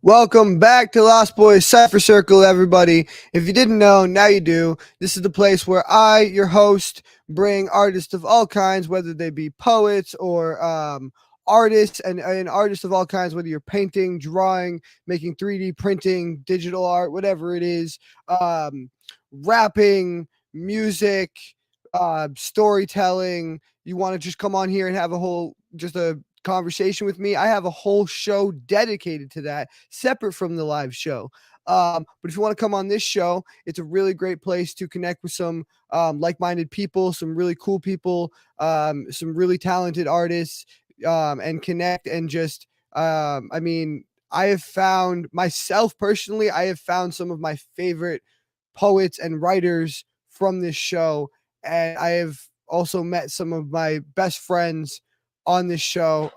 Welcome back to Lostboys Cypher Circle, everybody. If you didn't know, now you do. This is the place where I, your host, bring artists of all kinds, whether they be poets or artists and artists of all kinds, whether you're painting, drawing, making 3D printing, digital art, whatever it is, rapping, music, storytelling. You want to just come on here and have a conversation with me. I have a whole show dedicated to that, separate from the live show. But if you want to come on this show, it's a really great place to connect with some like-minded people, some really cool people, some really talented artists, and connect and just, I have found myself personally, I have found some of my favorite poets and writers from this show. And I have also met some of my best friends on this show.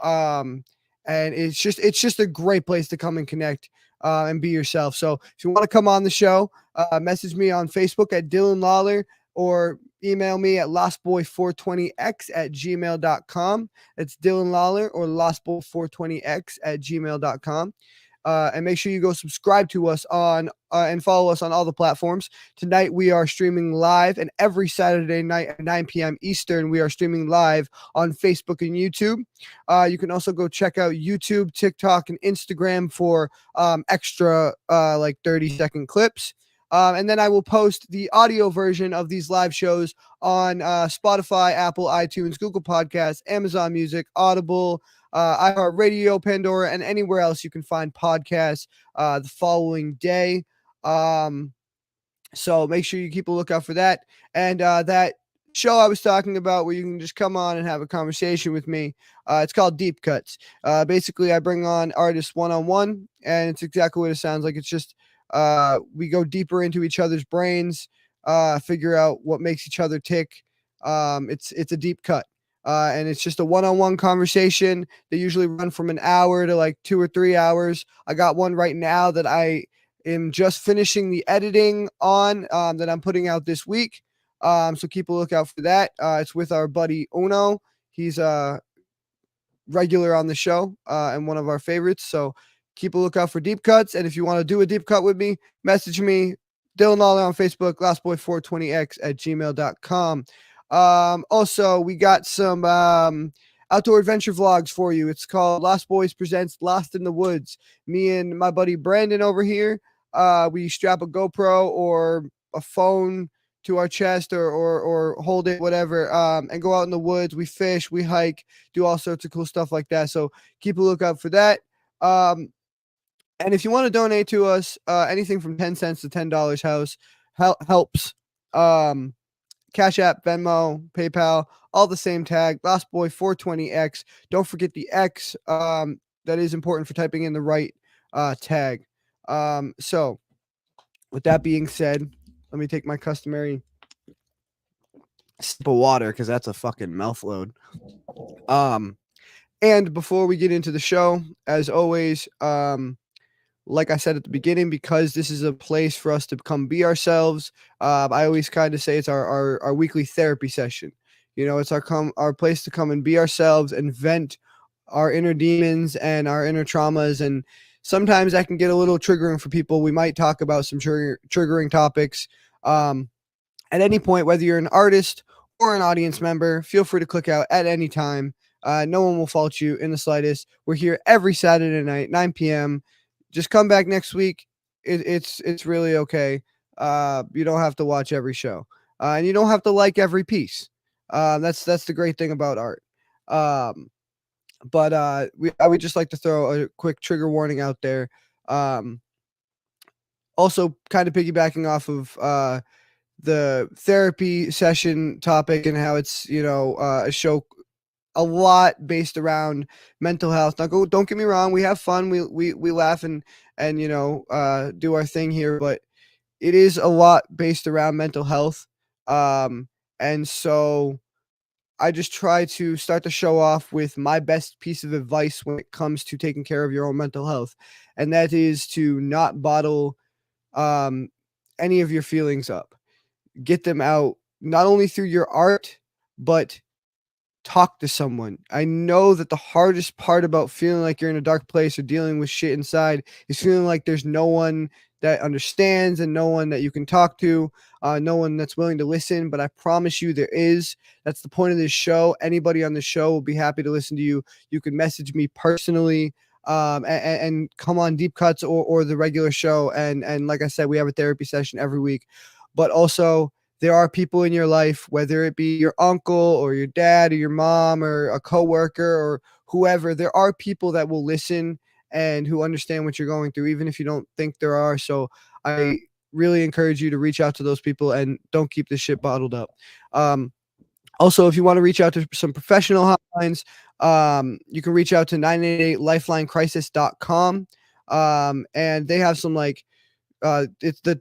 And it's just a great place to come and connect and be yourself. So if you want to come on the show, message me on Facebook at Dylan Lawler or email me at lostboy420x@gmail.com. It's Dylan Lawler or lostboy420x@gmail.com. And make sure you go subscribe to us on and follow us on all the platforms. Tonight we are streaming live, and every Saturday night at 9 p.m. Eastern, we are streaming live on Facebook and YouTube. You can also go check out YouTube, TikTok, and Instagram for extra like 30-second clips. And then I will post the audio version of these live shows on Spotify, Apple, iTunes, Google Podcasts, Amazon Music, Audible, iHeartRadio, Pandora, and anywhere else you can find podcasts the following day. So make sure you keep a lookout for that. And that show I was talking about where you can just come on and have a conversation with me, it's called Deep Cuts. Basically, I bring on artists one-on-one, and it's exactly what it sounds like. It's just we go deeper into each other's brains, figure out what makes each other tick. It's a deep cut. And it's just a one-on-one conversation. They usually run from an hour to like 2 or 3 hours. I got one right now that I am just finishing the editing on, that I'm putting out this week. So keep a lookout for that. It's with our buddy Uno. He's a regular on the show and one of our favorites. So keep a lookout for deep cuts. And if you want to do a deep cut with me, message me, Dylan Lawler on Facebook, lostboy420x@gmail.com. Also, we got some outdoor adventure vlogs for you. It's called Lost Boys Presents Lost in the Woods. Me and my buddy Brandon over here, we strap a GoPro or a phone to our chest or hold it, whatever, and go out in the woods. We fish, we hike, do all sorts of cool stuff like that. So keep a lookout for that. And if you want to donate to us, anything from 10 cents to $10 helps. Cash App, Venmo, PayPal, all the same tag, LostBoy420X. Don't forget the X. That is important for typing in the right tag. So with that being said, let me take my customary sip of water because that's a fucking mouthload. And before we get into the show, as always, like I said at the beginning, because this is a place for us to come be ourselves, I always kind of say it's our weekly therapy session. You know, it's our place to come and be ourselves and vent our inner demons and our inner traumas. And sometimes that can get a little triggering for people. We might talk about some triggering topics. At any point, whether you're an artist or an audience member, feel free to click out at any time. No one will fault you in the slightest. We're here every Saturday night, 9 p.m. Just come back next week. It's really okay. You don't have to watch every show, and you don't have to like every piece. That's the great thing about art. But I would just like to throw a quick trigger warning out there. Also, kind of piggybacking off of the therapy session topic and how it's a show a lot based around mental health. Now, don't get me wrong, we have fun, we laugh and do our thing here, but it is a lot based around mental health. And so I just try to start the show off with my best piece of advice when it comes to taking care of your own mental health, and that is to not bottle any of your feelings up. Get them out, not only through your art, but talk to someone. I know that the hardest part about feeling like you're in a dark place or dealing with shit inside is feeling like there's no one that understands and no one that you can talk to, no one that's willing to listen. But I promise you, there is. That's the point of this show. Anybody on the show will be happy to listen to you. You can message me personally, and come on Deep Cuts or the regular show. And like I said, we have a therapy session every week. But also, there are people in your life, whether it be your uncle or your dad or your mom or a coworker or whoever, there are people that will listen and who understand what you're going through, even if you don't think there are. So I really encourage you to reach out to those people and don't keep this shit bottled up. Also, if you want to reach out to some professional hotlines, you can reach out to 988lifelinecrisis.com. And they have some it's the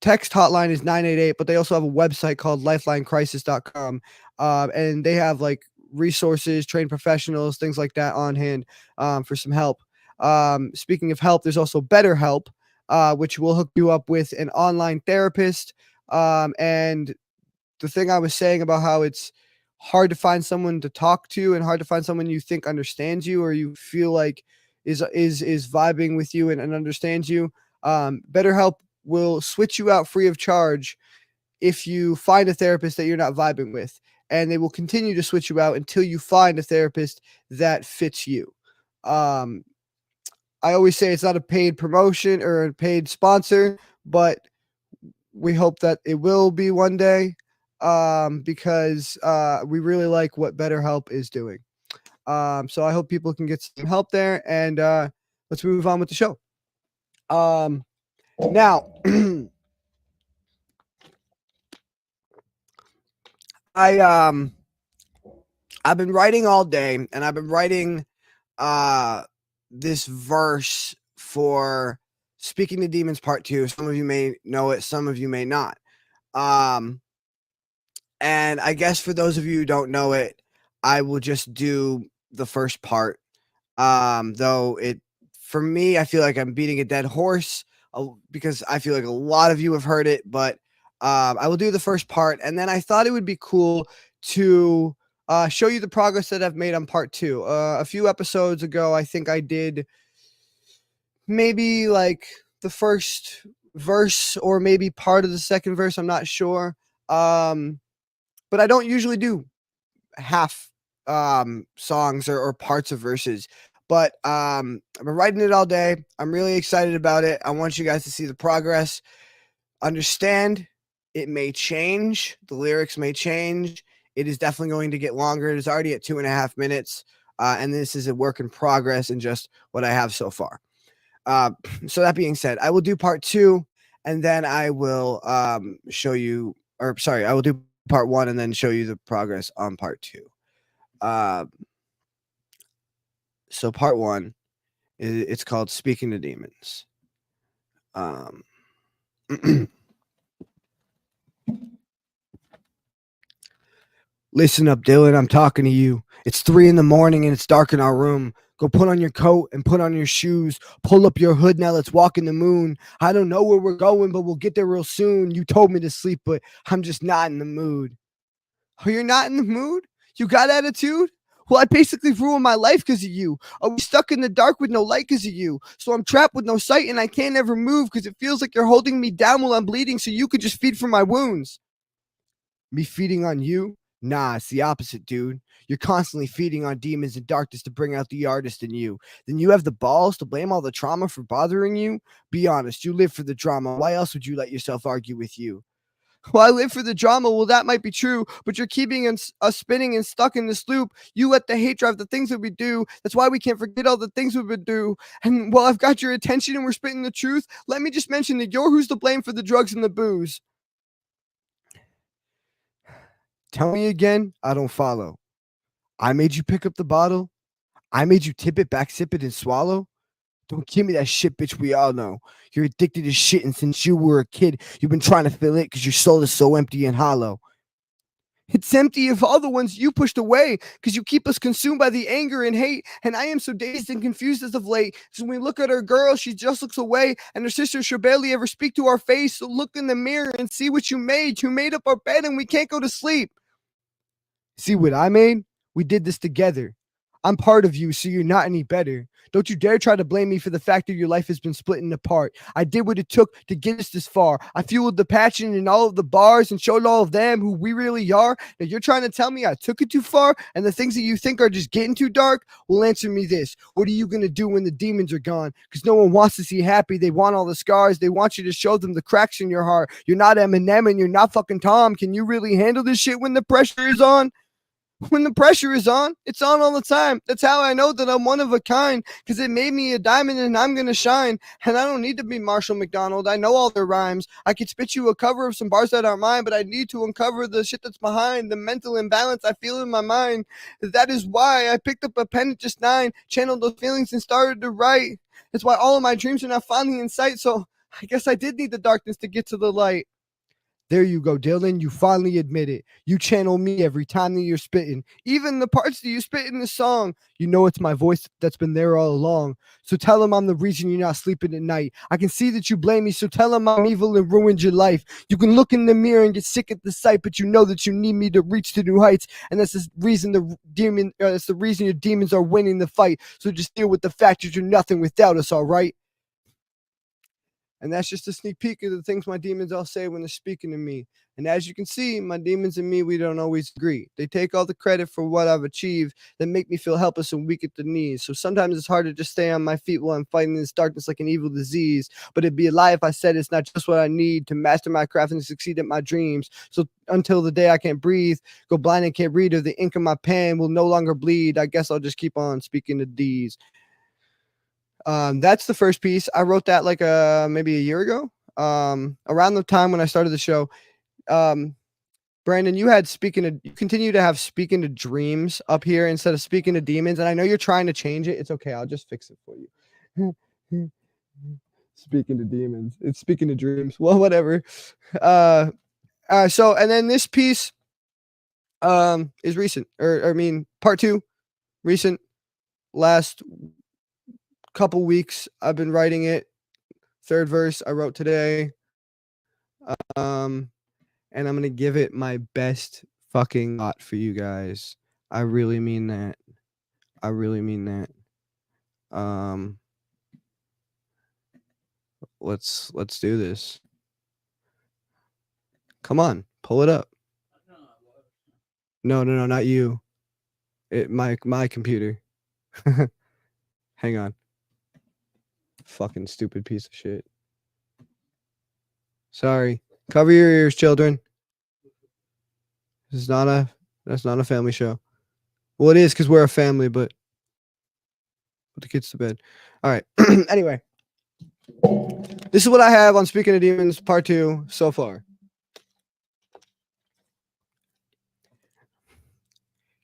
text hotline is 988, but they also have a website called lifelinecrisis.com. And they have like resources, trained professionals, things like that on hand for some help. Speaking of help, there's also BetterHelp, which will hook you up with an online therapist. And the thing I was saying about how it's hard to find someone to talk to and hard to find someone you think understands you or you feel like is vibing with you and understands you. BetterHelp will switch you out free of charge if you find a therapist that you're not vibing with, and they will continue to switch you out until you find a therapist that fits you. I always say it's not a paid promotion or a paid sponsor, but we hope that it will be one day, because we really like what BetterHelp is doing. So I hope people can get some help there, and let's move on with the show. Now, I've been writing all day, and I've been writing this verse for Speaking to Demons Part 2. Some of you may know it, some of you may not. And I guess for those of you who don't know it, I will just do the first part. Though for me, I feel like I'm beating a dead horse because I feel like a lot of you have heard it, but I will do the first part. And then I thought it would be cool to show you the progress that I've made on part 2. A few episodes ago, I think I did maybe like the first verse or maybe part of the second verse. I'm not sure. But I don't usually do half songs or parts of verses. But I've been writing it all day. I'm really excited about it. I want you guys to see the progress. Understand it may change. The lyrics may change. It is definitely going to get longer. It is already at 2.5 minutes. And this is a work in progress and just what I have so far. So that being said, I will do part 2 and then I will show you, or sorry, I will do part 1 and then show you the progress on part 2. So part 1, it's called Speaking to Demons. Listen up, Dylan. I'm talking to you. It's 3 a.m. and it's dark in our room. Go put on your coat and put on your shoes. Pull up your hood. Now let's walk in the moon. I don't know where we're going, but we'll get there real soon. You told me to sleep, but I'm just not in the mood. Oh, you're not in the mood? You got attitude? Well, I basically ruined my life because of you. Are we stuck in the dark with no light because of you? So I'm trapped with no sight and I can't ever move because it feels like you're holding me down while I'm bleeding so you could just feed from my wounds. Me feeding on you? Nah, it's the opposite, dude. You're constantly feeding on demons and darkness to bring out the artist in you. Then you have the balls to blame all the trauma for bothering you? Be honest, you live for the drama. Why else would you let yourself argue with you? Well, I live for the drama. Well, that might be true, but you're keeping us spinning and stuck in this loop. You let the hate drive the things that we do. That's why we can't forget all the things we would do. And while I've got your attention and we're spitting the truth, let me just mention that you're who's to blame for the drugs and the booze. Tell me again. I don't follow. I made you pick up the bottle. I made you tip it back, sip it, and swallow. Don't give me that shit, bitch. We all know you're addicted to shit, and since you were a kid, you've been trying to fill it because your soul is so empty and hollow. It's empty of all the ones you pushed away because you keep us consumed by the anger and hate. And I am so dazed and confused as of late. So when we look at our girl, she just looks away, and her sister she'll barely ever speak to our face. So look in the mirror and see what you made. You made up our bed, and we can't go to sleep. See what I made? We did this together. I'm part of you, so you're not any better. Don't you dare try to blame me for the fact that your life has been splitting apart. I did what it took to get us this far. I fueled the passion in all of the bars and showed all of them who we really are. Now you're trying to tell me I took it too far and the things that you think are just getting too dark? Well, answer me this. What are you going to do when the demons are gone? Because no one wants to see you happy. They want all the scars. They want you to show them the cracks in your heart. You're not Eminem and you're not fucking Tom. Can you really handle this shit when the pressure is on? When the pressure is on, it's on all the time. That's how I know that I'm one of a kind, because it made me a diamond and I'm going to shine. And I don't need to be Marshall McDonald. I know all their rhymes. I could spit you a cover of some bars that aren't mine, but I need to uncover the shit that's behind the mental imbalance I feel in my mind. That is why I picked up a pen at just 9, channeled those feelings and started to write. That's why all of my dreams are now finally in sight. So I guess I did need the darkness to get to the light. There you go, Dylan. You finally admit it. You channel me every time that you're spitting. Even the parts that you spit in the song. You know it's my voice that's been there all along. So tell him I'm the reason you're not sleeping at night. I can see that you blame me, so tell him I'm evil and ruined your life. You can look in the mirror and get sick at the sight, but you know that you need me to reach to new heights. And that's the reason that's the reason your demons are winning the fight. So just deal with the fact that you're nothing without us, all right? And that's just a sneak peek of the things my demons all say when they're speaking to me. And as you can see, my demons and me, we don't always agree. They take all the credit for what I've achieved that make me feel helpless and weak at the knees. So sometimes it's hard to just stay on my feet while I'm fighting this darkness like an evil disease. But it'd be a lie if I said it's not just what I need to master my craft and succeed at my dreams. So until the day I can't breathe, go blind and can't read, or the ink of my pen will no longer bleed, I guess I'll just keep on speaking to D's. That's the first piece. I wrote that like maybe a year ago. Around the time when I started the show. Brandon, you continue to have speaking to dreams up here instead of speaking to demons, and I know you're trying to change it. It's okay. I'll just fix it for you. Speaking to demons. It's speaking to dreams. Well, whatever. So and then this piece is recent, part 2, recent, last couple weeks. I've been writing it. Third verse I wrote today. And I'm gonna give it my best fucking shot for you guys. I really mean that. I really mean that. Let's do this. Come on, pull it up. No, not you. My computer. Hang on. Fucking stupid piece of shit. Sorry. Cover your ears, children. That's not a family show. Well, it is because we're a family, but put the kids to bed. All right. Anyway, this is what I have on Speaking of Demons, part 2 so far.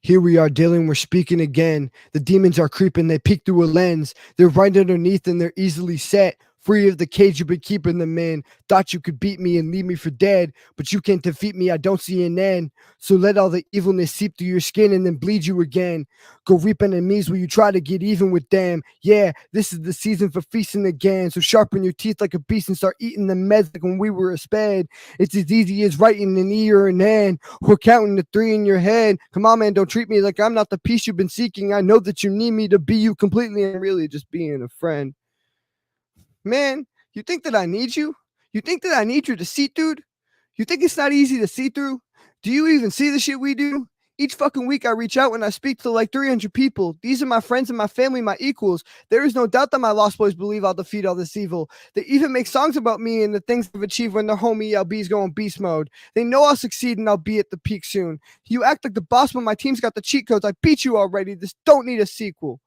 Here we are, Dylan. We're speaking again. The demons are creeping. They peek through a lens. They're right underneath and they're easily set. Free of the cage you've been keeping them in. Thought you could beat me and leave me for dead, but you can't defeat me. I don't see an end. So let all the evilness seep through your skin and then bleed you again. Go reap enemies where you try to get even with them. Yeah, this is the season for feasting again. So sharpen your teeth like a beast and start eating the meds like when we were a sped. It's as easy as writing an E or an N or counting to 3 in your head. Come on, man, don't treat me like I'm not the peace you've been seeking. I know that you need me to be you completely and really just being a friend. Man, you think that I need you? You think that I need your deceit, dude? You think it's not easy to see through? Do you even see the shit we do? Each fucking week I reach out and I speak to like 300 people. These are my friends and my family, my equals. There is no doubt that my Lostboys believe I'll defeat all this evil. They even make songs about me and the things I've achieved when their homie LB's going beast mode. They know I'll succeed and I'll be at the peak soon. You act like the boss, but my team's got the cheat codes. I beat you already. This don't need a sequel.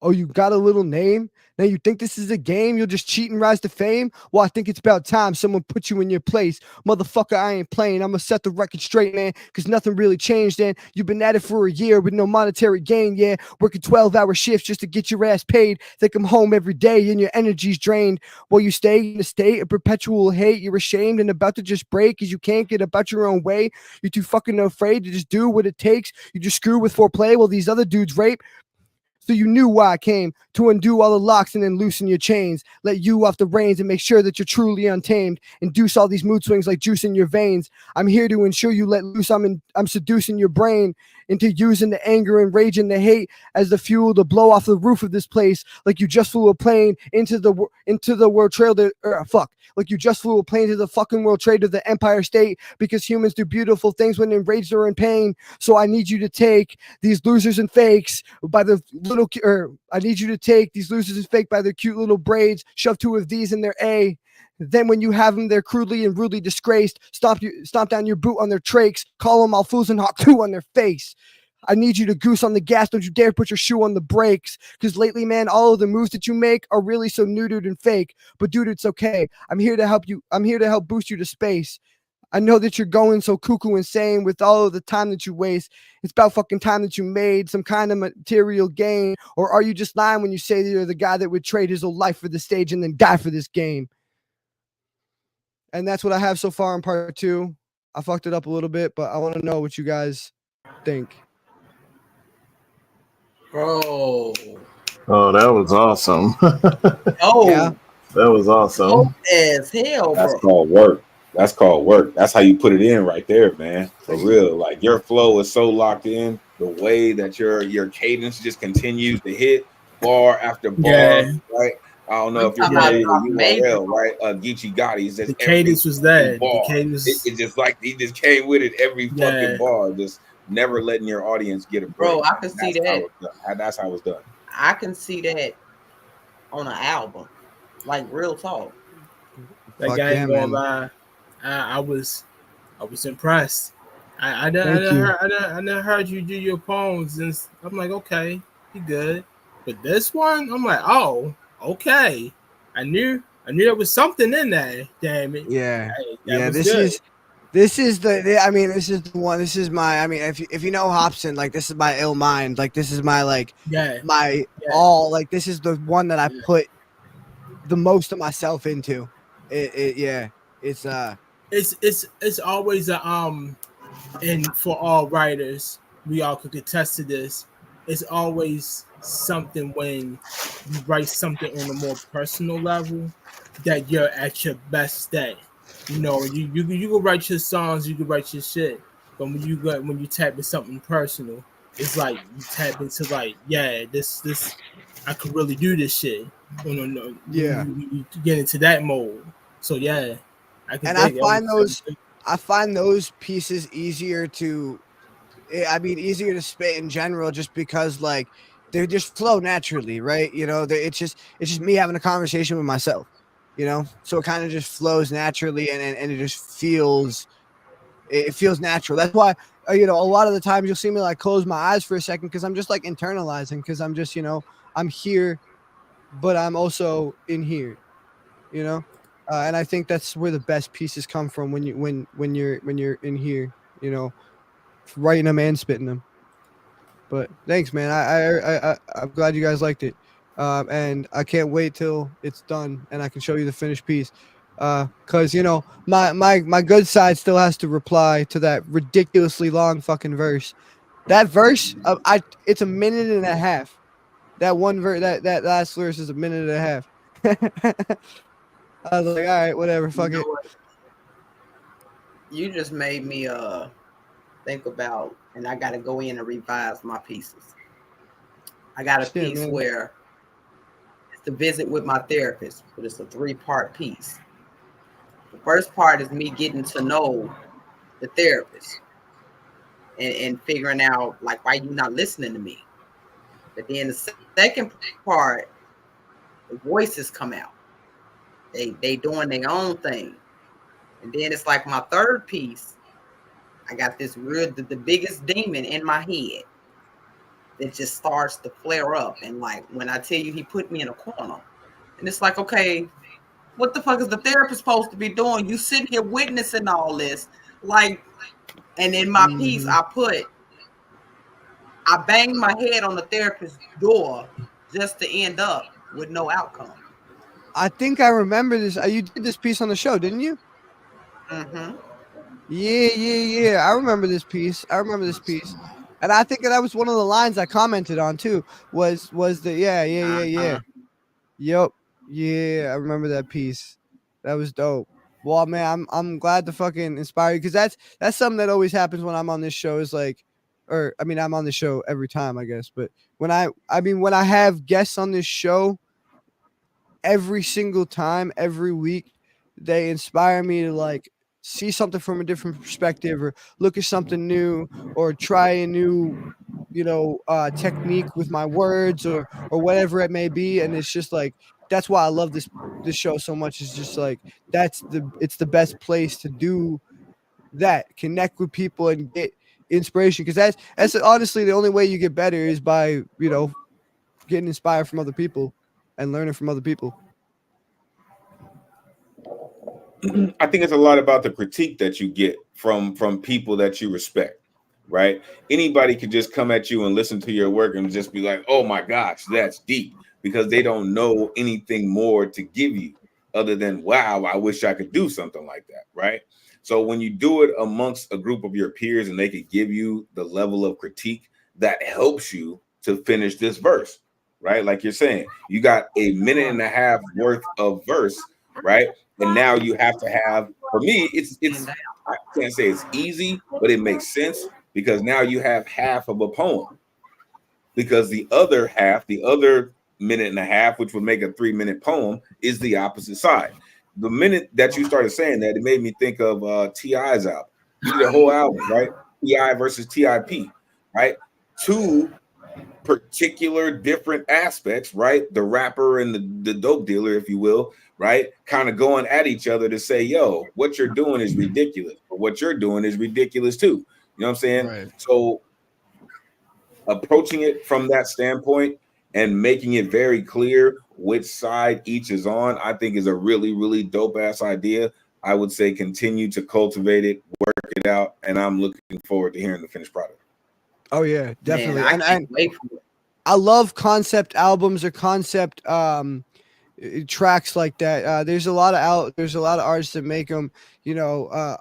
Oh, you got a little name? Now you think this is a game? You'll just cheat and rise to fame? Well, I think it's about time someone put you in your place. Motherfucker, I ain't playing. I'm gonna set the record straight, man, because nothing really changed, and you've been at it for a year with no monetary gain, yeah? Working 12-hour shifts just to get your ass paid. They come home every day and your energy's drained. While you stay in a state of perpetual hate, you're ashamed and about to just break because you can't get about your own way. You're too fucking afraid to just do what it takes. You just screw with foreplay while these other dudes rape. So you knew why I came, to undo all the locks and then loosen your chains, let you off the reins and make sure that you're truly untamed, induce all these mood swings like juice in your veins. I'm here to ensure you let loose. I'm seducing your brain into using the anger and rage and the hate as the fuel to blow off the roof of this place, like you just flew a plane into the World Trade. Like you just flew a plane to the fucking World Trade to the Empire State, because humans do beautiful things when enraged or in pain. So I need you to take these losers and fakes by the little, I need you to take these losers and fake by their cute little braids, shove 2 of these in their A. Then when you have them, they're crudely and rudely disgraced. Stomp down your boot on their trakes. Call them all fools and hawk 2 on their face. I need you to goose on the gas. Don't you dare put your shoe on the brakes. Because lately, man, all of the moves that you make are really so neutered and fake. But dude, it's okay. I'm here to help you. I'm here to help boost you to space. I know that you're going so cuckoo insane with all of the time that you waste. It's about fucking time that you made some kind of material gain. Or are you just lying when you say that you're the guy that would trade his whole life for the stage and then die for this game? And that's what I have so far in part 2. I fucked it up a little bit, but I want to know what you guys think. Bro. Oh, that was awesome. Yeah. That was awesome. As hell, bro. That's called work. That's called work. That's how you put it in right there, man. For real. Like your flow is so locked in. The way that your cadence just continues to hit bar after bar, right? I don't know if you're familiar with URL, right? Geechee Gotti's. The cadence was there. The cadence. It just like he just came with it every fucking bar, just never letting your audience get a break. Bro, I can see that. That's how it's done. I can see that on an album, like real talk. That guy ain't gonna lie. I was impressed. I never heard you do your poems, and I'm like, okay, you good. But this one, I'm like, oh, okay. I knew there was something in there. Damn it. Yeah. Hey, this is the one. This is my. I mean, if you know Hobson, like this is my ill mind. Like this is my all. Like this is the one that I put the most of myself into. It's always a and for all writers, we all could attest to this. It's always something when you write something on a more personal level that you're at your best day. You know, you can write your songs, you can write your shit, but when you tap into something personal, it's like you tap into like, this I could really do this shit. You get into that mode. So yeah, I find those pieces easier to spit in general, just because like they just flow naturally, right? You know, it's just me having a conversation with myself, you know, so it kind of just flows naturally and it just feels natural. That's why a lot of the times you'll see me like close my eyes for a second, because I'm just like internalizing, because I'm just, I'm here, but I'm also in here, and I think that's where the best pieces come from, when you're in here, writing them and spitting them. But thanks, man. I'm glad you guys liked it, and I can't wait till it's done and I can show you the finished piece. Cause my good side still has to reply to that ridiculously long fucking verse. That verse, it's a minute and a half. That one verse, that last verse is a minute and a half. I was like, all right, whatever, fuck it. You just made me think about, and I got to go in and revise my pieces. I got a piece where it's to visit with my therapist, but it's a 3-part piece. The first part is me getting to know the therapist and figuring out like why you not listening to me. But then the second part, the voices come out. They doing their own thing. And then it's like my third piece, I got this the biggest demon in my head that just starts to flare up. And like when I tell you he put me in a corner, and it's like, okay, what the fuck is the therapist supposed to be doing? You sitting here witnessing all this. Like, and in my piece I banged my head on the therapist's door just to end up with no outcome. I think I remember this. You did this piece on the show, didn't you? Mm-hmm. Yeah. I remember this piece. And I think that was one of the lines I commented on too. Was the yeah. Yep. Yeah, I remember that piece. That was dope. Well, man, I'm glad to fucking inspire you, because that's something that always happens when I'm on this show is like, or I mean, I'm on the show every time, I guess, but when when I have guests on this show, every single time, every week, they inspire me to like see something from a different perspective, or look at something new, or try a new, technique with my words, or whatever it may be. And it's just like, that's why I love this show so much. Is just like, it's the best place to do that, connect with people and get inspiration, because that's honestly the only way you get better is by getting inspired from other people and learning from other people. I think it's a lot about the critique that you get from people that you respect, right? Anybody could just come at you and listen to your work and just be like, "Oh my gosh, that's deep," because they don't know anything more to give you other than, "Wow, I wish I could do something like that," right? So when you do it amongst a group of your peers and they could give you the level of critique that helps you to finish this verse, right? Like you're saying, you got a minute and a half worth of verse, right? And now you have to have, for me, it's I can't say it's easy, but it makes sense, because now you have half of a poem. Because the other half, the other minute and a half, which would make a 3-minute poem, is the opposite side. The minute that you started saying that, it made me think of T.I.'s album. You did a whole album, right? T.I. versus T.I.P., right? Two particular different aspects, right? The rapper and the dope dealer, if you will, right? Kind of going at each other to say, yo, what you're doing is ridiculous, but what you're doing is ridiculous too. You know what I'm saying? Right. So approaching it from that standpoint and making it very clear which side each is on, I think is a really, really dope ass idea. I would say continue to cultivate it, work it out, and I'm looking forward to hearing the finished product. Oh yeah, definitely. Man, I can't wait for it. I love concept albums or concept tracks like that. There's a lot of artists that make them.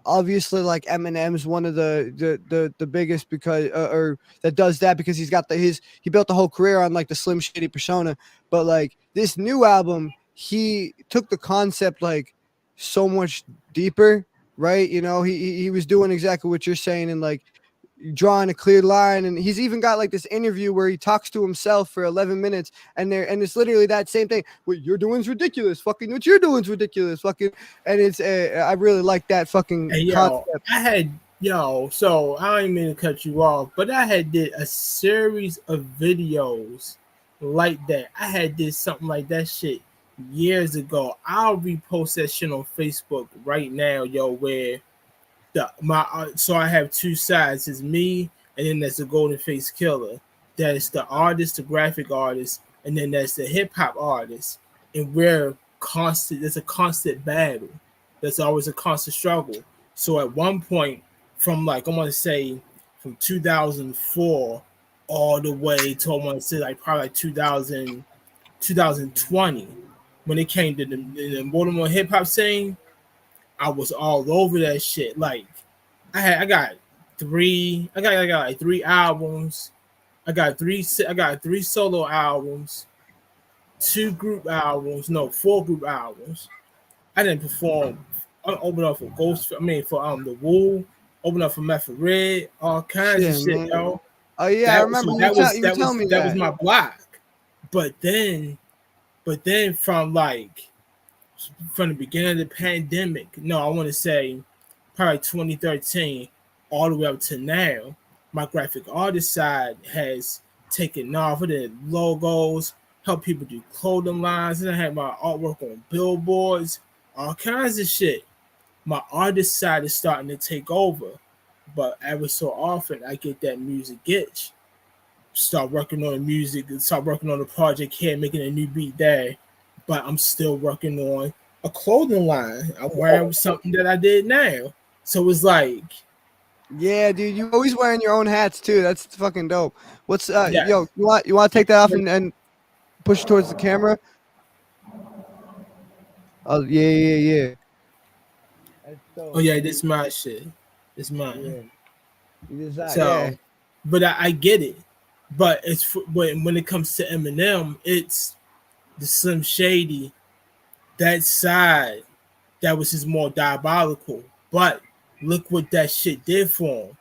Obviously, like Eminem's one of the biggest, because or that does that, because he's got he built the whole career on like the Slim Shady persona. But like this new album, he took the concept like so much deeper, right? He was doing exactly what you're saying, and like drawing a clear line. And he's even got like this interview where he talks to himself for 11 minutes, and it's literally that same thing. What you're doing is ridiculous, fucking what you're doing is ridiculous, fucking. And it's I really like that fucking concept. So I don't mean to cut you off, but I had did a series of videos like that. I had did something like that shit years ago. I'll repost that shit on Facebook right now, where so I have two sides. It's me, and then there's the Golden Face Killer. That's the artist, the graphic artist, and then there's the hip hop artist. And there's a constant battle. There's always a constant struggle. So at one point, from like, I want to say from 2004 all the way to, I want to say like probably like 2020, when it came to the Baltimore hip hop scene, I was all over that shit. Like I got like 3 albums. I got three solo albums, 4 group albums. I didn't perform. I opened up for the Woo, opened up for Method Red, all kinds of shit, Man. yo. Oh yeah, I remember you tell me that was my block. But then from the beginning of the pandemic, no, I want to say probably 2013 all the way up to now, my graphic artist side has taken off. I did logos, help people do clothing lines, and I had my artwork on billboards, all kinds of shit. My artist side is starting to take over, but ever so often I get that music itch. Start working on the music, start working on the project here, making a new beat there, but I'm still working on a clothing line. I'm wearing something that I did now. So it's like, yeah, dude, you always wearing your own hats too. That's fucking dope. What's yeah. yo, you want to take that off and push it towards the camera? Oh yeah. Oh yeah, this is my shit. It's mine. Yeah. So but I get it. But when it comes to Eminem, it's the Slim Shady, that side that was just more diabolical. But look what that shit did for him.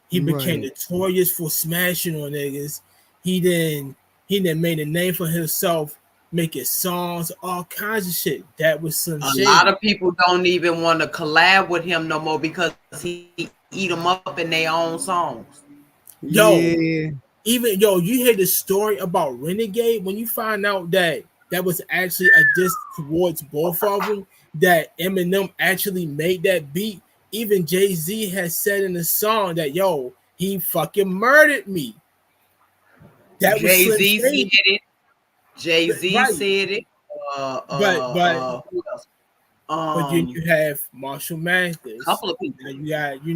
He became Right. notorious for smashing on niggas. He then made a name for himself, making songs, all kinds of shit. That was Slim A Shady. lot of people don't even want to collab with him no more because he eat them up in their own songs. Yo, Yeah. even you hear the story about Renegade when you find out that was actually a diss towards both of them. That Eminem actually made that beat. Even Jay-Z has said in the song that he fucking murdered me. That was Slim Jay-Z said Shady, it. Jay-Z right? said it. But Who else? But then you have Marshall Mathers. Couple of people. Now you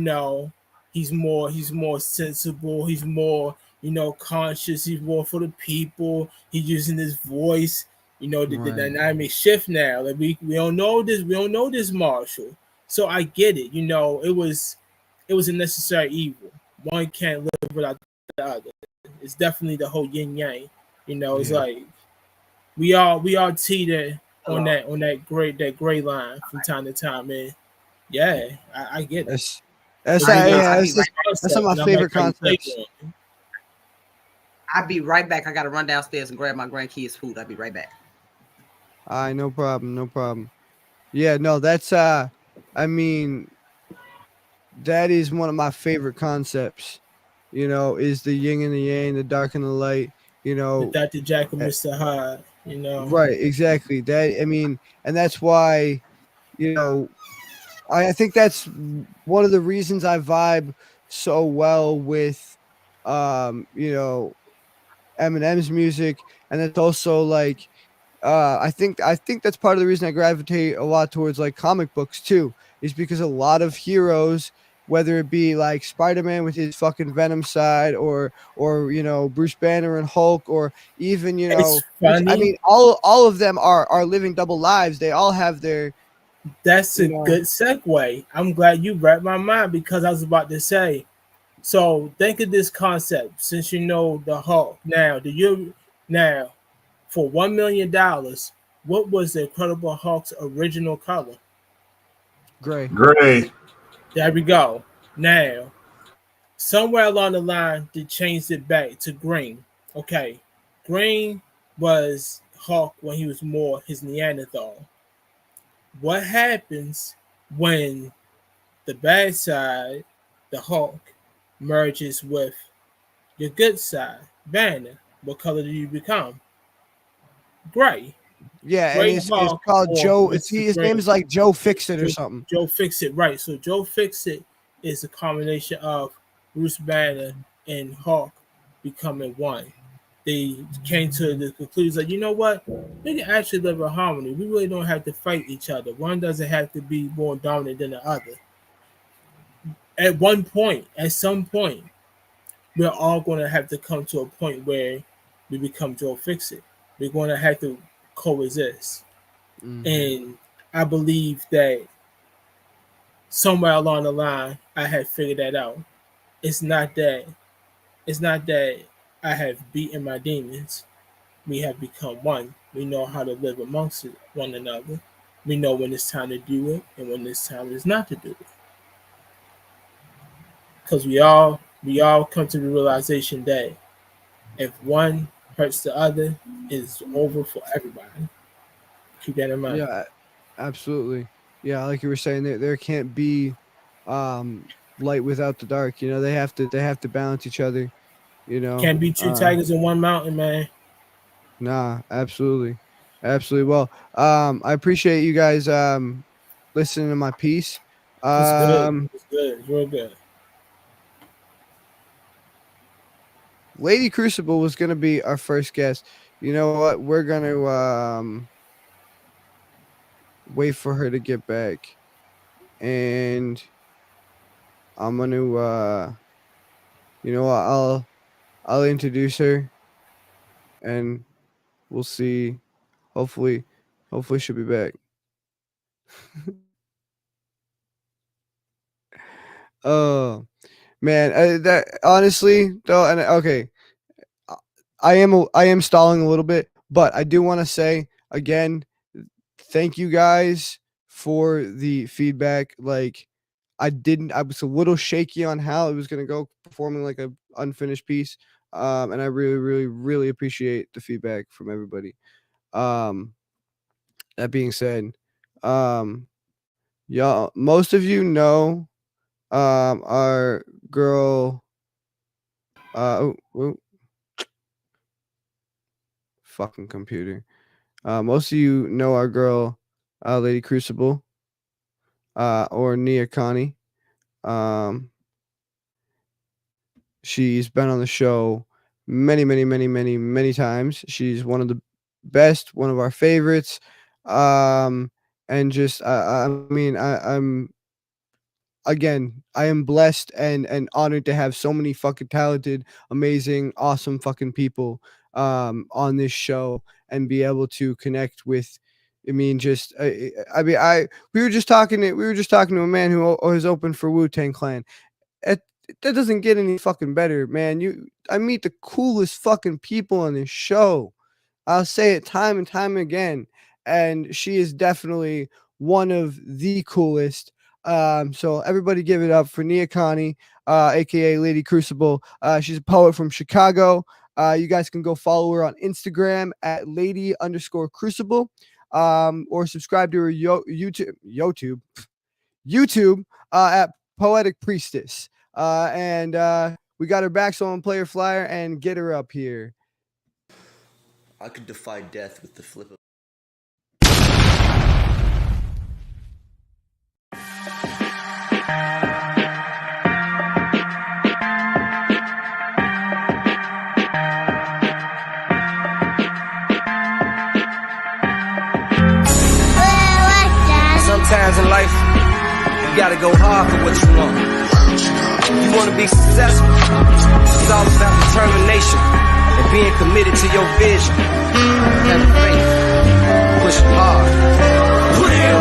got, he's more sensible. He's more, conscious. He's more for the people. He's using his voice. The Right. dynamic shift now. Like we don't know this. We don't know this Marshall. So I get it. It was a necessary evil. One can't live without the other. It's definitely the whole yin yang. It's Yeah. like we all teeter on that gray line from time to time, man. Yeah, I get it. That's I know, yeah, I'll be that's some of my favorite concepts. I'll be right back. I gotta run downstairs and grab my grandkids' food. I'll be right back. All right, no problem, no problem. Yeah, no, that's I mean, that is one of my favorite concepts. Is the yin and the yang, the dark and the light. The Dr. Jack and eh, Mr. Hyde, Right, exactly. And that's why, I think that's one of the reasons I vibe so well with, Eminem's music, and it's also like, I think that's part of the reason I gravitate a lot towards like comic books too, is because a lot of heroes, whether it be like Spider-Man with his fucking Venom side, or Bruce Banner and Hulk, or even It's I funny. mean all of them are living double lives. They all have their That's a good segue. I'm glad you read my mind because I was about to say. So think of this concept. Since you know the Hulk, now for $1 million, what was the Incredible Hulk's original color? gray. Gray. There we go. Now, somewhere along the line, they changed it back to green. Okay, green was Hulk when he was more his Neanderthal. What happens when the bad side, the Hulk, merges with your good side, Banner? What color do you become? Gray. Yeah, and Gray it's Hulk called or Joe. Mr. His name Green. is like Joe Fix It or Joe, something. Joe Fix It, right. So Joe Fix It is a combination of Bruce Banner and Hulk becoming one. They came to the conclusion that, you know what? We can actually live in harmony. We really don't have to fight each other. One doesn't have to be more dominant than the other. At some point, we're all going to have to come to a point where we become Joe Fix It. We're going to have to coexist. And I believe that somewhere along the line, I had figured that out. It's not that I have beaten my demons. We have become one. We know how to live amongst one another. We know when it's time to do it and when it's time is not to do it. Because we all come to the realization that if one hurts the other, it's over for everybody. Keep that in mind. Yeah, absolutely. Yeah, like you were saying, there can't be light without the dark. They have to balance each other. You know, Can't be two uh, tigers in one mountain, man. nah, absolutely, absolutely. Well, I appreciate you guys listening to my piece. It's good. Um, It's good. It's real good. Lady Crucible was gonna be our first guest. You know what? We're gonna wait for her to get back, and I'm gonna I'll introduce her, and we'll see. Hopefully, hopefully she'll be back. Oh, Man, that honestly though, and okay, I am stalling a little bit, but I do want to say again, thank you guys for the feedback. Like, I was a little shaky on how it was gonna go, performing like a unfinished piece. And I really, really, really appreciate the feedback from everybody. Um, that being said, um, y'all, most of you know, our girl, fucking computer. Most of you know our girl, Lady Crucible, or Nia Connie. Um, she's been on the show many, many, many, many, many times. She's one of the best, one of our favorites. And just, I mean, I'm again, I am blessed and honored to have so many fucking talented, amazing, awesome fucking people on this show and be able to connect with. I mean, just I mean, we were just talking to a man who has opened for Wu-Tang Clan. It, that doesn't get any fucking better, man. I meet the coolest fucking people on this show. I'll say it time and time again. And she is definitely one of the coolest. So everybody give it up for Nia Connie, aka Lady Crucible. She's a poet from Chicago. You guys can go follow her on Instagram at lady_crucible. Or subscribe to her YouTube at Poetic Priestess. And we got her back, so I'm gonna play her flyer and get her up here. I could defy death with the flip of. Sometimes in life, you gotta go hard for what you want. You wanna be successful, it's all about determination and being committed to your vision. Have faith, push hard. Put in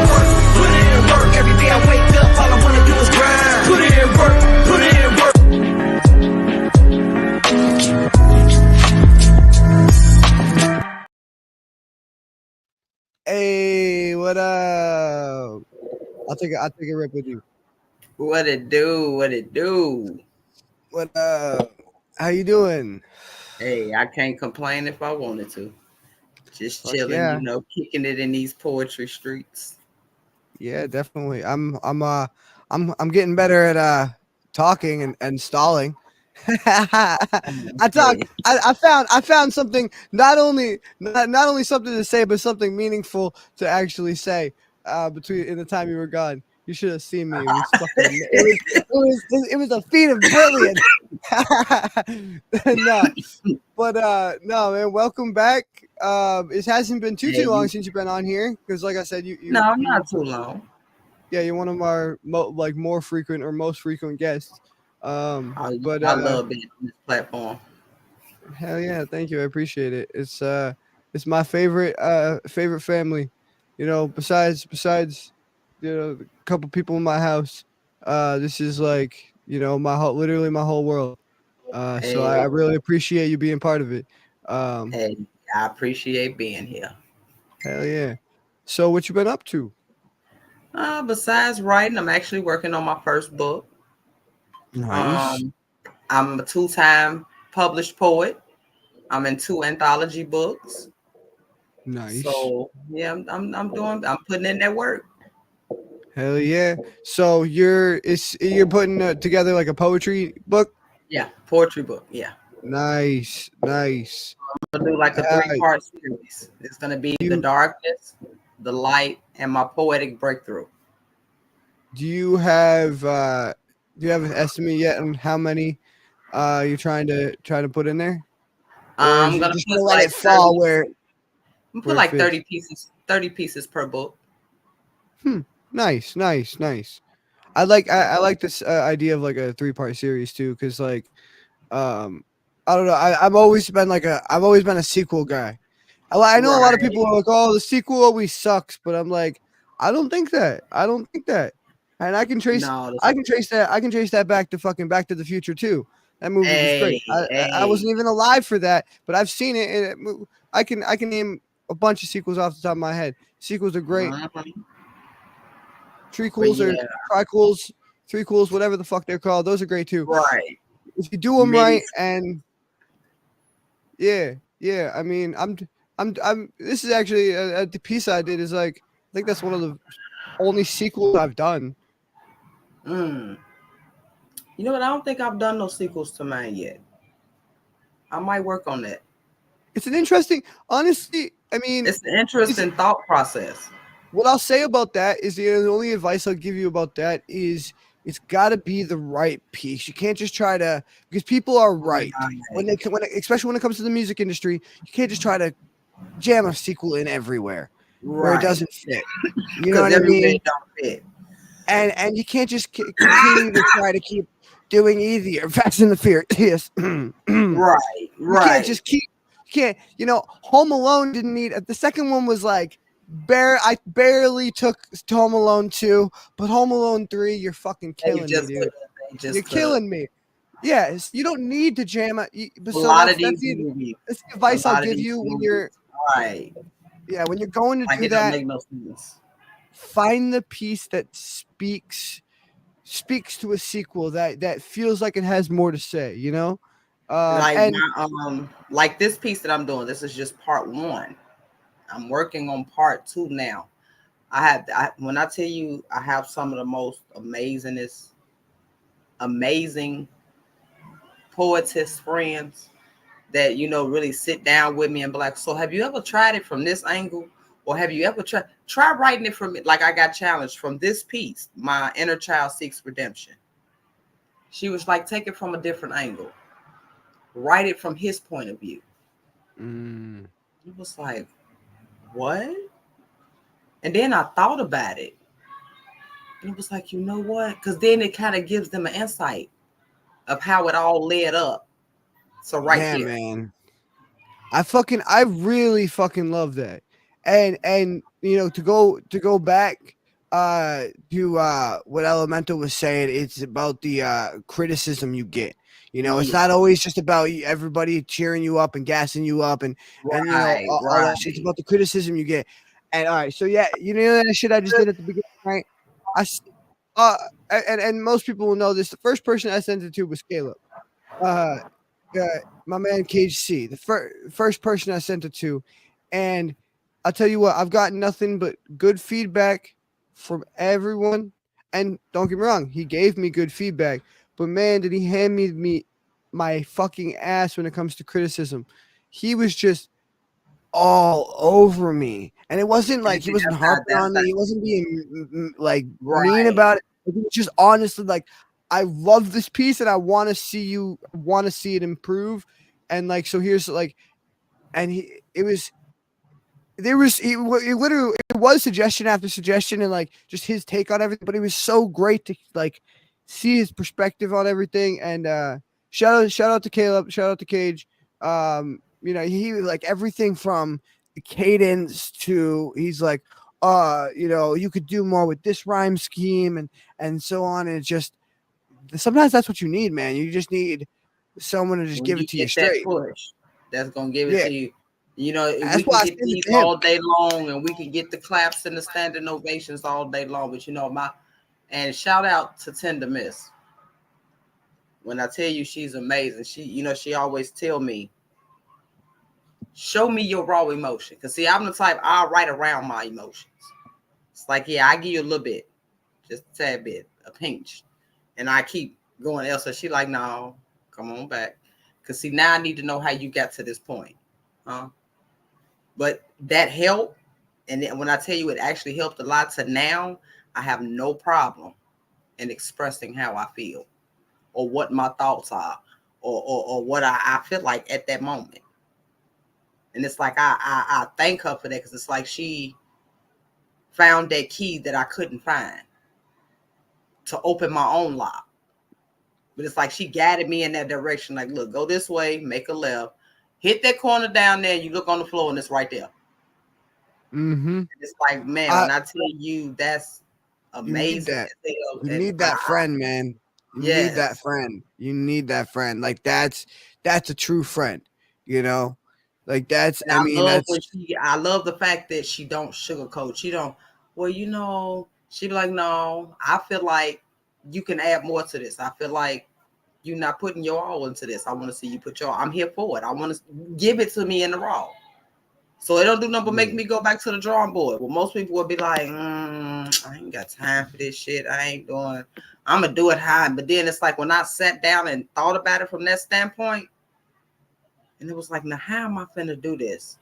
work, every day I wake up, all I wanna do is grind. Put in work, put in work. Hey, what up? I'll take a rip with you. What it do? What it do? What up? How you doing? Hey, I can't complain if I wanted to. Just Fuck chilling, yeah. you know, kicking it in these poetry streets. Yeah, definitely. I'm getting better at talking and stalling. I found something not only something to say, but something meaningful to actually say between in the time you were gone. You should have seen me. It was fucking it was a feat of brilliance. No. But no, man, welcome back. It hasn't been too long since you've been on here because, like I said, No, not too long. Yeah, you're one of our more frequent or most frequent guests. But I love being on this platform. Hell yeah, thank you. I appreciate it. It's my favorite family. You know, besides a couple people in my house. This is like, literally my whole world. So I really appreciate you being part of it. Hey, I appreciate being here. Hell yeah. So what you been up to? Besides writing, I'm actually working on my first book. Nice. I'm a 2-time published poet. I'm in 2 anthology books. Nice. So yeah, I'm putting in that work. Hell yeah. So you're putting together like a poetry book? Yeah, poetry book. Yeah. Nice. I'm gonna do like a 3-part series. It's gonna be the darkness, the light, and my poetic breakthrough. Do you have an estimate yet on how many you're trying to put in there? I'm gonna put let it fall where I'm put like 30 pieces per book. Nice. I like this idea of like a 3-part series too, because like I don't know, I've always been a sequel guy. I know a lot of people are like, oh, the sequel always sucks, but I'm like, I don't think that. And I can trace No, I can trace that back to fucking Back to the Future too. That movie was great. I wasn't even alive for that, but I've seen it, and I can name a bunch of sequels off the top of my head. Sequels are great. Trequels or triquels, threequels, whatever the fuck they're called. Those are great too. Right. If you do them right, and yeah. I mean, I'm. This is actually the piece I did is like I think that's one of the only sequels I've done. You know what? I don't think I've done no sequels to mine yet. I might work on that. It's an interesting, honestly. I mean, it's an interesting thought process. What I'll say about that is the only advice I'll give you about that is it's got to be the right piece. You can't just try to, because people are right especially when it comes to the music industry. You can't just try to jam a sequel in everywhere where it doesn't fit. You know what I mean? Don't fit. And you can't just continue to try to keep doing either Fast and the Furious. Right. You can't just keep. You can't. You know, Home Alone didn't need. The second one was like. I barely took Home Alone 2, but Home Alone 3, you're fucking killing me, dude. You're killing me. Yes, you don't need to jam it. That's the advice I'll give you when you're right. Yeah, when you're going to do that, make no sense. Find the piece that speaks to a sequel that feels like it has more to say. You know, like this piece that I'm doing. This is just part 1. I'm working on part 2 now. When I tell you, I have some of the most amazing poetess friends that, really sit down with me and be like, so have you ever tried it from this angle? Or have you ever try writing it from it? Like I got challenged from this piece, My Inner Child Seeks Redemption. She was like, take it from a different angle. Write it from his point of view. It was like, what? And then I thought about it. And it was like, you know what? Because then it kind of gives them an insight of how it all led up. So here. Man. I really fucking love that. And to go back to what Elemental was saying, it's about the criticism you get. It's not always just about everybody cheering you up and gassing you up and all that shit. It's about the criticism you get. And all right, so yeah, that shit I just did at the beginning, right? And most people will know this. The first person I sent it to was Caleb. My man Cage C, the first person I sent it to, and I'll tell you what, I've gotten nothing but good feedback from everyone. And don't get me wrong, he gave me good feedback, but man, did he hand me my fucking ass when it comes to criticism. He was just all over me, and it wasn't like he wasn't harping on me. He wasn't being like mean about it. He was just honestly like, I love this piece and I want to see it improve. And like, so here's like, and it was suggestion after suggestion and like just his take on everything, but it was so great to like see his perspective on everything. And shout out to Caleb, shout out to Cage. He was like everything from the cadence to he's like, you could do more with this rhyme scheme and so on. And it's just, sometimes that's what you need, man. You just need someone to just give it to you straight. Push, that's gonna give it to you. We can get these all day long, and we can get the claps and the standing ovations all day long. But and shout out to Tender Miss. When I tell you she's amazing, she always tell me, show me your raw emotion. Because see, I'm the type, I'll write around my emotions. It's like, yeah, I give you a little bit, just a tad bit, a pinch. And I keep going else. So she like, no, come on back. Because see, now I need to know how you got to this point. But that helped. And then when I tell you it actually helped a lot to now, I have no problem in expressing how I feel or what my thoughts are or what I feel like at that moment. And it's like, I thank her for that, because it's like she found that key that I couldn't find to open my own lock. But it's like she guided me in that direction. Like, look, go this way, make a left, hit that corner down there. You look on the floor and it's right there. Mm-hmm. It's like, man, when I tell you, that's amazing that. as hell. You And need that friend, man. You need that yes. friend. You need that friend. Like that's a true friend, you know? Like that's And I mean that's I love the fact that she don't sugarcoat. She don't, well, she be like, no, I feel like you can add more to this. I feel like you're not putting your all into this. I want to see you put your, I'm here for it. I want to give it to me in the raw. So it don't do nothing but make me go back to the drawing board. Well, most people would be like, I ain't got time for this shit. I'm going to do it high. But then it's like when I sat down and thought about it from that standpoint, and it was like, now how am I finna do this?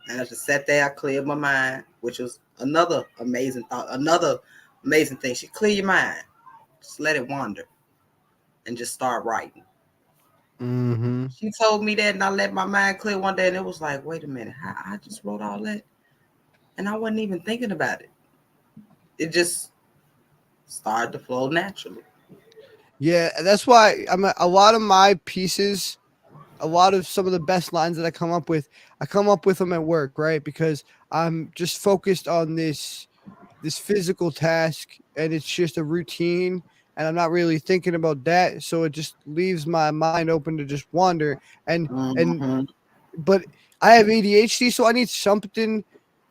And I just sat there, I cleared my mind, which was another amazing thought, another amazing thing. She clear your mind. Just let it wander and just start writing. She told me that, and I let my mind clear one day, and it was like, wait a minute, I just wrote all that, and I wasn't even thinking about it. It just started to flow naturally. yeah, that's why a lot of my pieces, a lot of some of the best lines that I come up with them at work, right? Because I'm just focused on this physical task and it's just a routine and I'm not really thinking about that, so it just leaves my mind open to just wander and but I have ADHD, so I need something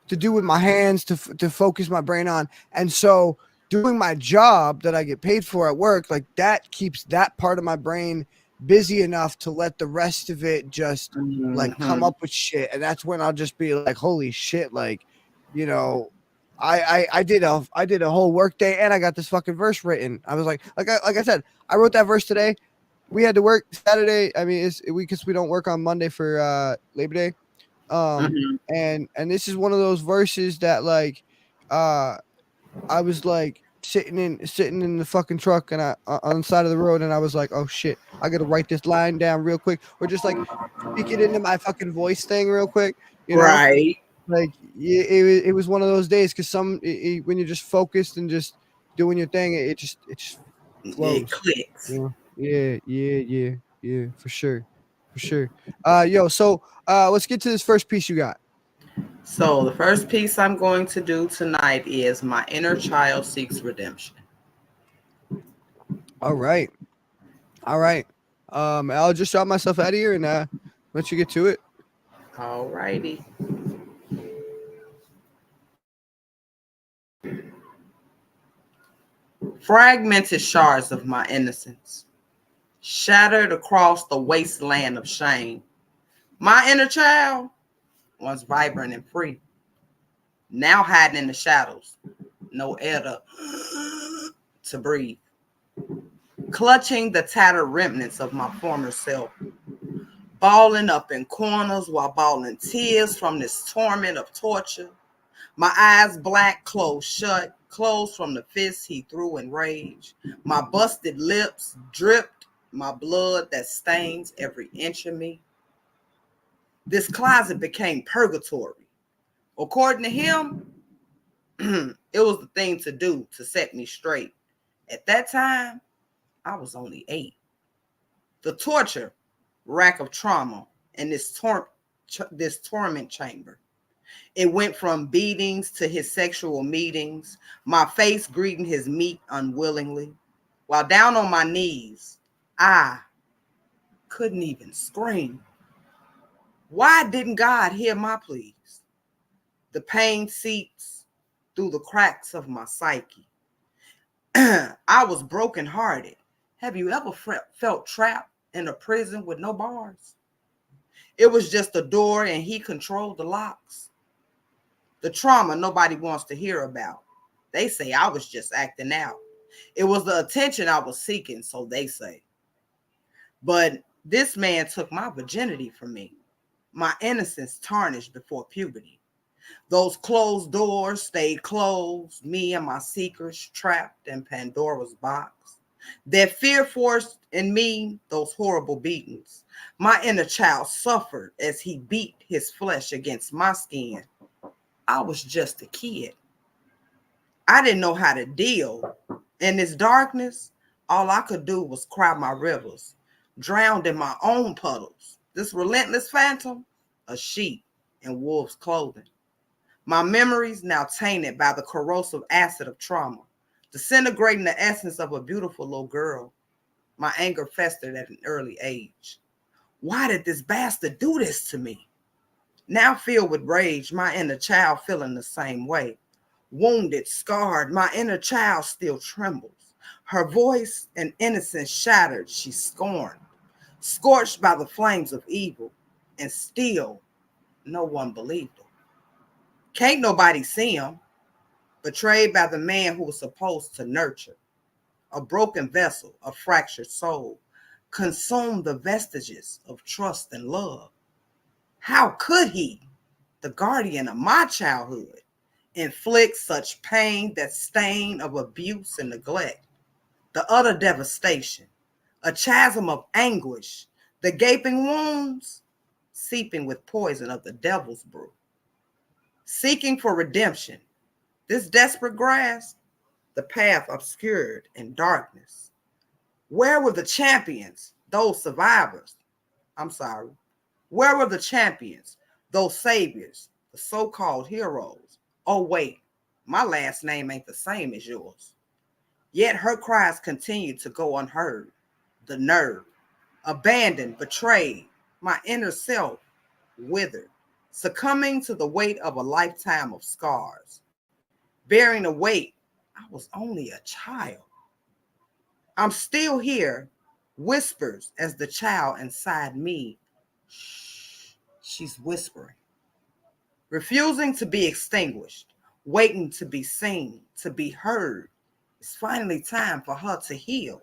to do with my hands to focus my brain on. And so doing my job that I get paid for at work, like that keeps that part of my brain busy enough to let the rest of it just like come up with shit. And that's when I'll just be like, holy shit, like, you know, I did a whole work day and I got this fucking verse written. I was like I said, I wrote that verse today. We had to work Saturday. I mean, because we don't work on Monday for Labor Day. And this is one of those verses that like I was like sitting in the fucking truck and I on the side of the road and I was like, oh shit, I gotta write this line down real quick, or just like speak it into my fucking voice thing real quick, you know? Right. Like it was one of those days because when you're just focused and just doing your thing, it just flows. It clicks. Yeah, for sure. Yo, so let's get to this first piece you got. So the first piece I'm going to do tonight is My Inner Child Seeks Redemption. All right. I'll just drop myself out of here and let you get to it. All righty. Fragmented shards of my innocence, shattered across the wasteland of shame. My inner child, once vibrant and free, now hiding in the shadows, no air to breathe. Clutching the tattered remnants of my former self, balling up in corners while bawling tears from this torment of torture. My eyes black, closed shut, closed from the fists he threw in rage. My busted lips dripped, my blood that stains every inch of me. This closet became purgatory. According to him, it was the thing to do to set me straight. At that time, I was only 8. The torture, rack of trauma, and this torment chamber. It went from beatings to his sexual meetings, my face greeting his meat unwillingly. While down on my knees, I couldn't even scream. Why didn't God hear my pleas? The pain seeps through the cracks of my psyche. I was brokenhearted. Have you ever felt trapped in a prison with no bars? It was just a door and he controlled the locks. The trauma nobody wants to hear about. They say I was just acting out. It was the attention I was seeking, so they say. But this man took my virginity from me. My innocence tarnished before puberty. Those closed doors stayed closed, me and my secrets trapped in Pandora's box. That fear forced in me those horrible beatings. My inner child suffered as he beat his flesh against my skin. I was just a kid. I didn't know how to deal. In this darkness, all I could do was cry my rivers, drowned in my own puddles. This relentless phantom, a sheep in wolf's clothing. My memories now tainted by the corrosive acid of trauma, disintegrating the essence of a beautiful little girl. My anger festered at an early age. Why did this bastard do this to me? Now filled with rage, my inner child feeling the same way. Wounded, scarred, my inner child still trembles. Her voice and innocence shattered, she scorned, scorched by the flames of evil, and still no one believed her. Can't nobody see him, betrayed by the man who was supposed to nurture. A broken vessel, a fractured soul, consumed the vestiges of trust and love. How could he, the guardian of my childhood, inflict such pain, that stain of abuse and neglect, the utter devastation, a chasm of anguish, the gaping wounds, seeping with poison of the devil's brew. Seeking for redemption, this desperate grasp, the path obscured in darkness. Where were the champions, those survivors? Where were the champions, those saviors, the so-called heroes? Oh, wait, my last name ain't the same as yours. Yet her cries continued to go unheard. The nerve, abandoned, betrayed, my inner self withered, succumbing to the weight of a lifetime of scars. Bearing the weight, I was only a child. I'm still here, whispers as the child inside me. Shh, she's whispering. Refusing to be extinguished, waiting to be seen, to be heard. It's finally time for her to heal.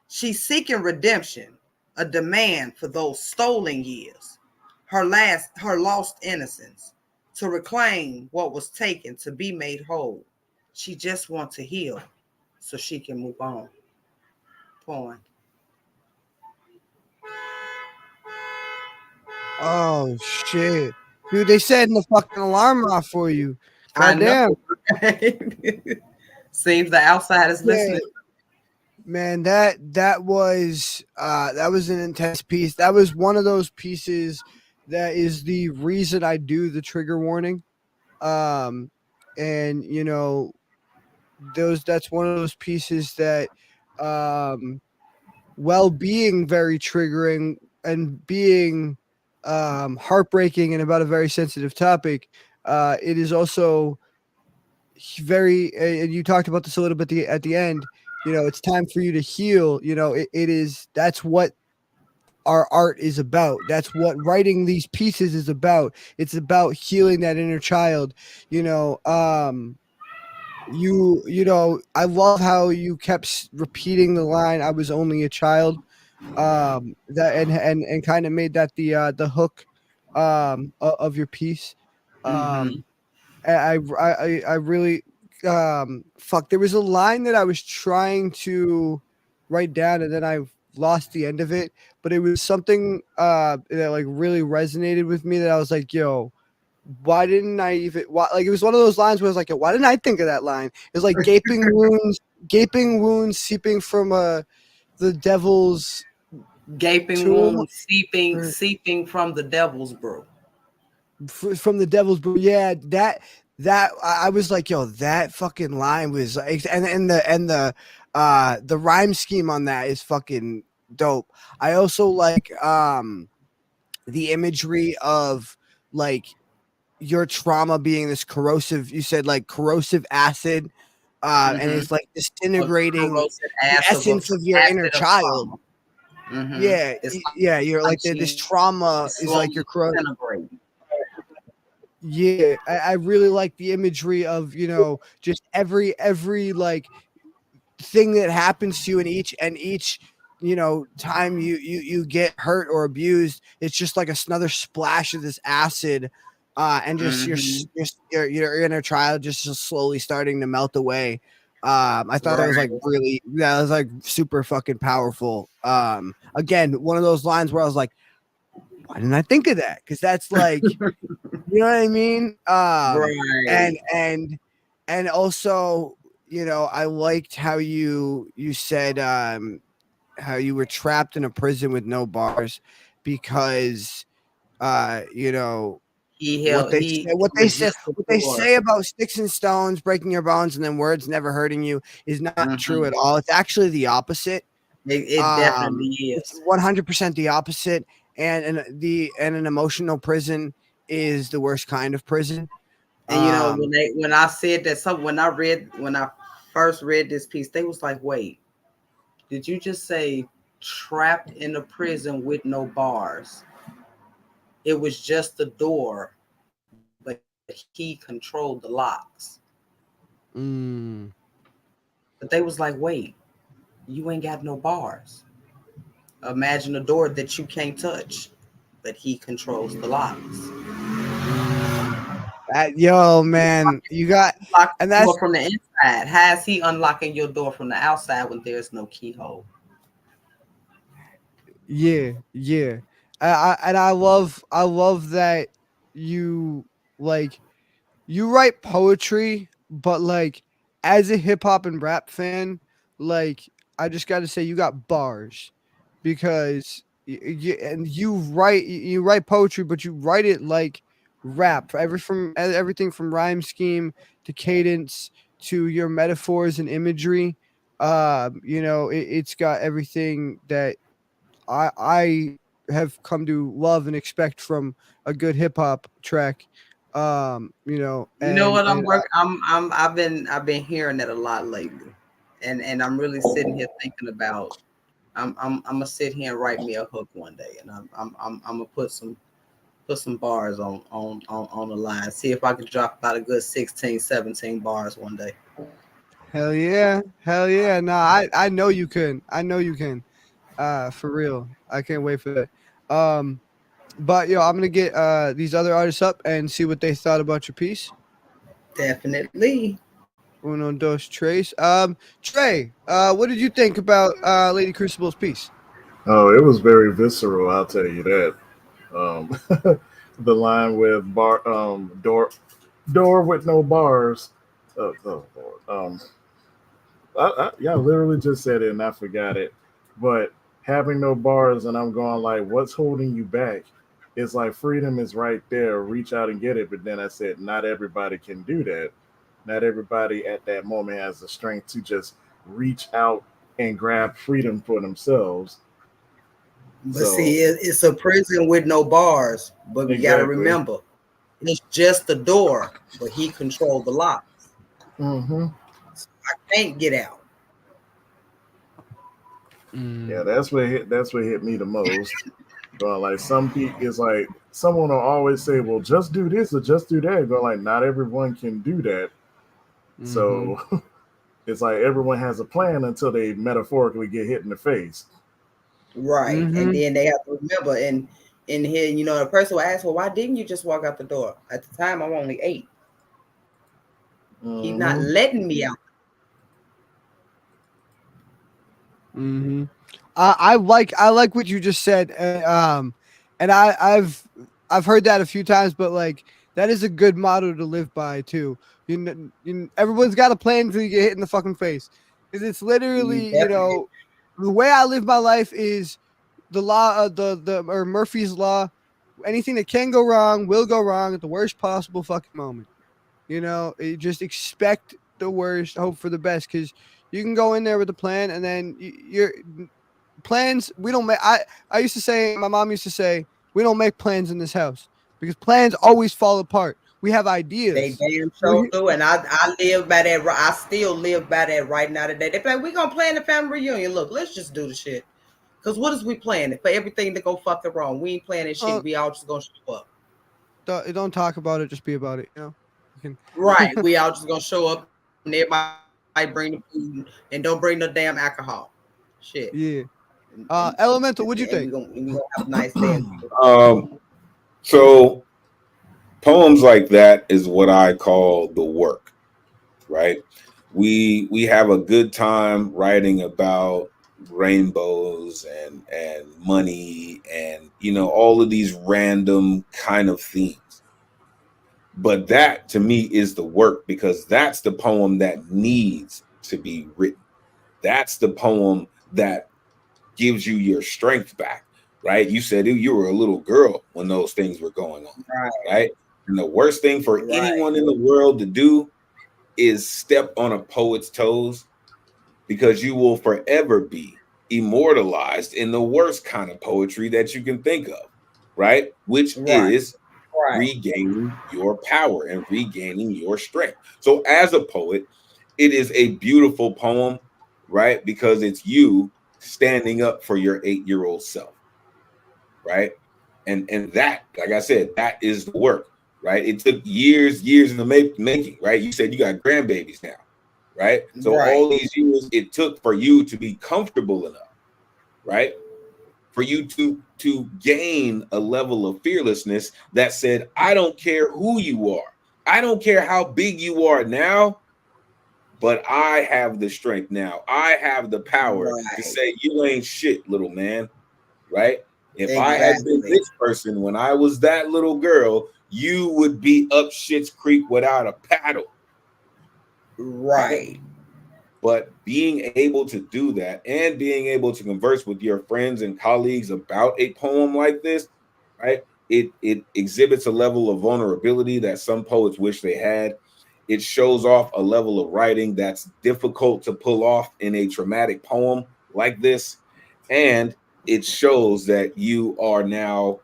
She's seeking redemption, a demand for those stolen years, her lost innocence, to reclaim what was taken, to be made whole. She just wants to heal so she can move on. Poem. Oh shit, dude! They setting the fucking alarm off for you. Goddamn. Seems the outside is listening. Man, that was an intense piece. That was one of those pieces that is the reason I do the trigger warning. And you know, that's one of those pieces that while being very triggering and being heartbreaking and about a very sensitive topic, it is also very, and you talked about this a little bit at the end, you know, it's time for you to heal. You know, that's what our art is about. That's what writing these pieces is about. It's about healing that inner child. You know, you know, I love how you kept repeating the line, I was only a child. That and kind of made that the hook of your piece. I really fuck. There was a line that I was trying to write down, and then I lost the end of it. But it was something that like really resonated with me. That I was like, "Yo, why didn't I even?" Like it was one of those lines where I was like, "Yo, why didn't I think of that line?" It's like gaping wounds seeping from the devil's gaping tomb, wounds seeping from the devil's brew. From the devil's brew. Yeah, that I was like, yo, that fucking line was like, and the rhyme scheme on that is fucking dope. I also like the imagery of like your trauma being this corrosive, you said like corrosive acid, and it's like disintegrating the essence of your inner child. Yeah, yeah, you're like this trauma is like your Yeah, I really like the imagery of, you know, just every like thing that happens to you, and each you know time you get hurt or abused, it's just like another splash of this acid, and just your inner child just slowly starting to melt away. I thought that was like that was like super fucking powerful. Again, one of those lines where I was like, why didn't I think of that? Because that's like you know what I mean? Right. And also, you know, I liked how you said how you were trapped in a prison with no bars because you know, He what held. they say, He was just the what they door. say about sticks and stones breaking your bones and then words never hurting you is not true at all. It's actually the opposite. It definitely It's is. 100% the opposite. And an emotional prison is the worst kind of prison. And you know, when I said that, when I first read this piece, they was like, "Wait, did you just say trapped in a prison with no bars? It was just the door, but he controlled the locks." But they was like, "Wait, you ain't got no bars. Imagine a door that you can't touch, but he controls the locks." Yo, man, you got, Unlock and the that's door from the inside. How is he unlocking your door from the outside when there's no keyhole? yeah. And I love that you like you write poetry, but like as a hip hop and rap fan, like I just got to say you got bars because you write poetry, but you write it like rap. Everything from rhyme scheme to cadence to your metaphors and imagery. It's got everything that I have come to love and expect from a good hip hop track. You know what I'm And working. I've been hearing that a lot lately, and I'm really sitting here thinking about. I'm gonna sit here and write me a hook one day, and I'm gonna put some bars on the line. See if I can drop about a good 16, 17 bars one day. hell yeah, hell yeah. No, I know you can. I know you can. For real. I can't wait for that. But I'm gonna get these other artists up and see what they thought about your piece. Definitely. Uno, dos, tres. Trey, what did you think about Lady Crucible's piece? Oh, it was very visceral. I'll tell you that. The line with door with no bars. Oh, Lord. Yeah, I literally just said it and I forgot it. But having no bars, and I'm going like, what's holding you back? It's like freedom is right there. Reach out and get it. But then I said, not everybody can do that. Not everybody at that moment has the strength to just reach out and grab freedom for themselves. But So see, it's a prison with no bars. But we got to exactly. remember, it's just the door, but he controlled the locks. Mm-hmm. So I can't get out. Yeah, that's what hit me the most. Like some people, it's like someone will always say, "Well, just do this or just do that." But like, not everyone can do that. Mm-hmm. So it's like everyone has a plan until they metaphorically get hit in the face. Right. And Mm-hmm. then they have to remember and in here, you know, the person will ask, "Well, why didn't you just walk out the door?" At the time, I'm only 8. He's not Mm-hmm. letting me out. Mm-hmm. I like what you just said, and I've heard that a few times, but like that is a good motto to live by too. Everyone's got a plan until you get hit in the fucking face, because it's You literally definitely the way I live my life is the law, the or Murphy's law. Anything that can go wrong will go wrong at the worst possible fucking moment. You just expect the worst, hope for the best, because you can go in there with a plan and then your plans we don't make. I used to say, my mom used to say, we don't make plans in this house because plans always fall apart. We have they ideas. damn sure do. And I live by that. I still live by that right now today. They like, we gonna plan the family reunion. Look, let's just do the shit. Cause what is we planning? For everything to go fucking wrong. We ain't planning shit. We all just gonna show up. Don't talk about it, just be about it. You can. Right. We all just gonna show up and everybody bring the food and don't bring no damn alcohol. Shit. Yeah. And, Elemental, what'd you and think? we gonna have a nice day. So poems like that is what I call the work, right? We have a good time writing about rainbows and money and all of these random kind of themes. But that to me is the work, because that's the poem that needs to be written. That's the poem that gives you your strength back, right? You said you were a little girl when those things were going on, Right. right? And the worst thing for anyone in the world to do is step on a poet's toes, because you will forever be immortalized in the worst kind of poetry that you can think of, right? Which is regaining your power and regaining your strength. So as a poet, it is a beautiful poem, right? Because it's you standing up for your 8-year-old self, right? And that, like I said, that is the work, right? It took years in the making, right? You said you got grandbabies now, right? So all these years it took for you to be comfortable enough, right? For you to gain a level of fearlessness that said, I don't care who you are. I don't care how big you are now, but I have the strength now. I have the power to say, you ain't shit, little man, right? If I had been this person when I was that little girl, you would be up shit's creek without a paddle. Right. But being able to do that and being able to converse with your friends and colleagues about a poem like this, right? It exhibits a level of vulnerability that some poets wish they had. It shows off a level of writing that's difficult to pull off in a traumatic poem like this. And it shows that you are now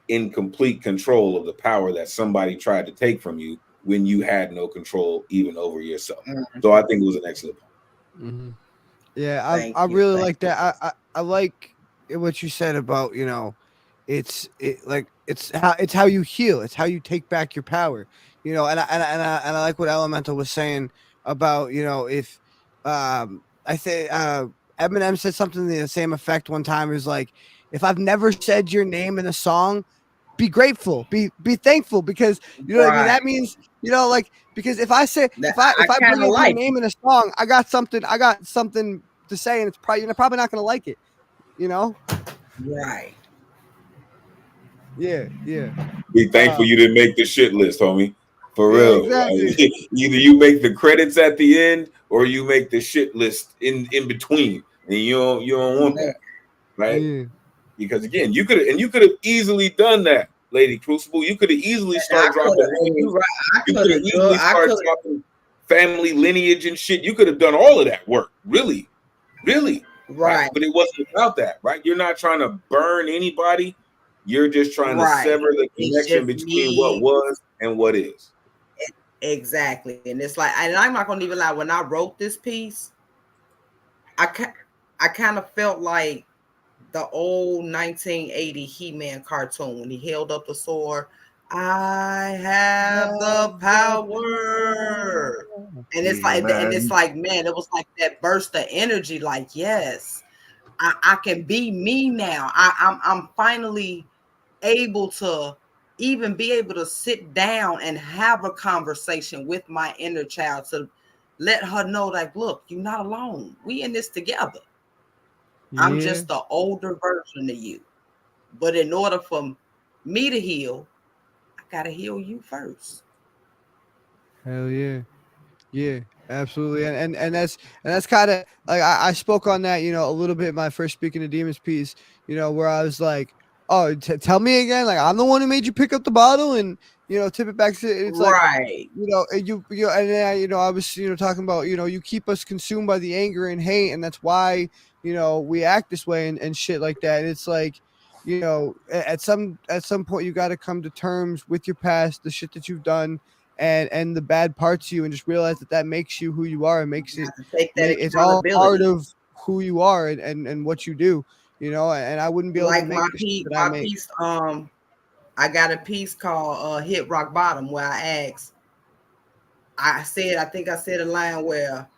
in complete control of the power that somebody tried to take from you when you had no control even over yourself. So I think it was an excellent poem. Mm-hmm. Yeah, I really like that. I like what you said about, you know, it's how you heal. It's how you take back your power. You know, and I like what Elemental was saying about, you know, if I say Eminem said something to the same effect one time. Is like, if I've never said your name in a song, be grateful, be thankful, because you know what I mean. That means, you know, like, because if I say if I bring up your name in a song, I got something to say, and it's probably, you're probably not gonna like it, you know. Right. Yeah. Be thankful you didn't make the shit list, homie. For Yeah, real. exactly. Like, either you make the credits at the end or you make the shit list in between. And you don't want that. Right? Yeah. Because again, you could have easily done that, Lady Crucible. You could have easily started dropping names. You could have easily started dropping family lineage and shit. You could have done all of that work. Really. Right. But it wasn't about that, right? You're not trying to burn anybody. You're just trying to sever the connection between what was and what is. Exactly. And it's like, and I'm not gonna even lie, when I wrote this piece, I kind of felt like the old 1980 He-Man cartoon when he held up the sword. I have the power. And it's like, man, it was like that burst of energy. Like, yes, I can be me now. I'm finally able to even be able to sit down and have a conversation with my inner child to let her know, like, look, you're not alone. We in this together. Yeah. I'm just the older version of you. But in order for me to heal, I gotta heal you first. Hell yeah. Yeah, absolutely. And that's kind of like, I spoke on that, you know, a little bit in my first Speaking of Demons piece, you know, where I was like, oh, tell me again, like, I'm the one who made you pick up the bottle and, you know, tip it back to, it's like, you know, you and then I was, you know, talking about, you know, you keep us consumed by the anger and hate, and that's why, you know, we act this way and shit like that. It's like, you know, at some point you got to come to terms with your past, the shit that you've done, and the bad parts of you, and just realize that makes you who you are, and makes it, it's all part of who you are and what you do, you know. And I wouldn't be able to make my piece. I got a piece called "Hit Rock Bottom," where I think I said a line where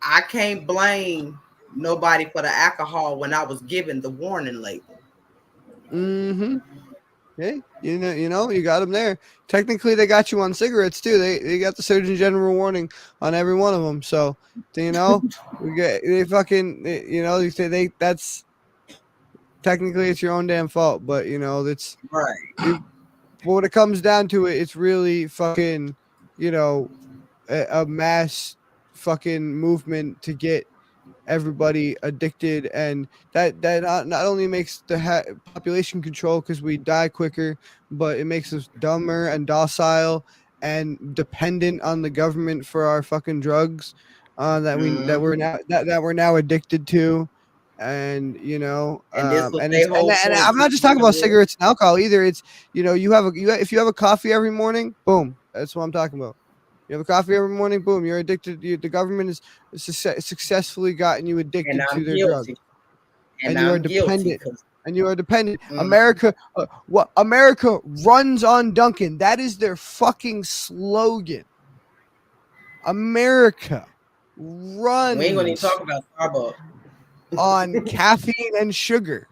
I can't blame nobody for the alcohol when I was given the warning label. Mm-hmm. Hey, you know, you got them there. Technically, they got you on cigarettes too. They got the Surgeon General warning on every one of them. So, you know, they fucking, you know, that's technically it's your own damn fault. But you know, that's right. But when it comes down to it, it's really fucking, you know, a mass fucking movement to get everybody addicted, and that not only makes the population control because we die quicker, but it makes us dumber and docile and dependent on the government for our fucking drugs that we're now addicted to. And And this was and their it's whole and point I'm to not just talking begin about with. cigarettes and alcohol either. It's if you have a coffee every morning, boom, that's what I'm talking about. You have a coffee every morning, boom, you're addicted. The government has successfully gotten you And addicted to I'm their drugs, guilty. and And you are I'm guilty dependent. because And you are dependent. America, what America runs on Dunkin'. That is their fucking slogan. America we ain't gonna even runs talk about Starbucks. on caffeine and sugar,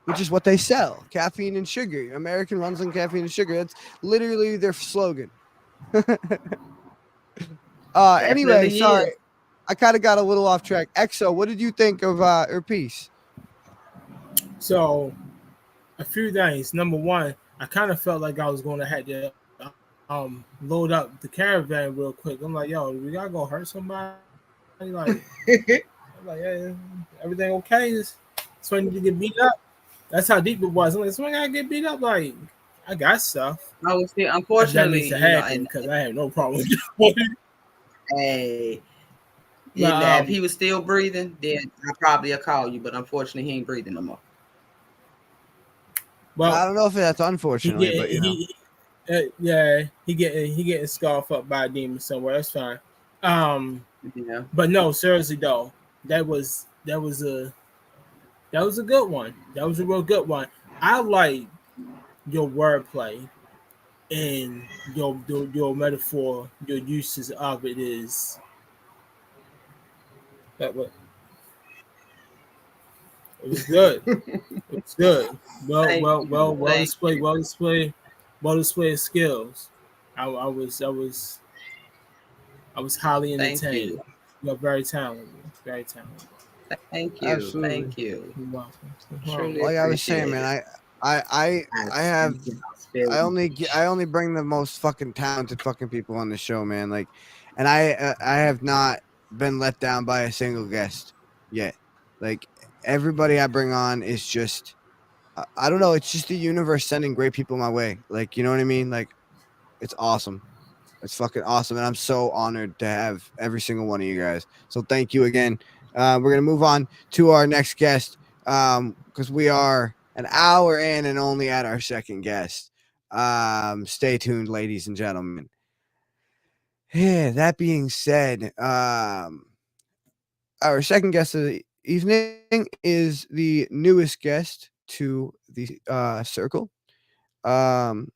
which is what they sell. Caffeine and sugar. American runs on caffeine and sugar. That's literally their slogan. Anyway, Definitely sorry. is. I kind of got a little off track. EXO, what did you think of her piece? So, a few things. Number one, I kind of felt like I was going to have to load up the caravan real quick. I'm like, yo, we gotta go hurt somebody. Like, I'm like, yeah, everything okay? Somebody need to get beat up. That's how deep it was. I'm like, somebody gotta get beat up. Like, I got stuff. I would say, If that needs unfortunately, to happen, because I have no problem with it. hey, But, if he was still breathing, then I probably will call you. But unfortunately, he ain't breathing no more. well, I don't know if that's unfortunately, but yeah, he getting scarfed up by a demon somewhere. That's fine. Yeah. But no, seriously though, that was a good one. That was a real good one. I like your wordplay and your metaphor, your uses of it is that what it was good. It was good. Well displayed. Well displayed skills. I was highly Thank entertained. you. You're very talented. Very talented. Thank you. absolutely. Thank you. You're welcome. Truly Like I was saying, appreciate man, it. I only bring the most fucking talented fucking people on the show, man. Like, and I have not been let down by a single guest yet. Like everybody I bring on is just I don't know. It's just the universe sending great people my way. Like, you know what I mean? Like, it's awesome. It's fucking awesome, and I'm so honored to have every single one of you guys. So thank you again. We're gonna move on to our next guest because we are an hour in and only at our second guest. Stay tuned, ladies and gentlemen. Yeah, that being said, our second guest of the evening is the newest guest to the circle. Um,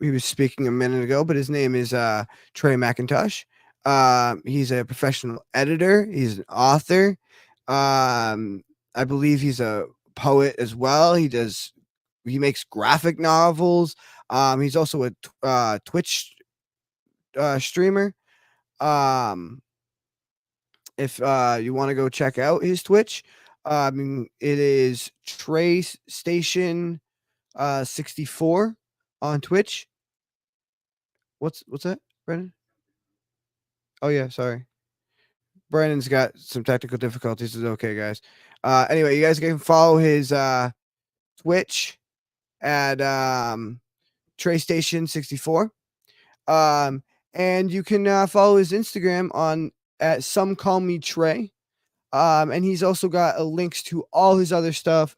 he was speaking a minute ago, but his name is Trey McIntosh. He's a professional editor. He's an author. I believe he's a poet as well. He makes graphic novels. He's also a Twitch streamer. If you want to go check out his Twitch, it is Trey Station 64 on Twitch. What's that, Brendan? Oh yeah, sorry. Brandon's got some technical difficulties. It's okay, guys. Anyway, you guys can follow his Twitch at Trey Station 64. And you can follow his Instagram on at Some Call Me Trey. And he's also got links to all his other stuff.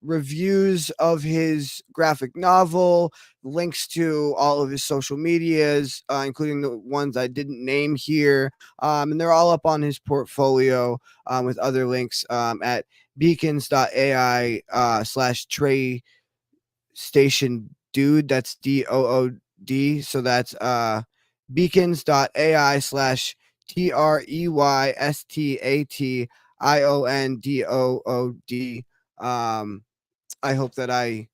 Reviews of his graphic novel, links to all of his social medias, including the ones I didn't name here. And they're all up on his portfolio with other links at beacons.ai /Trey Station Dude. That's DOOD. So that's beacons.ai /TREYSTATIONDOOD. I hope that I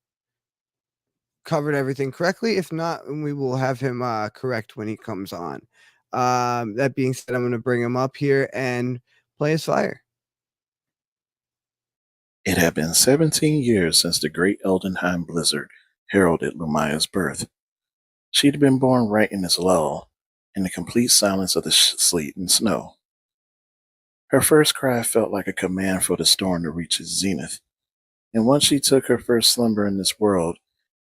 covered everything correctly. If not, we will have him correct when he comes on. That being said, I'm going to bring him up here and play his fire. It had been 17 years since the great Eldenheim blizzard heralded Lumaya's birth. She'd been born right in this lull, in the complete silence of the sleet and snow. Her first cry felt like a command for the storm to reach its zenith, and once she took her first slumber in this world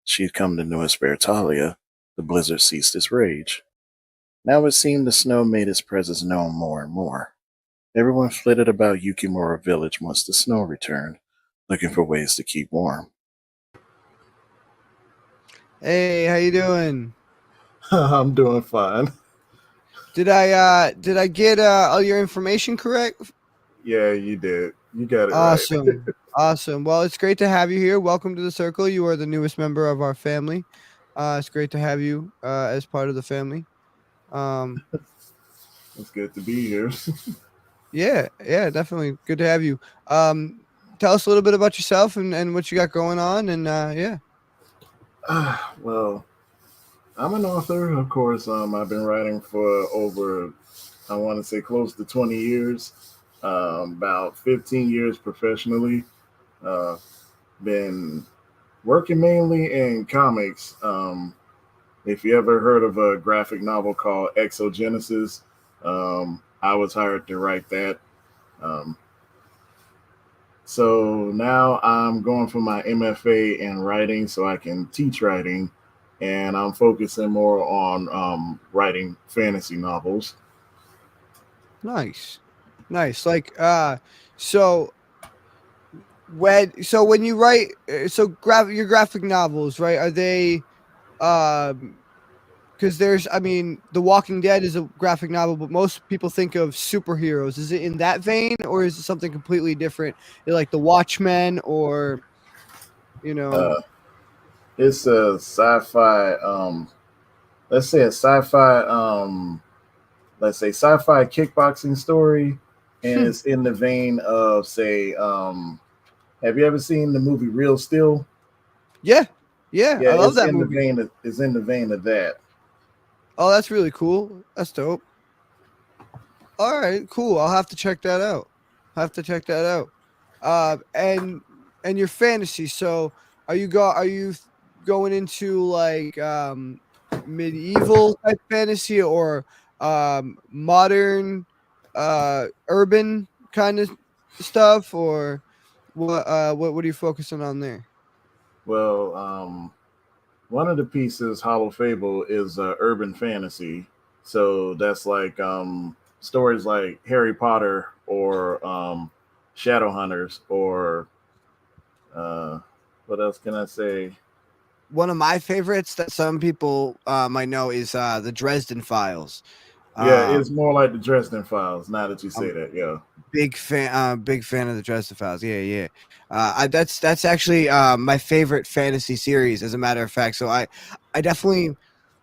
she had come to know as Bertalia, the blizzard ceased its rage. Now it seemed the snow made its presence known more and more. Everyone flitted about Yukimura village once the snow returned, looking for ways to keep warm. Hey, how you doing? I'm doing fine. Did I get all your information correct? Yeah, you did. You got it Awesome. Awesome. Well, it's great to have you here. Welcome to the circle. You are the newest member of our family. It's great to have you as part of the family. right. It's good to be here. Yeah, definitely good to have you. Tell us a little bit about yourself and what you got going on, and yeah. Well, I'm an author, of course. I've been writing for over, I want to say, close to 20 years. About 15 years professionally. Uh, been working mainly in comics. If you ever heard of a graphic novel called Exogenesis, I was hired to write that. Um, so now I'm going for my MFA in writing so I can teach writing, and I'm focusing more on writing fantasy novels. Nice. Like so when you write your graphic novels, right? Are they because there's I mean, The Walking Dead is a graphic novel, but most people think of superheroes. Is it in that vein or is it something completely different? Like The Watchmen or you know Uh, it's a sci-fi. Let's say a sci-fi. Let's say sci-fi kickboxing story, and it's in the vein of say. Have you ever seen the movie Real Steel? Yeah, Yeah, I love it's that in the movie. vein. It's in the vein of that. Oh, that's really cool. That's dope. All right, cool. I'll have to check that out. And your fantasy. So, are you going into like medieval type fantasy or modern urban kind of stuff or what are you focusing on there? Well, one of the pieces, Hollow Fable, is urban fantasy. So that's like stories like Harry Potter or Shadowhunters or uh, what else can I say? One of my favorites that some people might know is the Dresden Files. Yeah, it's Um, more like the Dresden Files. Now that you say I'm that, yeah. big fan of the Dresden Files. Yeah. That's actually my favorite fantasy series, as a matter of fact. So I definitely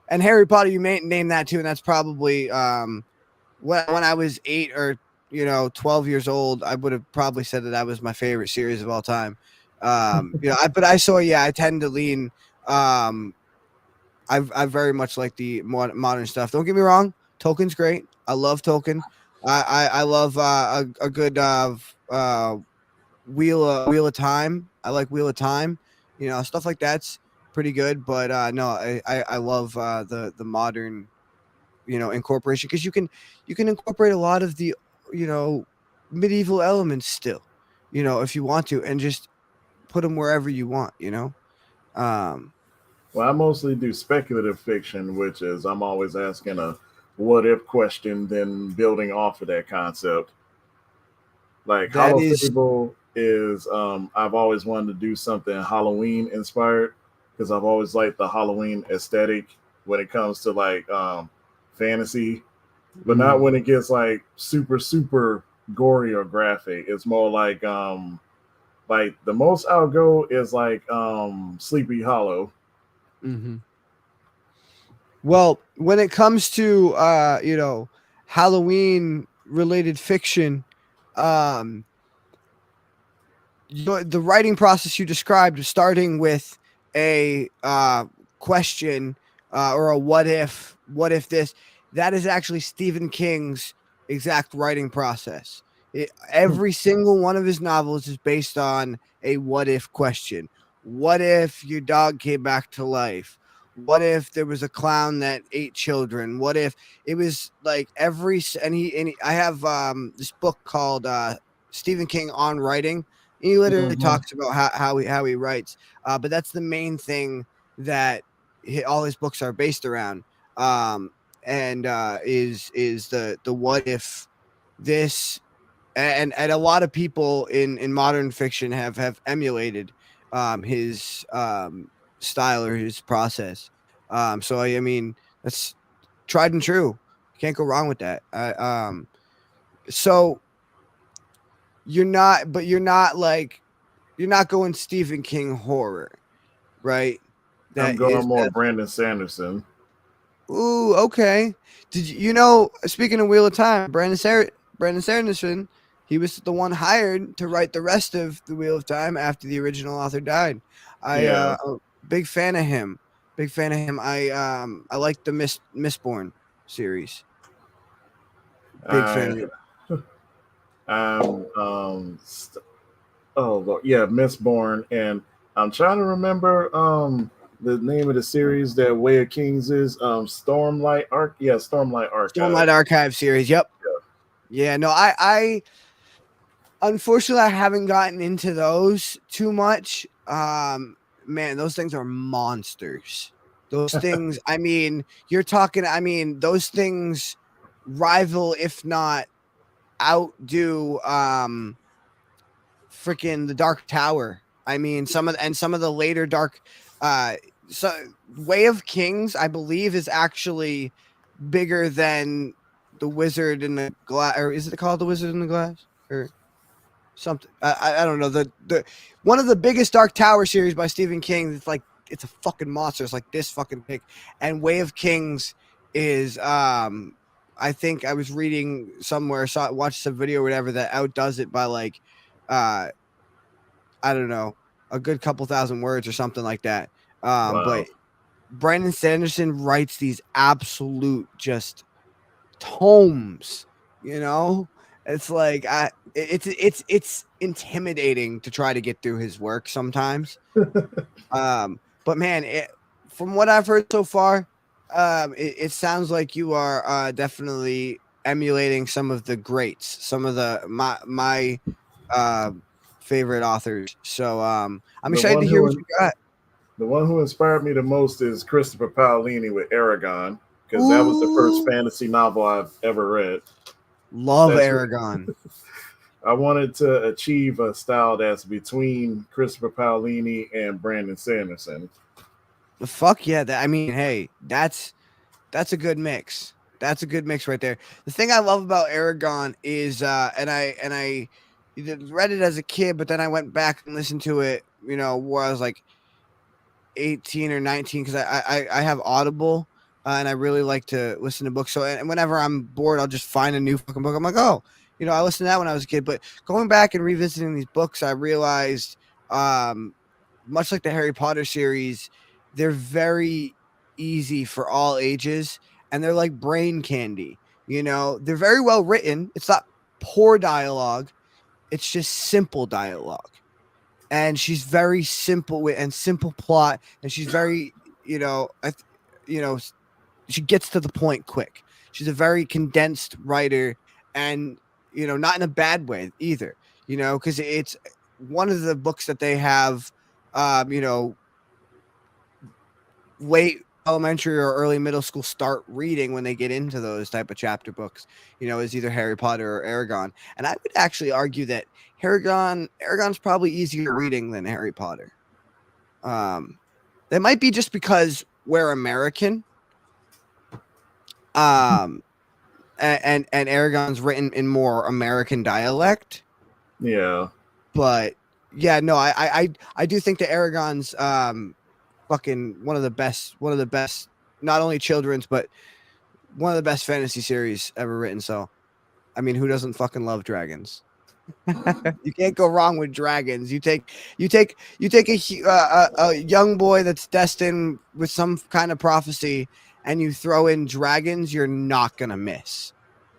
and Harry Potter. You may name that too, and that's probably when I was 8 or 12 years old. I would have probably said that was my favorite series of all time. I tend to lean. Um, I very much like the modern stuff. Don't get me wrong, Tolkien's great. I love Tolkien. I love a good Wheel of Time. I like Wheel of Time. Stuff like that's pretty good. But no, I love the modern incorporation because you can incorporate a lot of the you know medieval elements still, if you want to, and just put them wherever you want. Um, Well, I mostly do speculative fiction, which is I'm always asking a what if question, then building off of that concept. Like that Hollow is Fable is I've always wanted to do something Halloween inspired because I've always liked the Halloween aesthetic when it comes to like fantasy, but not mhm. when it gets like super gory or graphic. It's more like the most I'll go is like Sleepy Hollow. Mhm. Well, when it comes to Halloween related fiction, um the writing process you described, starting with a question or a what if this, that is actually Stephen King's exact writing process. Every single one of his novels is based on a what if question. What if your dog came back to life? What if there was a clown that ate children? What if it was like I have this book called Stephen King on writing. He literally talks about how he writes. But that's the main thing that all his books are based around. And is the what if this and a lot of people in modern fiction have emulated his style or his process. So I mean that's tried and true. Can't go wrong with that. So you're not going Stephen King horror, right? I'm That going is more that. Brandon Sanderson. Ooh, okay. Did you know? Speaking of Wheel of Time, Brandon Sanderson, he was the one hired to write the rest of the Wheel of Time after the original author died. Yeah. A big fan of him. Big fan of him. I like the Mistborn series. Big fan I of it. I'm oh Lord, yeah, Mistborn, and I'm trying to remember the name of the series that Way of Kings is Stormlight Arc. Yeah, Stormlight Archive. Stormlight Archive series. Yep. Yeah. No, I unfortunately I haven't gotten into those too much. Man, those things are monsters. Those things, I mean, you're talking, I mean, those things rival, if not outdo, freaking the Dark Tower. I mean, some of the later Dark, uh, so Way of Kings, I believe, is actually bigger than the Wizard in the Glass, or is it called the Wizard in the Glass, or something? I don't know. The one of the biggest Dark Tower series by Stephen King. It's like it's a fucking monster. It's like this fucking big. And Way of Kings is I think I was reading somewhere, watched some video or whatever that outdoes it by like uh I don't know, a good couple thousand words or something like that. Wow. But Brandon Sanderson writes these absolute just tomes, you know? It's like it's intimidating to try to get through his work sometimes. But man, from what I've heard so far, it sounds like you are definitely emulating some of the greats, some of my uh, favorite authors. So I'm The excited one to hear what who you got. the one who inspired me the most is Christopher Paolini with Aragon, because that was the first Ooh, fantasy novel I've ever read. love That's Aragon. I wanted to achieve a style that's between Christopher Paolini and Brandon Sanderson. Fuck yeah! I mean, hey, that's a good mix. That's a good mix right there. The thing I love about Aragon is, and I read it as a kid, but then I went back and listened to it. You know, where I was like 18 or 19 because I have Audible. And I really like to listen to books. So, and whenever I'm bored, I'll just find a new fucking book. I'm like, oh, I listened to that when I was a kid. But going back and revisiting these books, I realized, um, much like the Harry Potter series, they're very easy for all ages, and they're like brain candy. They're very well written. It's not poor dialogue. It's just simple dialogue, and she's very simple and simple plot, and she's very, you know, she gets to the point quick. She's a very condensed writer, and not in a bad way either. Because it's one of the books that they have, late elementary or early middle school start reading when they get into those type of chapter books, is either Harry Potter or Aragon. And I would actually argue that Aragon's probably easier reading than Harry Potter. That might be just because we're American. And Aragon's written in more American dialect. Yeah. But yeah, no, I do think that Aragon's fucking one of the best, not only children's, but one of the best fantasy series ever written. So, I mean, who doesn't fucking love dragons? You can't go wrong with dragons. You take a young boy that's destined with some kind of prophecy, and you throw in dragons. You're not gonna miss.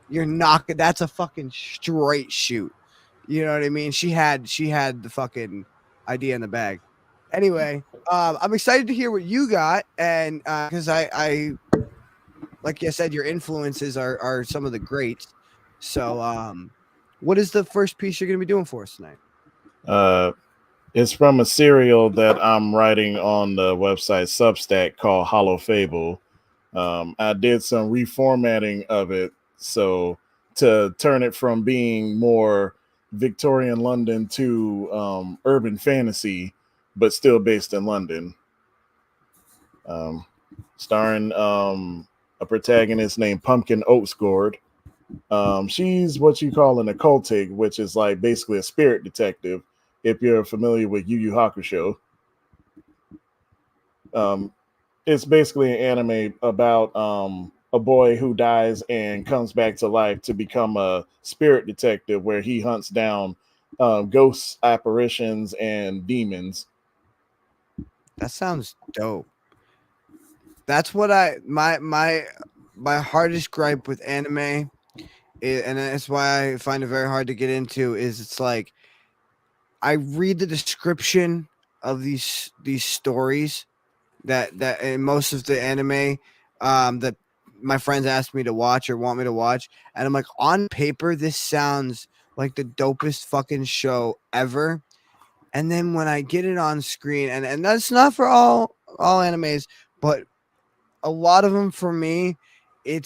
You're not. That's a fucking straight shoot. You know what I mean? She had the fucking idea in the bag. Anyway, I'm excited to hear what you got, and because I, like I said, your influences are some of the greats. So, what is the first piece you're going to be doing for us tonight? It's from a serial that I'm writing on the website Substack called Hollow Fable. I did some reformatting of it so to turn it from being more Victorian London to urban fantasy, but still based in London. Um, Starring a protagonist named Pumpkin Oatsgourd. She's what you call an occultic, which is like basically a spirit detective. If you're familiar with Yu Yu Hakusho, um, it's basically an anime about a boy who dies and comes back to life to become a spirit detective, where he hunts down ghosts, apparitions, and demons. That sounds dope. That's what my hardest gripe with anime, and that's why I find it very hard to get into. Is it's like I read the description of these stories that in most of the anime that my friends ask me to watch or want me to watch, and I'm like, on paper, this sounds like the dopest fucking show ever. And then when I get it on screen, and that's not for all animes, but a lot of them for me, it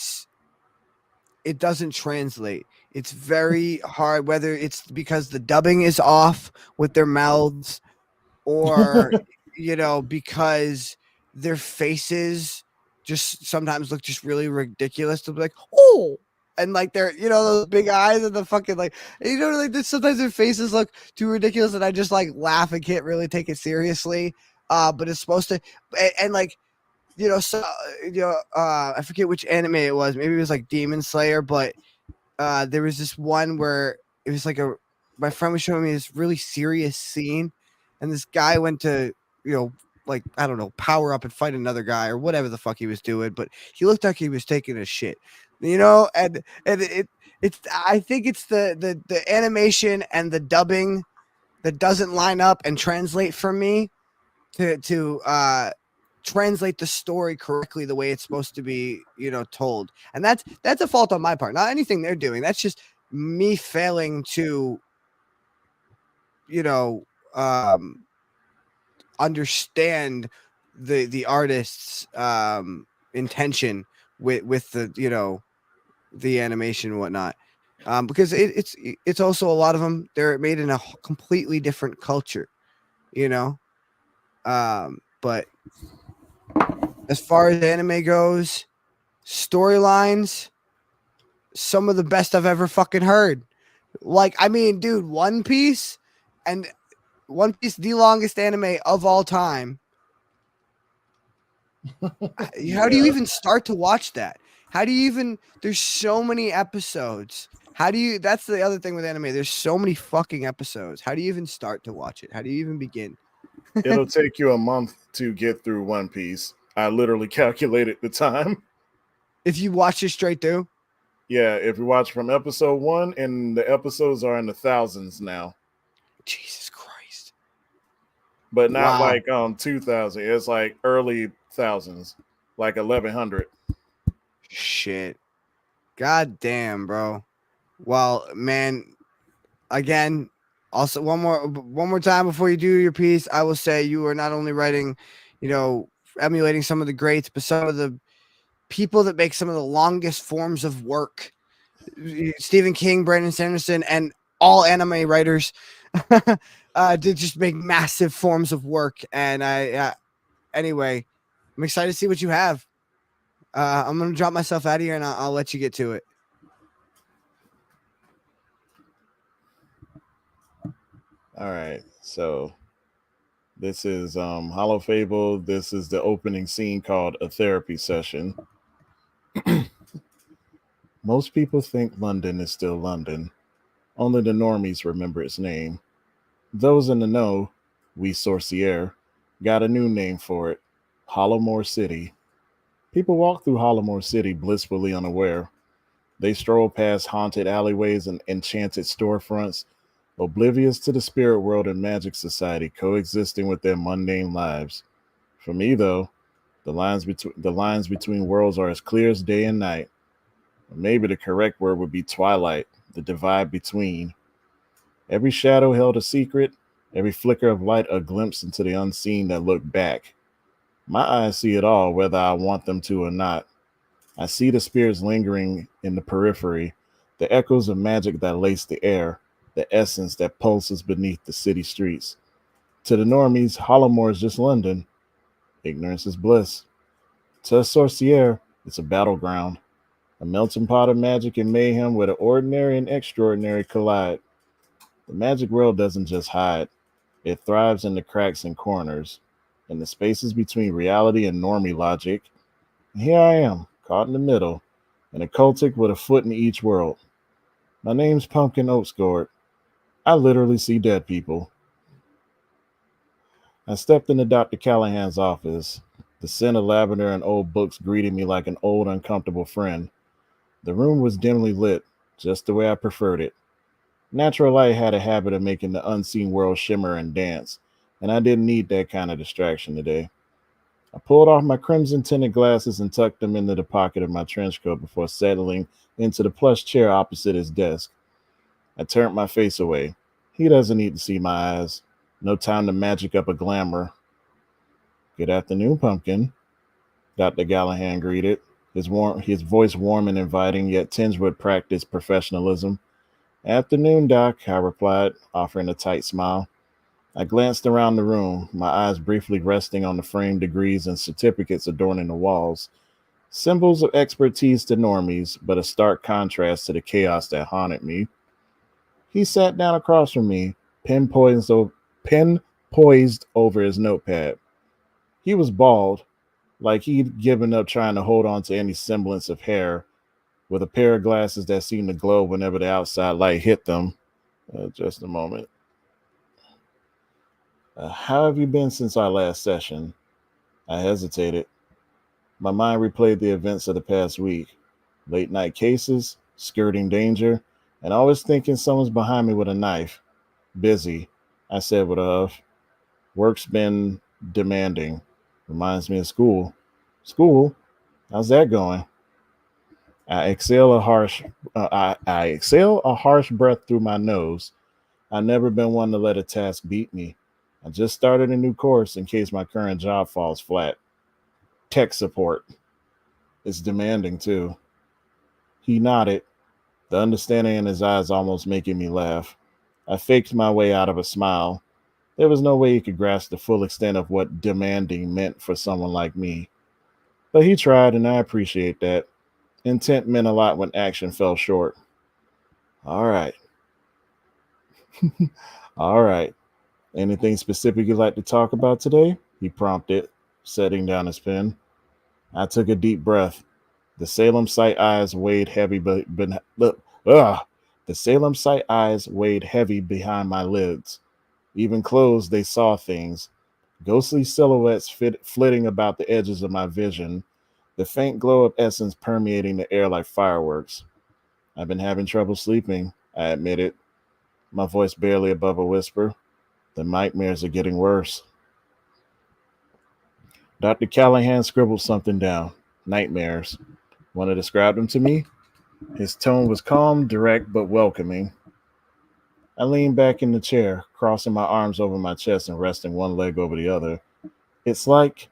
doesn't translate. It's very hard, whether it's because the dubbing is off with their mouths, or because their faces just sometimes look just really ridiculous. To be like, oh, and like they're those big eyes and the fucking like like sometimes their faces look too ridiculous, and I just like laugh and can't really take it seriously. But it's supposed to, and like so I forget which anime it was. Maybe it was like Demon Slayer, but there was this one where it was like my friend was showing me this really serious scene, and this guy went to like, I don't know, power up and fight another guy or whatever the fuck he was doing, but he looked like he was taking a shit, and it's I think it's the animation and the dubbing that doesn't line up and translate for me to translate the story correctly the way it's supposed to be told. And that's a fault on my part, not anything they're doing. That's just me failing to you know um understand the artist's intention with the the animation and whatnot. Because it's also, a lot of them, they're made in a completely different culture, you know but as far as anime goes, storylines, some of the best I've ever fucking heard. Like, I mean, dude, and One Piece, the longest anime of all time. How do you even start to watch that? How do you even? There's so many episodes. How do you? That's the other thing with anime. There's so many fucking episodes. How do you even start to watch it? How do you even begin? It'll take you a month to get through One Piece. I literally calculated the time. If you watch it straight through. Yeah, if you watch from episode 1, and the episodes are in the thousands now. Jesus Christ. But not Wow. like 2000. It's like early thousands, like 1100. Shit. God damn, bro. Well, man, again, also one more time before you do your piece, I will say you are not only writing, emulating some of the greats, but some of the people that make some of the longest forms of work. Stephen King, Brandon Sanderson, and all anime writers did just make massive forms of work. And anyway, I'm excited to see what you have. I'm gonna drop myself out of here, and I'll let you get to it. All right, so this is Hollow Fable. This is the opening scene called A Therapy Session. Most people think London is still London. Only the normies remember its name. Those in the know, we sorcier, got a new name for it, Hollowmore City. People walk through Hollowmore City blissfully unaware. They stroll past haunted alleyways and enchanted storefronts, oblivious to the spirit world and magic society coexisting with their mundane lives. For me, though, the lines between worlds are as clear as day and night. Maybe the correct word would be twilight, the divide between. Every shadow held a secret, every flicker of light a glimpse into the unseen that looked back. My eyes see it all, whether I want them to or not. I see the spirits lingering in the periphery, the echoes of magic that lace the air, the essence that pulses beneath the city streets. To the normies, Hollowmore is just London. Ignorance is bliss. To a sorcier, it's a battleground, a melting pot of magic and mayhem where the ordinary and extraordinary collide. The magic world doesn't just hide, it thrives in the cracks and corners, in the spaces between reality and normie logic. And here I am, caught in the middle, an occultic with a foot in each world. My name's Pumpkin Oatsgourd. I literally see dead people. I stepped into Dr. Callahan's office. The scent of lavender and old books greeted me like an old, uncomfortable friend. The room was dimly lit, just the way I preferred it. Natural light had a habit of making the unseen world shimmer and dance, and I didn't need that kind of distraction today. I pulled off my crimson tinted glasses and tucked them into the pocket of my trench coat before settling into the plush chair opposite his desk. I turned my face away. He doesn't need to see my eyes. No time to magic up a glamour. Good afternoon, Pumpkin, Dr. Callahan greeted, his voice warm and inviting, yet tinged with practiced professionalism. Afternoon, Doc, I replied, offering a tight smile. I glanced around the room, my eyes briefly resting on the framed degrees and certificates adorning the walls. Symbols of expertise to normies, but a stark contrast to the chaos that haunted me. He sat down across from me, pen poised over his notepad. He was bald, like he'd given up trying to hold on to any semblance of hair, with a pair of glasses that seemed to glow whenever the outside light hit them. Just a moment. How have you been since our last session? I hesitated. My mind replayed the events of the past week. Late night cases, skirting danger, and always thinking someone's behind me with a knife. Busy, I said with a huff. Work's been demanding. Reminds me of school. School? How's that going? I exhale a harsh breath through my nose. I've never been one to let a task beat me. I just started a new course in case my current job falls flat. Tech support. It's demanding too. He nodded, the understanding in his eyes almost making me laugh. I faked my way out of a smile. There was no way he could grasp the full extent of what demanding meant for someone like me. But he tried, and I appreciate that. Intent meant a lot when action fell short. All right. All right. Anything specific you'd like to talk about today? He prompted, setting down his pen. I took a deep breath. The Salem sight eyes weighed heavy, the Salem sight eyes weighed heavy behind my lids. Even closed, they saw things. Ghostly silhouettes flitting about the edges of my vision, the faint glow of essence permeating the air like fireworks. I've been having trouble sleeping, I admitted, my voice barely above a whisper. The nightmares are getting worse. Dr. Callahan scribbled something down. Nightmares. Want to describe them to me? His tone was calm, direct, but welcoming. I leaned back in the chair, crossing my arms over my chest and resting one leg over the other. It's like,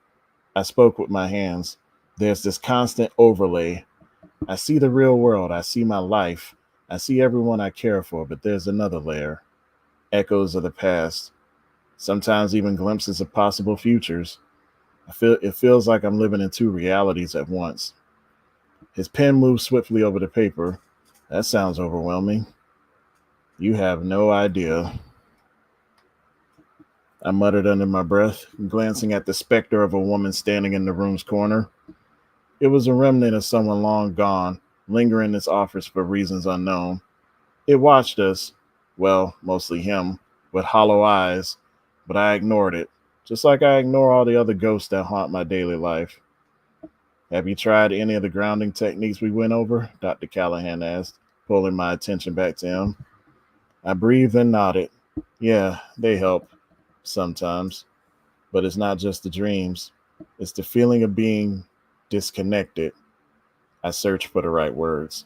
I spoke with my hands, there's this constant overlay. I see the real world. I see my life. I see everyone I care for, but there's another layer. Echoes of the past. Sometimes even glimpses of possible futures. It feels like I'm living in two realities at once. His pen moved swiftly over the paper. That sounds overwhelming. You have no idea. I muttered under my breath, glancing at the specter of a woman standing in the room's corner. It was a remnant of someone long gone, lingering in its office for reasons unknown. It watched us, well, mostly him, with hollow eyes, but I ignored it, just like I ignore all the other ghosts that haunt my daily life. Have you tried any of the grounding techniques we went over? Dr. Callahan asked, pulling my attention back to him. I breathed and nodded. Yeah, they help sometimes, but it's not just the dreams, it's the feeling of being disconnected. I search for the right words.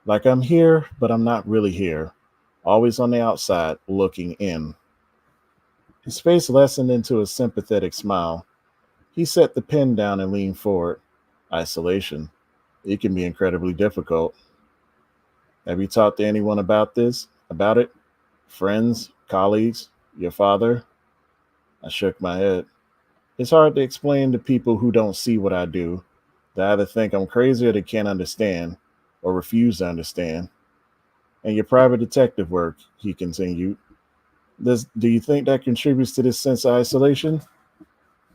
Like I'm here, but I'm not really here. Always on the outside, looking in. His face lessened into a sympathetic smile. He set the pen down and leaned forward. Isolation. It can be incredibly difficult. Have you talked to anyone about this? About it? Friends? Colleagues? Your father? I shook my head. It's hard to explain to people who don't see what I do. They either think I'm crazy or they can't understand, or refuse to understand. And your private detective work, he continued. Do you think that contributes to this sense of isolation?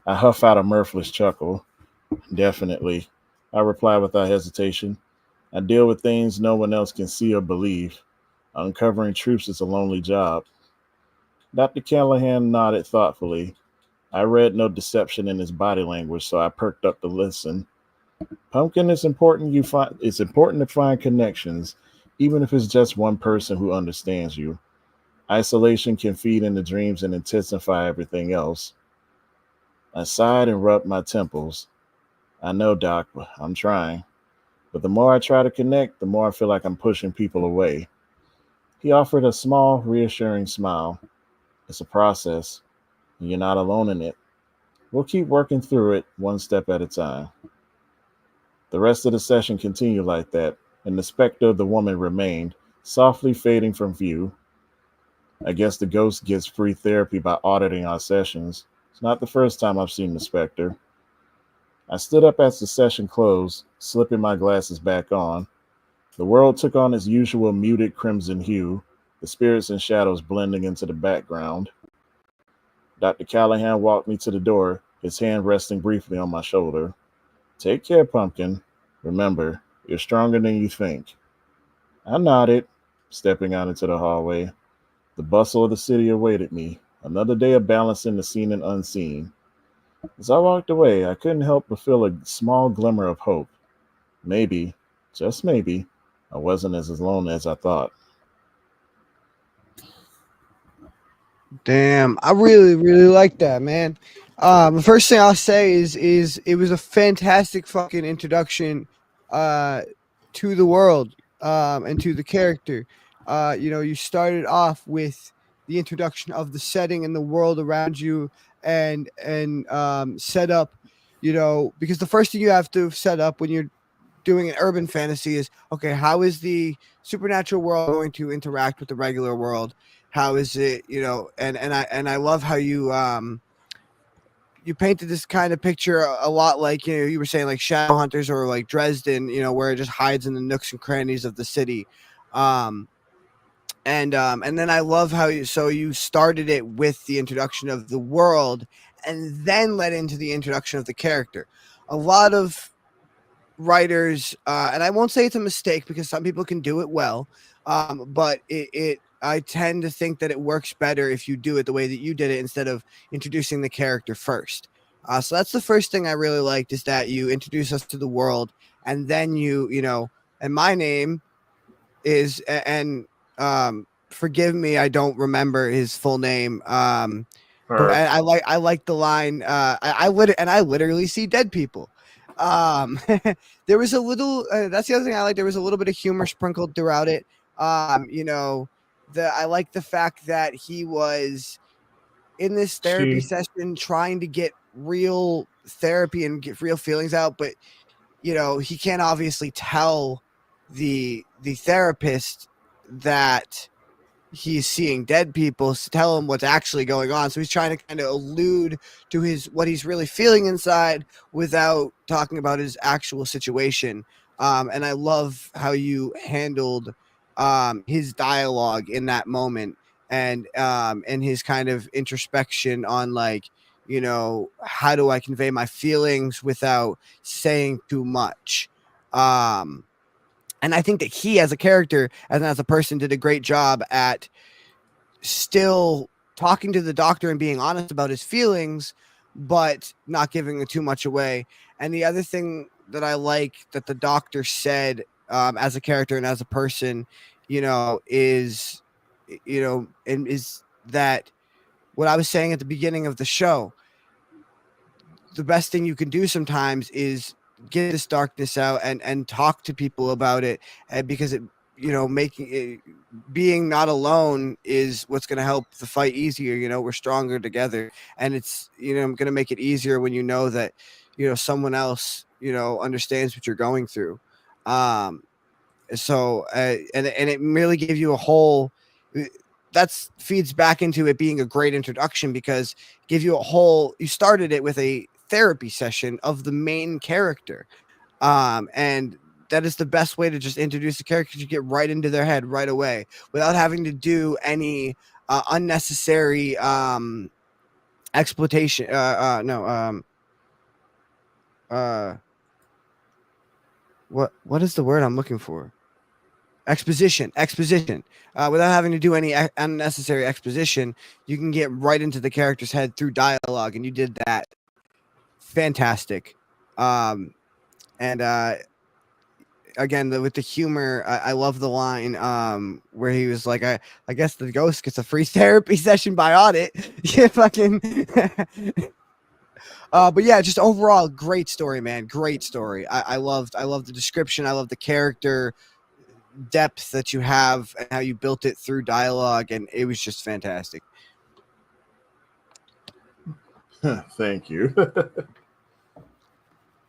I huff out a mirthless chuckle. Definitely. I reply without hesitation. I deal with things no one else can see or believe. Uncovering truths is a lonely job. Dr. Callahan nodded thoughtfully. I read no deception in his body language, so I perked up to listen. Pumpkin, it's important to find connections, even if it's just one person who understands you. Isolation can feed into dreams and intensify everything else. I sighed and rubbed my temples. I know, Doc, I'm trying. But the more I try to connect, the more I feel like I'm pushing people away. He offered a small, reassuring smile. It's a process, and you're not alone in it. We'll keep working through it one step at a time. The rest of the session continued like that, and the specter of the woman remained, softly fading from view. I guess the ghost gets free therapy by auditing our sessions. It's not the first time I've seen the specter. I stood up as the session closed, slipping my glasses back on. The world took on its usual muted crimson hue, the spirits and shadows blending into the background. Dr. Callahan walked me to the door, his hand resting briefly on my shoulder. Take care, Pumpkin. Remember, you're stronger than you think. I nodded, stepping out into the hallway. The bustle of the city awaited me, another day of balancing the seen and unseen. As I walked away, I couldn't help but feel a small glimmer of hope. Maybe, just maybe, I wasn't as alone as I thought. Damn, I really, really like that, man. The first thing I'll say is it was a fantastic fucking introduction to the world and to the character. You started off with the introduction of the setting and the world around you and set up, because the first thing you have to set up when you're doing an urban fantasy is, okay, how is the supernatural world going to interact with the regular world? How is it, and I love how you painted this kind of picture a lot like, you were saying like Shadowhunters or like Dresden, where it just hides in the nooks and crannies of the city. And then I love how you started it with the introduction of the world and then led into the introduction of the character. A lot of writers, and I won't say it's a mistake because some people can do it well, but I tend to think that it works better if you do it the way that you did it instead of introducing the character first. So that's the first thing I really liked, is that you introduce us to the world, and then and my name is, and forgive me, I don't remember his full name. But I like the line. I literally see dead people. There was a little. That's the other thing I like. There was a little bit of humor sprinkled throughout it. I like the fact that he was in this therapy session trying to get real therapy and get real feelings out, but he can't obviously tell the therapist that he's seeing dead people, to tell him what's actually going on. So he's trying to kind of allude to what he's really feeling inside without talking about his actual situation. And I love how you handled his dialogue in that moment, and his kind of introspection on, like, how do I convey my feelings without saying too much. And I think that he, as a character and as a person, did a great job at still talking to the doctor and being honest about his feelings, but not giving too much away. And the other thing that I like that the doctor said, as a character and as a person, is and is that what I was saying at the beginning of the show. The best thing you can do sometimes is get this darkness out and talk to people about it, and because it making it, being not alone is what's going to help the fight easier. We're stronger together, and it's going to make it easier when that someone else understands what you're going through. And it really gave you a whole that's feeds back into it being a great introduction, because give you a whole you started it with a therapy session of the main character, and that is the best way to just introduce the characters. You get right into their head right away without having to do any unnecessary exploitation no what is the word I'm looking for? Exposition. Without having to do any unnecessary exposition, you can get right into the character's head through dialogue, and you did that fantastic. And again, with the humor, I love the line where he was like, I guess the ghost gets a free therapy session by audit. Yeah, fucking. But yeah, just overall, great story, man. Great story. I loved the description. I love the character depth that you have and how you built it through dialogue, and it was just fantastic. Thank you.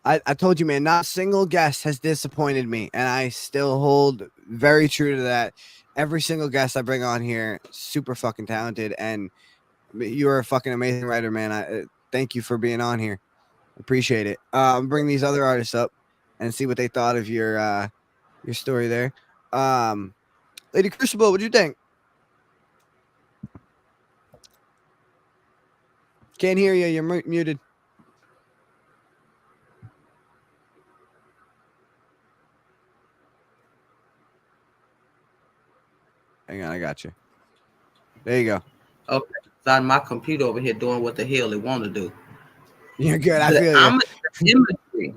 I told you, man, not a single guest has disappointed me, and I still hold very true to that. Every single guest I bring on here, super fucking talented, and you are a fucking amazing writer, man. I thank you for being on here. Appreciate it. Bring these other artists up and see what they thought of your story there. Lady Crucible, what do you think? Can't hear you. You're muted. Hang on, I got you. There you go. Okay, it's on my computer over here doing what the hell it want to do. You're good. I feel you.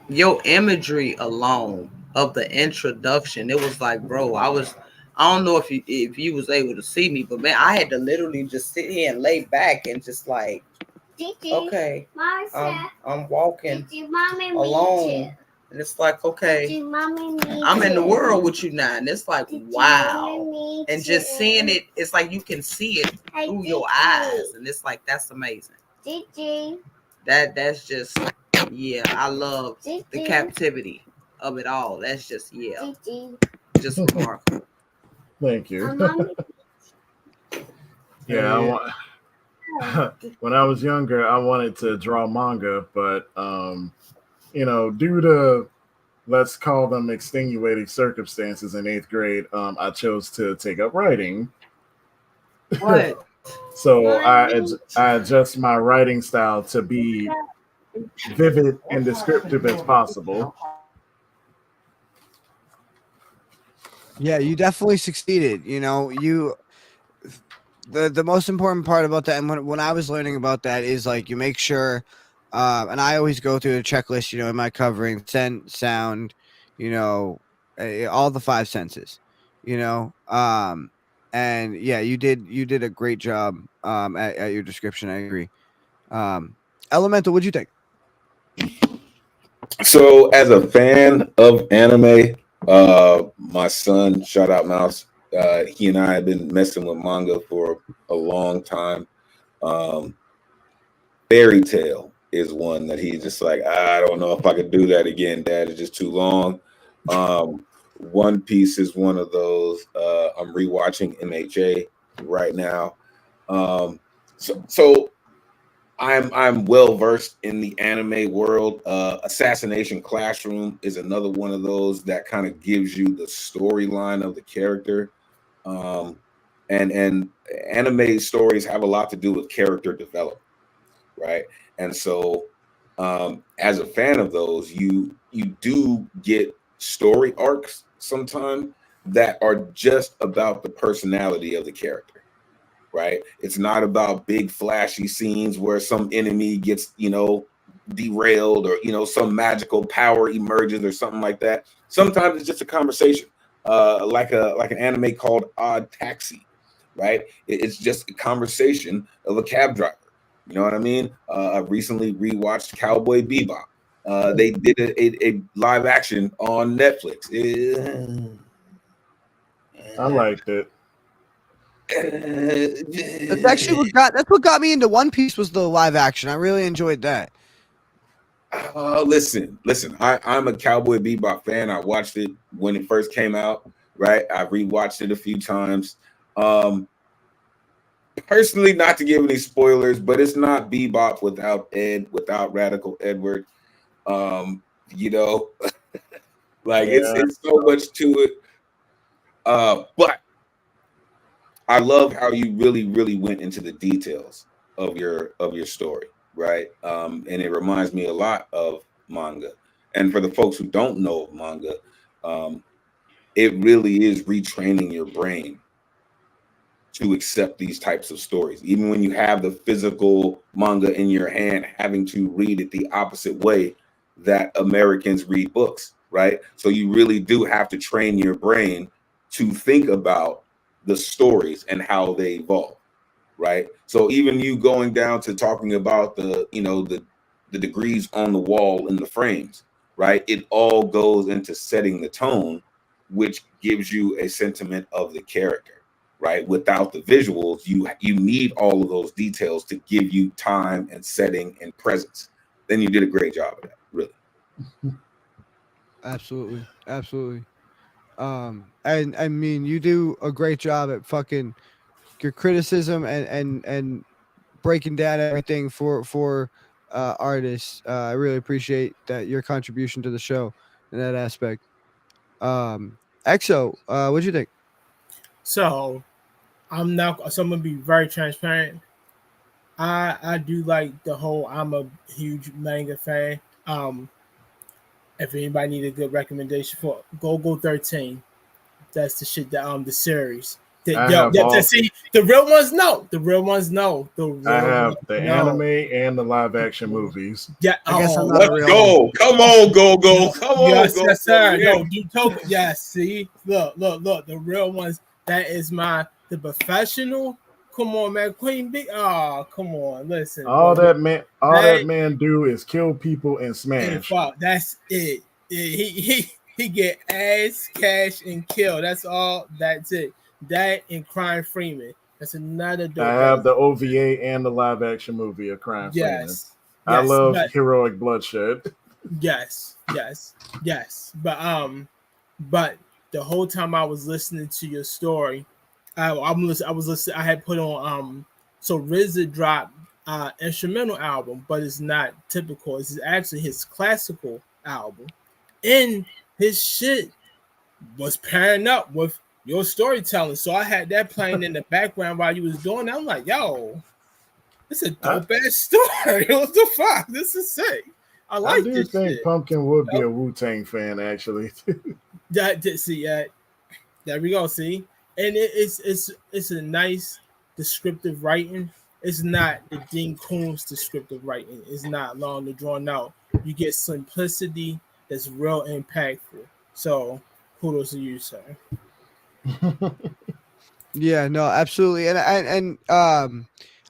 Your imagery alone of the introduction, it was like, bro, I don't know if you was able to see me, but man, I had to literally just sit here and lay back and just like, okay, I'm walking alone. And it's like, okay, I'm in the world with you now. And it's like, wow. And just seeing it, it's like you can see it through your eyes. And it's like, that's amazing. That's just, yeah, I love the captivity of it all. That's just, yeah, just remarkable. Thank you. Yeah, when I was younger, I wanted to draw manga, but due to, let's call them extenuating circumstances in 8th grade, I chose to take up writing. What? So I adjust my writing style to be vivid and descriptive as possible. Yeah, you definitely succeeded. The most important part about that, and when I was learning about that, is like you make sure, and I always go through a checklist, in my covering, scent, sound, all the 5 senses, and yeah, you did a great job at your description. I agree. Elemental, what'd you think? So, as a fan of anime, my son, shout out Mouse, he and I have been messing with manga for a long time. Fairy Tale is one that he's just like, I don't know if I could do that again, Dad. It's just too long. One Piece is one of those. I'm rewatching MHA right now. So I'm well versed in the anime world. Assassination Classroom is another one of those that kind of gives you the storyline of the character. And anime stories have a lot to do with character development, right? And so as a fan of those, you do get story arcs sometimes that are just about the personality of the character, right? It's not about big flashy scenes where some enemy gets, derailed, or, some magical power emerges or something like that. Sometimes it's just a conversation, like an anime called Odd Taxi, right? It's just a conversation of a cab driver. You know what I mean? I recently rewatched Cowboy Bebop. They did a live action on Netflix. I liked it. That's actually that's what got me into One Piece was the live action. I really enjoyed that. Listen. I'm a Cowboy Bebop fan. I watched it when it first came out. Right, I rewatched it a few times. Personally, not to give any spoilers, but it's not Bebop without Ed, without Radical Edward. You know, like it's so much to it. But I love how you really went into the details of your story, right? And it reminds me a lot of manga. And for the folks who don't know manga, it really is retraining your brain to accept these types of stories. Even when you have the physical manga in your hand, having to read it the opposite way that Americans read books, right? So you really do have to train your brain to think about the stories and how they evolve, right? So even you going down to talking about the degrees on the wall in the frames, right? It all goes into setting the tone, which gives you a sentiment of the character, right? Without the visuals, you need all of those details to give you time and setting and presence. Then you did a great job of that, really. Absolutely. And I mean, you do a great job at fucking your criticism and breaking down everything for artists. I really appreciate that your contribution to the show in that aspect. EXO, what'd you think? So I'm gonna be very transparent. I do like the whole. I'm a huge manga fan. If anybody need a good recommendation for Go 13, that's the shit that the series. See, the real ones know. The real ones know. I have the anime and the live action movies. Yeah, I guess I'm not let's a real go. Come on, go. Come on, yes, go. Yes, sir. Yeah. No, you told. Yes, see, look. The real ones. That is the professional. Come on, man. Queen B. Oh, come on. Listen. All that man do is kill people and smash. That's it. He get ass, cash, and kill. That's all. That's it. That and Crime Freeman. That's another dope. I have the OVA and the live action movie of Crime Freeman. I love heroic bloodshed. Yes. But the whole time I was listening to your story, I was listening. I had put on so RZA dropped instrumental album, but it's not typical. It's actually his classical album, and his shit was pairing up with your storytelling. So I had that playing in the background while you was doing that. I'm like, yo, this is a dope ass story. What the fuck? This is sick. I do think shit. Pumpkin would be a Wu-Tang fan, actually. There we go. See, and it's a nice descriptive writing. It's not the Dean Koontz descriptive writing. It's not long and drawn out. You get simplicity that's real impactful. So kudos to you, sir. Yeah, no, absolutely, and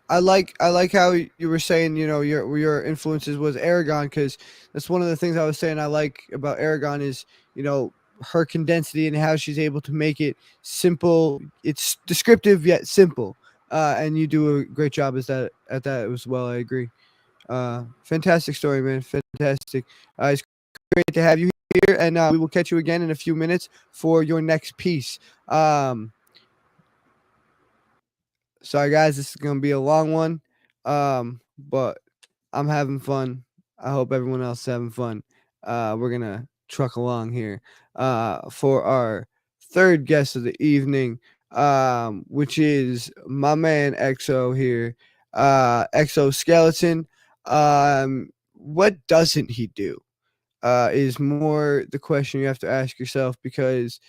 I like how you were saying, you know, your influences was Aragon, because that's one of the things I was saying I like about Aragon is, you know, her condensity and how she's able to make it simple. It's descriptive yet simple, and you do a great job at that as well. I agree. Fantastic story, man. Fantastic. It's great to have you here, and we will catch you again in a few minutes for your next piece. Sorry, guys, this is going to be a long one, but I'm having fun. I hope everyone else is having fun. We're going to truck along here for our third guest of the evening, which is my man EXO here, Exoskeleton. What doesn't he do is more the question you have to ask yourself, because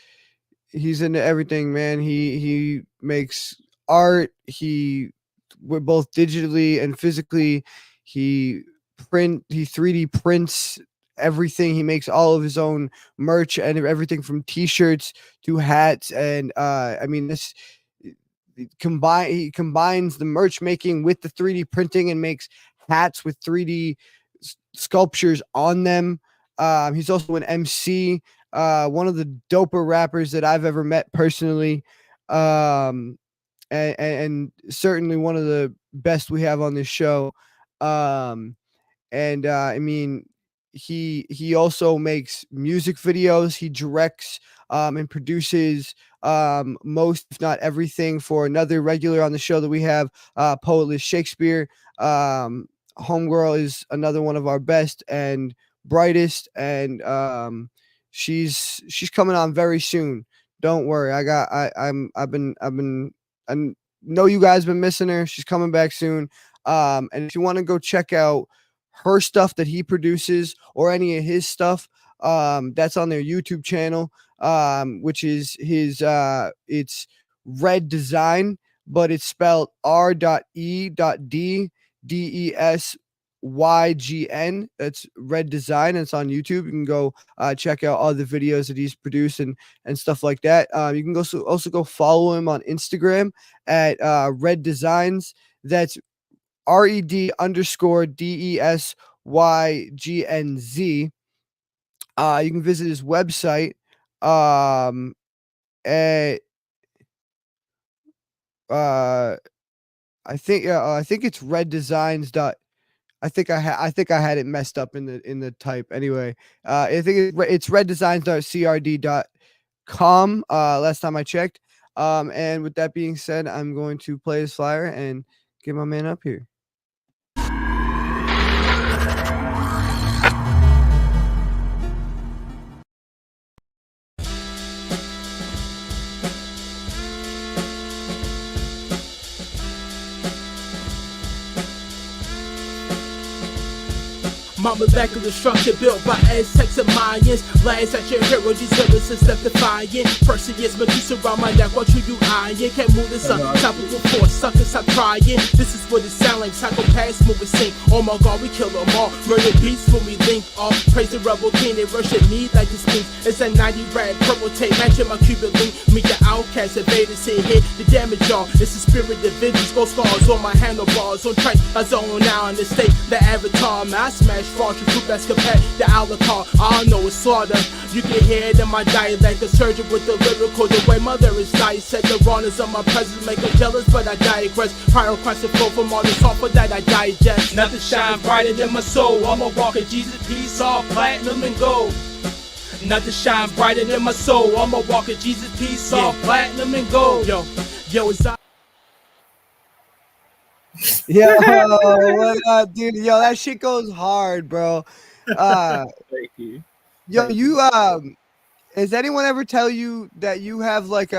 he's into everything, man. He makes art. We're both digitally and physically. He 3D prints everything. He makes all of his own merch and everything from t-shirts to hats. And I mean, he combines the merch making with the 3D printing and makes hats with 3D sculptures on them. He's also an MC, one of the doper rappers that I've ever met personally. And certainly one of the best we have on this show. I mean, he also makes music videos. He directs and produces most, if not everything, for another regular on the show that we have, Poetless Shakespeare. Homegirl is another one of our best and brightest, and she's coming on very soon. Don't worry. I know you guys been missing her. She's coming back soon. And if you want to go check out her stuff that he produces or any of his stuff, that's on their YouTube channel, which is his it's Red Design, but it's spelled R.E.D.D.E.S.Y.G.N. That's Red Design, and it's on YouTube. You can go check out all the videos that he's produced and stuff like that. You can also go follow him on Instagram at Red Designs. That's RED_DESYGNZ. You can visit his website at I think it's Red Designs. I think I had it messed up in the type. Anyway, I think it's reddesigns.crd.com. Last time I checked. And with that being said, I'm going to play his flyer and get my man up here. Molecular structure built by Aztecs and Mayans. Lands that your hero, these heroes is left defying. Perseus, Medusa around my neck, what you eyeing? Can't move this unstoppable force, suckers stop trying. This is what it sound like, psychopaths moving sing. Oh my god, we kill them all. Murder beats when we link off. Praise the rebel king, they worship me like this thing. It's a 90 rad purple tape, matching my Cuban link. Me the outcast, invaders hit the damage y'all. It's the spirit that visions, go scars on my handlebars. On track, I zone now in the state. The avatar, man, I smash fraud, you group escapade, the Alucard. All I know is slaughter. You can hear it in my dialect, a surgeon with the lyrical. The way my lyrics dissect the rawness of my presence, make her jealous, but I digress. Prior Christ and flow from all this offer that I digest. Nothing shine brighter than my soul. I'm a walker, Jesus, peace, all platinum and gold. Nothing shine brighter than my soul. I'm a walker, Jesus, peace, all platinum and gold. Yo, it's Yo, what up, dude? Yo, that shit goes hard, bro. Thank you. Yo, you has anyone ever tell you that you have like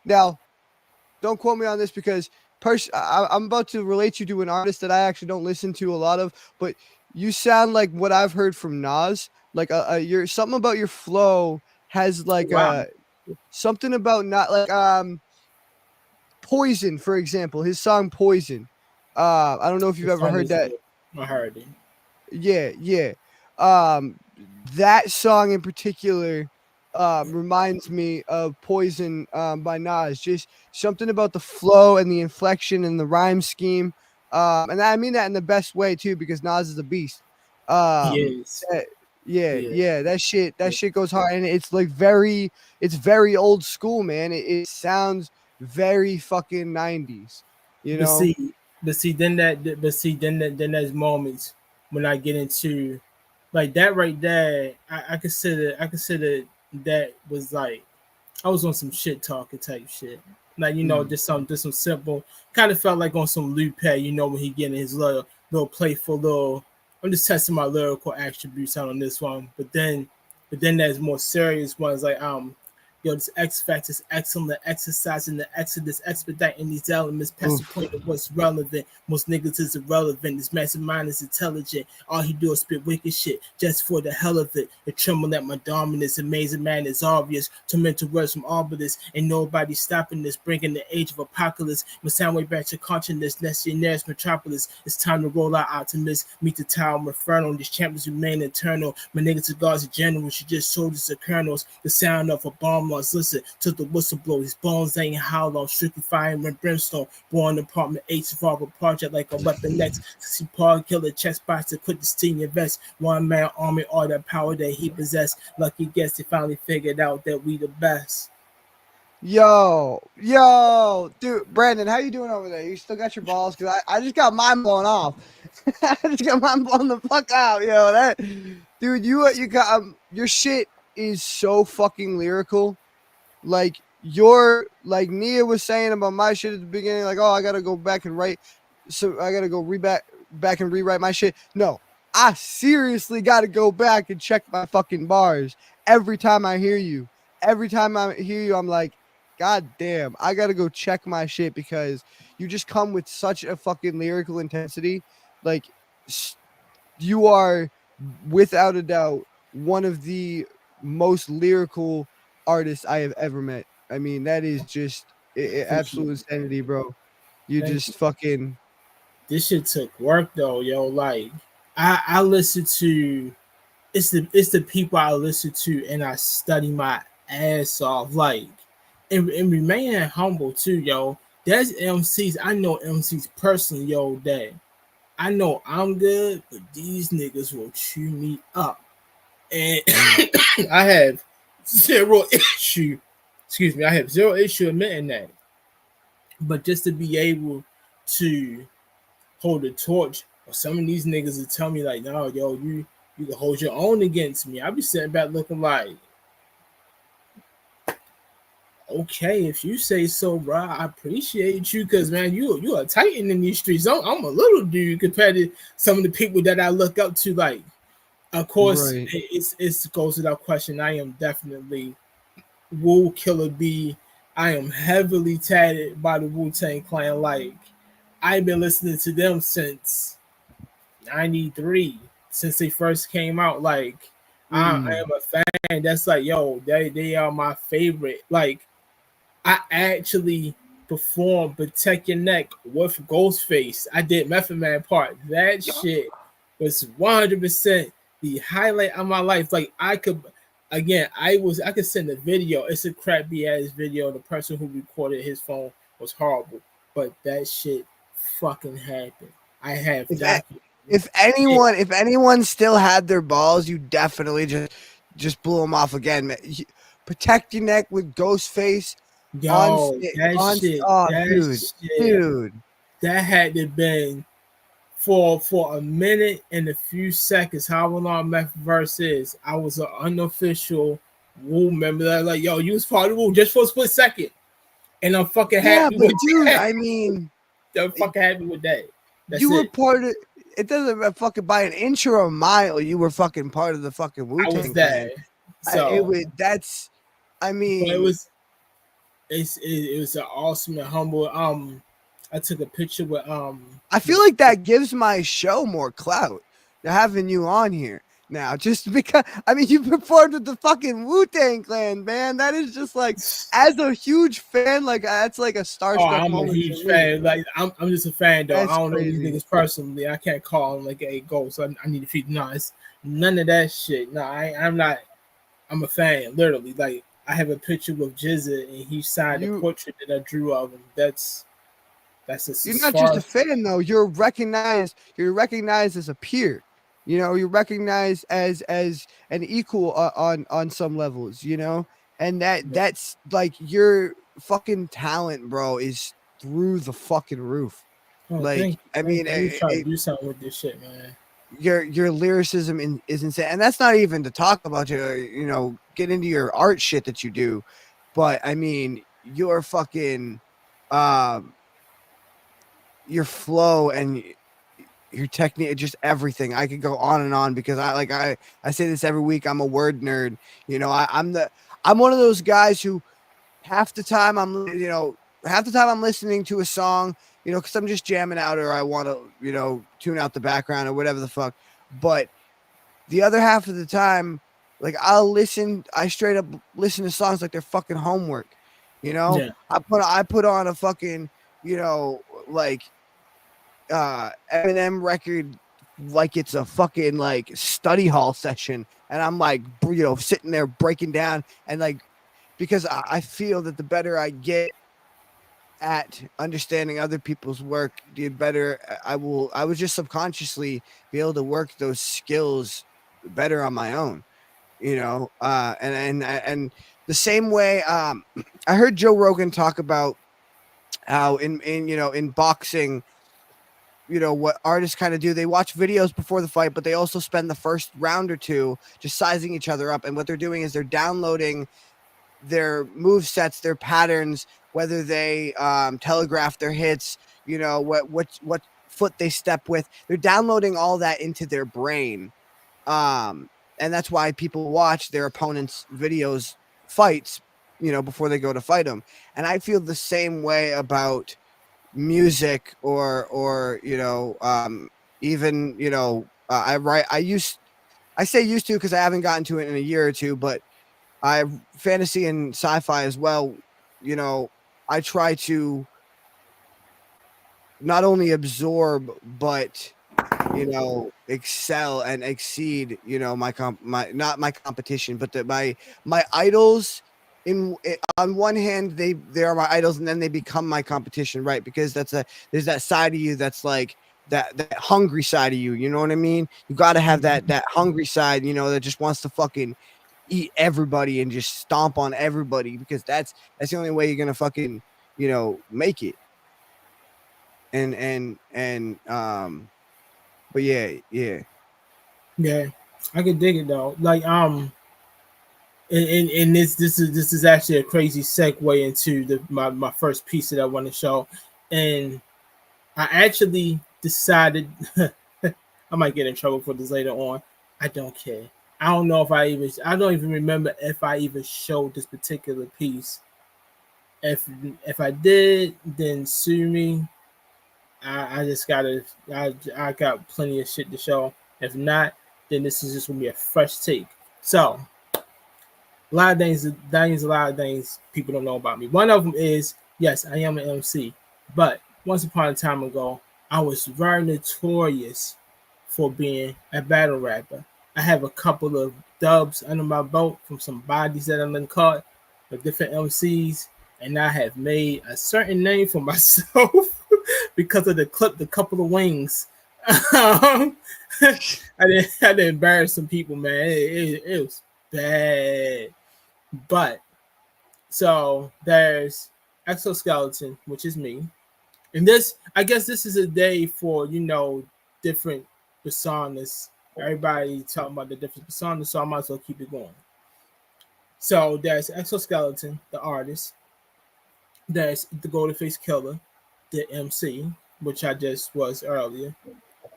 now, don't quote me on this because I'm about to relate you to an artist that I actually don't listen to a lot of, but you sound like what I've heard from Nas. Like you're something about your flow has like something about not like Poison, for example, his song Poison. I don't know if you've ever heard that. I heard it. Yeah. That song in particular reminds me of Poison by Nas. Just something about the flow and the inflection and the rhyme scheme. And I mean that in the best way too, because Nas is a beast. Yes. Yeah, that shit goes hard, and it's like very old school, man. It sounds very fucking 90s, you know. Then there's moments when I get into like that right there. I consider that was like I was on some shit talking type shit. Like, you know, just some simple kind of felt like on some Lupe, you know, when he getting his little playful little. I'm just testing my lyrical attributes out on this one, but then there's more serious ones like this X Factor is excellent, exercising the exodus, expediting these elements past the point of what's relevant. Most niggas is irrelevant. This massive mind is intelligent. All he do is spit wicked shit just for the hell of it. The tremble at my dominance, amazing man is obvious. Tormental words from Arbalist, ain't nobody stopping this. Bringing the age of apocalypse, my sound way back to consciousness. Next year, nearest metropolis. It's time to roll out Optimus. Meet the tower Inferno. These champions remain eternal. My niggas are guards and generals. She just soldiers of colonels. The sound of a bomb must listen to the whistleblower. These bones ain't hollow, strictly fire and brimstone. Born apartment H, survival project like a weapon next. See Paul killer chest box to put this in your vest. One man army, all that power that he possessed. Lucky guess he finally figured out that we the best. Yo, dude, Brandon, how you doing over there? You still got your balls? Because I just got mine blown off. I just got mine blown the fuck out, yo. That dude, you got your shit is so fucking lyrical. Like like Nia was saying about my shit at the beginning, like, oh, I gotta go back and write, so I gotta go back and rewrite my shit. No, I seriously gotta go back and check my fucking bars every time I hear you. Every time I hear you, I'm like, God damn, I gotta go check my shit because you just come with such a fucking lyrical intensity. Like, you are without a doubt one of the most lyrical artists I have ever met. I mean, that is just absolute insanity, bro. You Thank just fucking. This shit took work though, yo. Like I listen to it's the people I listen to and I study my ass off. Like and remaining humble too, yo. There's MCs. I know MCs personally, yo, that I know I'm good, but these niggas will chew me up. And I have zero issue. Excuse me, I have zero issue admitting that. But just to be able to hold the torch, or some of these niggas will tell me like, no, yo, you can hold your own against me. I'll be sitting back looking like, okay, if you say so, bro, I appreciate you, because man, you are titan in these streets. I'm a little dude compared to some of the people that I look up to. Like, of course, Right. it goes without question. I am definitely Wu Killer B. I am heavily tatted by the Wu-Tang Clan. Like, I've been listening to them since '93, since they first came out. Like, I am a fan. That's like, yo, they are my favorite. Like, I actually performed Protect Your Neck with Ghostface. I did Method Man part. That shit was 100% the highlight of my life. Like, I could send a video. It's a crappy ass video. The person who recorded his phone was horrible, but that shit fucking happened. I have If anyone still had their balls, you definitely just blew them off again, man. Protect Your Neck with Ghostface. Yo, Dude, that had to been for a minute and a few seconds. How long Meth verse is? I was an unofficial Wu member. That like, yo, you was part of Wu just for a split second, and I'm fucking happy with that. I mean, I'm fucking happy with that. That's you were it. part of. It doesn't fucking by an inch or a mile. You were fucking part of the fucking Wu-Tang I was there. So I mean, it was an awesome and humble. I took a picture with I feel like that gives my show more clout. Having you on here now, just because I mean you performed with the fucking Wu-Tang Clan, man. That is just like, as a huge fan, like that's like a starstruck I'm moment. a huge fan. Like I'm just a fan though. That's I don't crazy. know these niggas personally. I can't call them like, hey, go. So I need to feed. No, it's none of that shit. No, I'm not. I'm a fan, literally. Like, I have a picture with Jizza and he signed a portrait that I drew of him. That's you're not just a fan though. You're recognized. You're recognized as a peer. You know, you're recognized as an equal on some levels. You know, and that's like your fucking talent, bro, is through the fucking roof. Oh, like, I mean, you try to do something with this shit, man. Your lyricism is insane, and that's not even to talk about get into your art shit that you do, but I mean your fucking your flow and your technique, just everything. I could go on and on because I say this every week. I'm a word nerd. You know, I'm one of those guys who half the time I'm listening to a song, you know, because I'm just jamming out or I want to, you know, tune out the background or whatever the fuck. But the other half of the time, like I straight up listen to songs like they're fucking homework. You know, yeah. I put on a fucking, you know, like Eminem record like it's a fucking like study hall session, and I'm like, you know, sitting there breaking down and like because I feel that the better I get at understanding other people's work, the better I will just subconsciously be able to work those skills better on my own, and the same way I heard Joe Rogan talk about how in boxing, what artists kind of do, they watch videos before the fight, but they also spend the first round or two just sizing each other up, and what they're doing is they're downloading their move sets, their patterns, whether they telegraph their hits, what foot they step with. They're downloading all that into their brain, and that's why people watch their opponents' videos, fights, before they go to fight them. And I feel the same way about music, or even I say used to because I haven't gotten to it in a year or two, but I fantasy and sci-fi as well. I try to not only absorb but excel and exceed my not my competition, but my idols. On one hand, they are my idols, and then they become my competition, right? Because there's that side of you that's like that hungry side of you. You know what I mean? You got to have that hungry side, that just wants to fucking eat everybody and just stomp on everybody, because that's the only way you're gonna fucking make it. And but yeah. Yeah, I can dig it though. Like and this is actually a crazy segue into my first piece that I want to show, and I actually decided I might get in trouble for this later on. I don't care. I don't even remember if I even showed this particular piece. If I did, then sue me. I just I got plenty of shit to show. If not, then this is just gonna be a fresh take. So a lot of things people don't know about me. One of them is, yes, I am an MC, but once upon a time ago, I was very notorious for being a battle rapper. I have a couple of dubs under my belt from some bodies that I've been caught with different MCs, and I have made a certain name for myself because of the clip, the couple of wings. I didn't embarrass some people, man. It was bad. But so there's exoskeleton, which is me. And I guess this is a day for, different personas. Everybody talking about the different personas, so I might as well keep it going. So there's exoskeleton, the artist. There's the Golden Face Killer, the MC, which I just was earlier.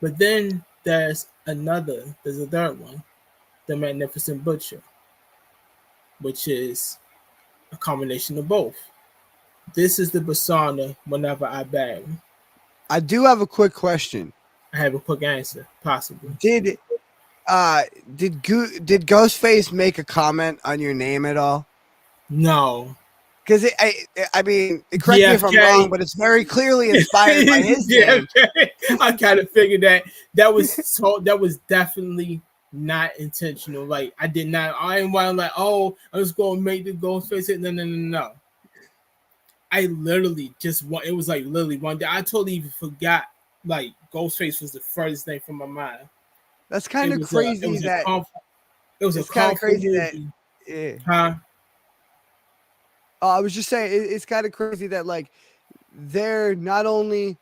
But then there's a third one, the Magnificent Butcher, which is a combination of both. This is the persona whenever I battle. I do have a quick question. I have a quick answer, possibly. Did Ghostface make a comment on your name at all? No. Because I mean, correct me if I'm wrong, but it's very clearly inspired by his name. I kind of figured that was definitely not intentional. Like I did not. I ain't like, oh, I'm just gonna make the Ghostface it. No. I literally it was like literally one day. I totally even forgot like Ghostface was the first thing from my mind. That's kind of crazy. It was kind of crazy that. Yeah. Huh? I was just saying it's kind of crazy that like they're not only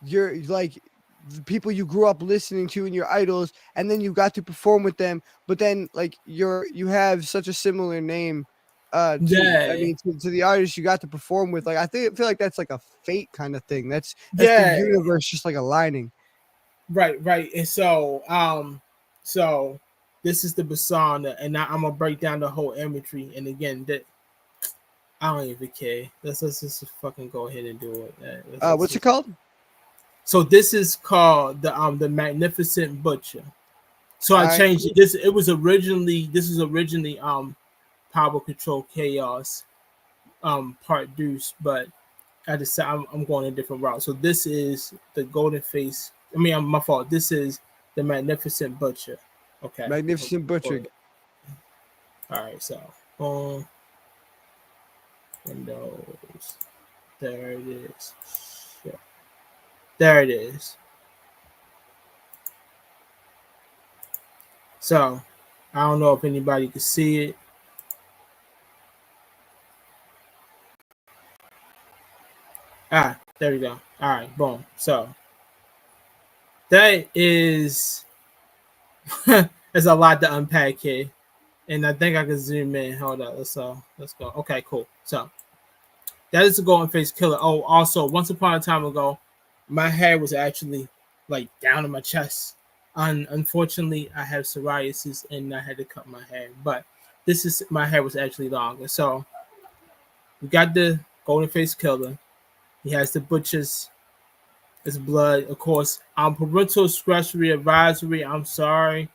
you're like the people you grew up listening to and your idols, and then you got to perform with them, but then like you have such a similar name. To the artist you got to perform with. Like I feel like that's like a fate kind of thing. That's the universe just like aligning. Right. And so this is the persona, and I'm gonna break down the whole imagery. And again, that I don't even care. Let's just fucking go ahead and do it. What's it called? So this is called the Magnificent Butcher. So I changed it. This was originally Power Control Chaos part deuce, but I decided I'm going a different route. So this is the Golden Face. I mean, my fault. This is the Magnificent Butcher. Okay. Magnificent Butcher. All right. So Windows. There it is. Shit. There it is. So, I don't know if anybody can see it. There we go. All right, boom. So, that is there's a lot to unpack here, and I think I can zoom in. Hold up, let's go. Okay, cool. So that is the golden face killer. Oh, also, once upon a time ago, my hair was actually like down in my chest. Unfortunately, I have psoriasis and I had to cut my hair. But my hair was actually longer. So we got the golden face killer. He has the butcher's his blood, of course. Parental discretionary advisory. I'm sorry.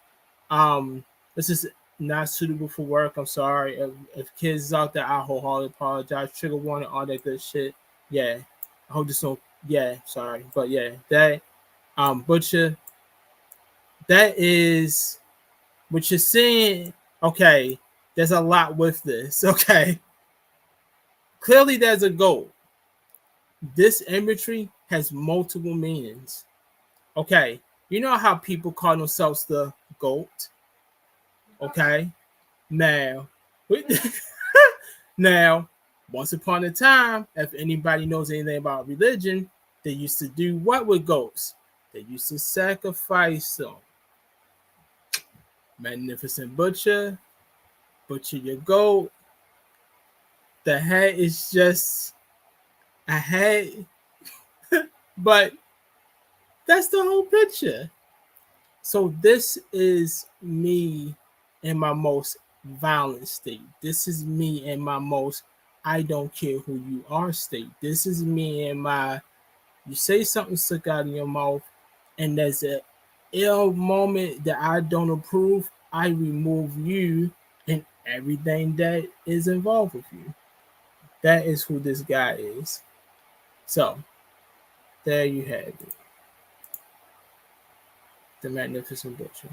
This is not suitable for work. I'm sorry. If kids is out there, I wholeheartedly apologize. Trigger warning, all that good shit. Yeah. I hope this don't. Yeah, sorry. But yeah, that butcher. That is what you're seeing. Okay, there's a lot with this. Okay. Clearly there's a goal. This imagery has multiple meanings. Okay, you know how people call themselves the GOAT? Okay, now, now, once upon a time, if anybody knows anything about religion, they used to do what with goats? They used to sacrifice them. Magnificent butcher your goat. The head is just a head, but that's the whole picture. So this is me in my most violent state. This is me in my most I don't care who you are state. This is me in my you say something stuck out of your mouth and there's a ill moment that I don't approve, I remove you and everything that is involved with you. That is who this guy is. So there you have it. The Magnificent Butcher.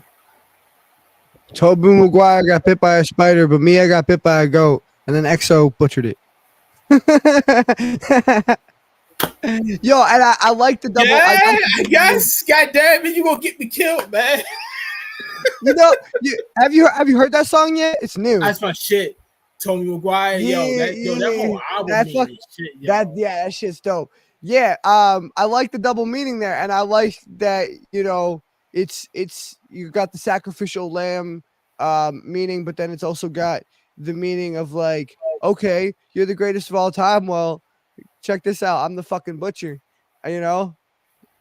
Tobey Maguire got bit by a spider, but me, I got bit by a goat, and then EXO butchered it. Yo, and I like the double. I guess. God damn it, you gonna get me killed, man. You know, have you heard that song yet? It's new. That's my shit. Tobey Maguire, that whole album shit, yo. That shit's dope. Yeah, I like the double meaning there, and I like that, you know, it's you got the sacrificial lamb meaning, but then it's also got the meaning of like, okay, you're the greatest of all time. Well, check this out. I'm the fucking butcher. You know,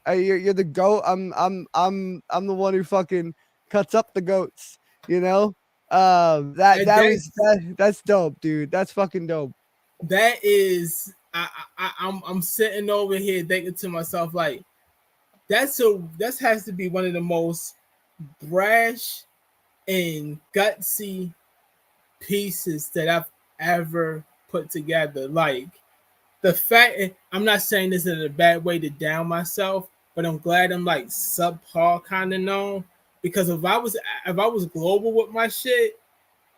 you're the goat. I'm the one who fucking cuts up the goats. You know, that's dope, dude. That's fucking dope. That is, I'm sitting over here thinking to myself like, that has to be one of the most brash and gutsy pieces that I've ever put together. Like the fact, I'm not saying this in a bad way to down myself, but I'm glad I'm like subpar kind of known, because if I was global with my shit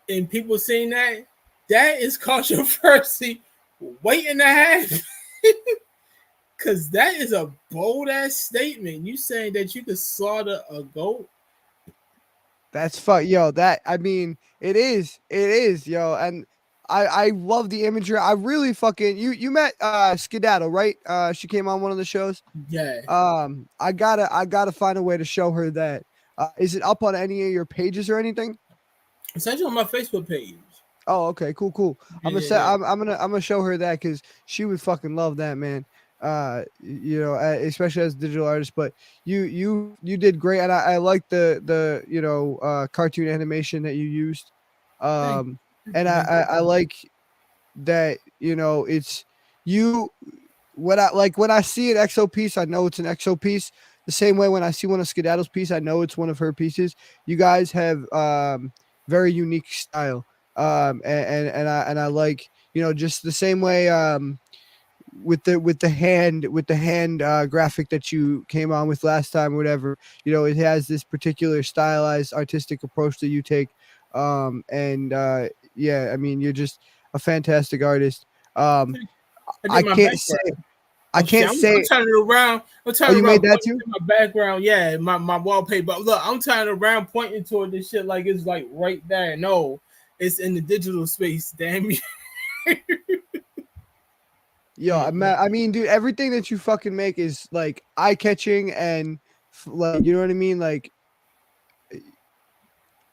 and people seeing that is controversy waiting to happen. Cause that is a bold ass statement. You saying that you could slaughter a goat? That's fun, yo. That, I mean, it is, yo. And I love the imagery. I really fucking you met Skedaddle, right? She came on one of the shows. Yeah. I gotta find a way to show her that. Is it up on any of your pages or anything? It's actually on my Facebook page. Oh, okay, cool. I'm gonna show her that because she would fucking love that, man. You know, especially as a digital artist. But you did great, and I like the you know, cartoon animation that you used. And I like that, you know, it's you. When I see an EXO piece, I know it's an EXO piece. The same way when I see one of Skedaddle's piece, I know it's one of her pieces. You guys have very unique style. And I like, you know, just the same way with the hand graphic that you came on with last time or whatever, you know, it has this particular stylized artistic approach that you take. Yeah, I mean, you're just a fantastic artist. I can't say. I can't say. I'm turning it around. I'm turning you around. made that too? My background, yeah, my wallpaper. Look, I'm turning around, pointing toward this shit like it's like right there. No, it's in the digital space. Damn you. Yo, I mean, dude, everything that you fucking make is like eye catching and like, you know what I mean? Like,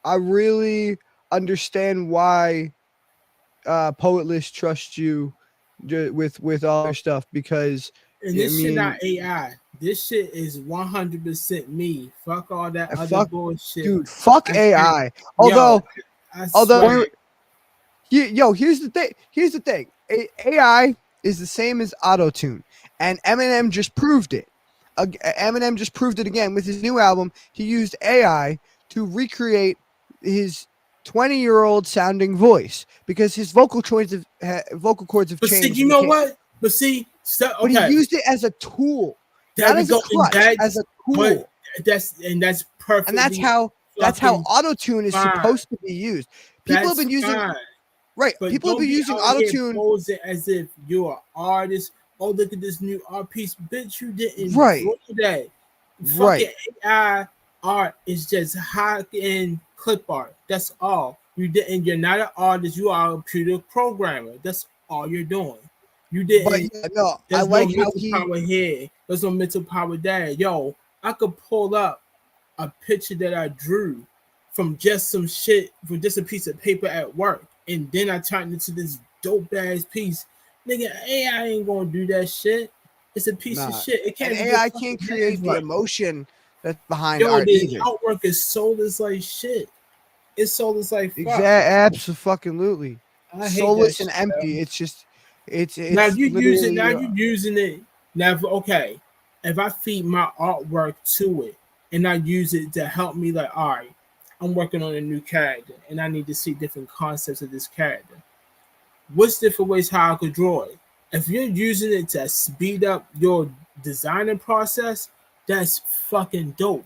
I really understand why Poetless trusts you with all their stuff because And this shit not AI. This shit is 100% me. Fuck all that other bullshit. Dude, fuck AI. Although here's the thing. Here's the thing. AI is the same as auto-tune, and Eminem just proved it. Eminem just proved it again with his new album. He used AI to recreate his 20-year-old sounding voice because his vocal cords have changed. See, you know what? But see, but he used it as a tool, not as a crutch, as a tool. That's perfect. And that's how auto-tune is supposed to be used. People have been using right. But people have been using auto-tune as if you're an artist. Oh, look at this new art piece, bitch! You didn't do that. Fucking AI art is just high-end clip art. That's all. You didn't. You're not an artist. You are a computer programmer. That's all you're doing. You didn't. But no, there's I like no how mental power here. There's no mental power there. Yo, I could pull up a picture that I drew from just some shit, from just a piece of paper at work, and then I turned it into this dope ass piece. Nigga, AI ain't gonna do that shit. It's a piece of shit. It can't. And AI can't create the emotion that's behind art. The either. Artwork is soulless like shit. It's soulless like fuck. Absolutely. Soulless and empty. It's just. It's now you using you using it now. Okay, if I feed my artwork to it and I use it to help me, like, all right, I'm working on a new character and I need to see different concepts of this character. What's different ways how I could draw it? If you're using it to speed up your designing process, that's fucking dope.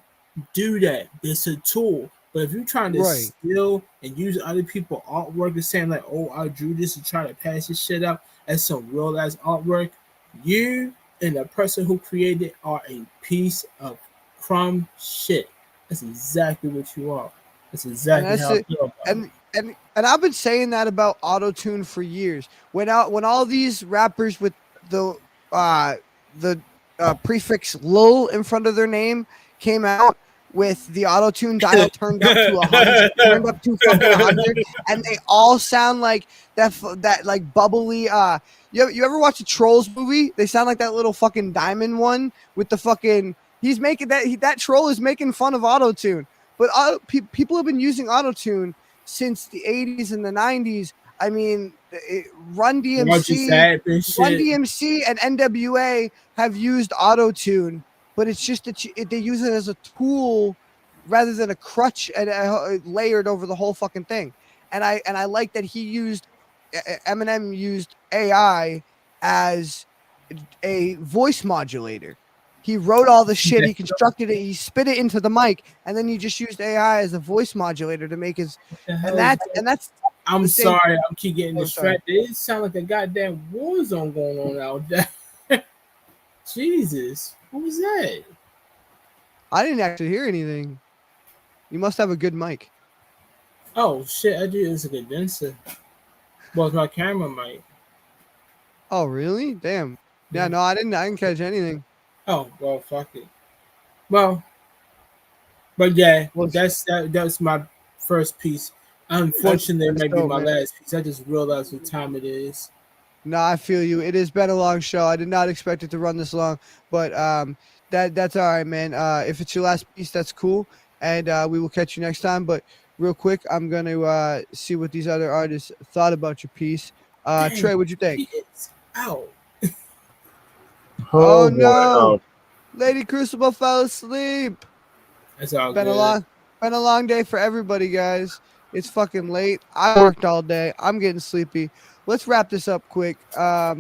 Do that. It's a tool. But if you're trying to steal and use other people's artwork and saying like, oh, I drew this and try to pass this shit up as some real ass artwork, you and the person who created it are a piece of crumb shit. That's exactly what you are. That's exactly how I feel about it. And I've been saying that about auto-tune for years. When all these rappers with the prefix "lul" in front of their name came out with the auto-tune dial turned up to 100, turned up to fucking 100, and they all sound like that like bubbly. You ever watch a Trolls movie? They sound like that little fucking diamond one with the fucking. He's making that troll is making fun of auto-tune, but people have been using auto-tune since the 80s and the 90s. I mean, Run DMC and NWA have used auto-tune, but it's just that they use it as a tool rather than a crutch and layered over the whole fucking thing. And I like that Eminem used AI as a voice modulator. He wrote all the shit, he constructed it, he spit it into the mic, and then he just used AI as a voice modulator to make his. And that's. I'm sorry, I keep getting distracted. It sounds like a goddamn war zone going on out there. Jesus, what was that? I didn't actually hear anything. You must have a good mic. Oh shit, I do. It's a condenser. Well, it's my camera mic. Oh really? Damn. Yeah, no, I didn't catch anything. Oh well, fuck it. Well, but yeah, that's my first piece. Unfortunately, it might be my last piece. I just realized what time it is. No, I feel you. It has been a long show. I did not expect it to run this long, but that's all right, man. If it's your last piece, that's cool, and we will catch you next time. But real quick, I'm gonna see what these other artists thought about your piece. Trey, what'd you think? Ow. Oh no, Lady Crucible fell asleep. It's all been good. Been a long day for everybody, guys. It's fucking late. I worked all day. I'm getting sleepy. Let's wrap this up quick. I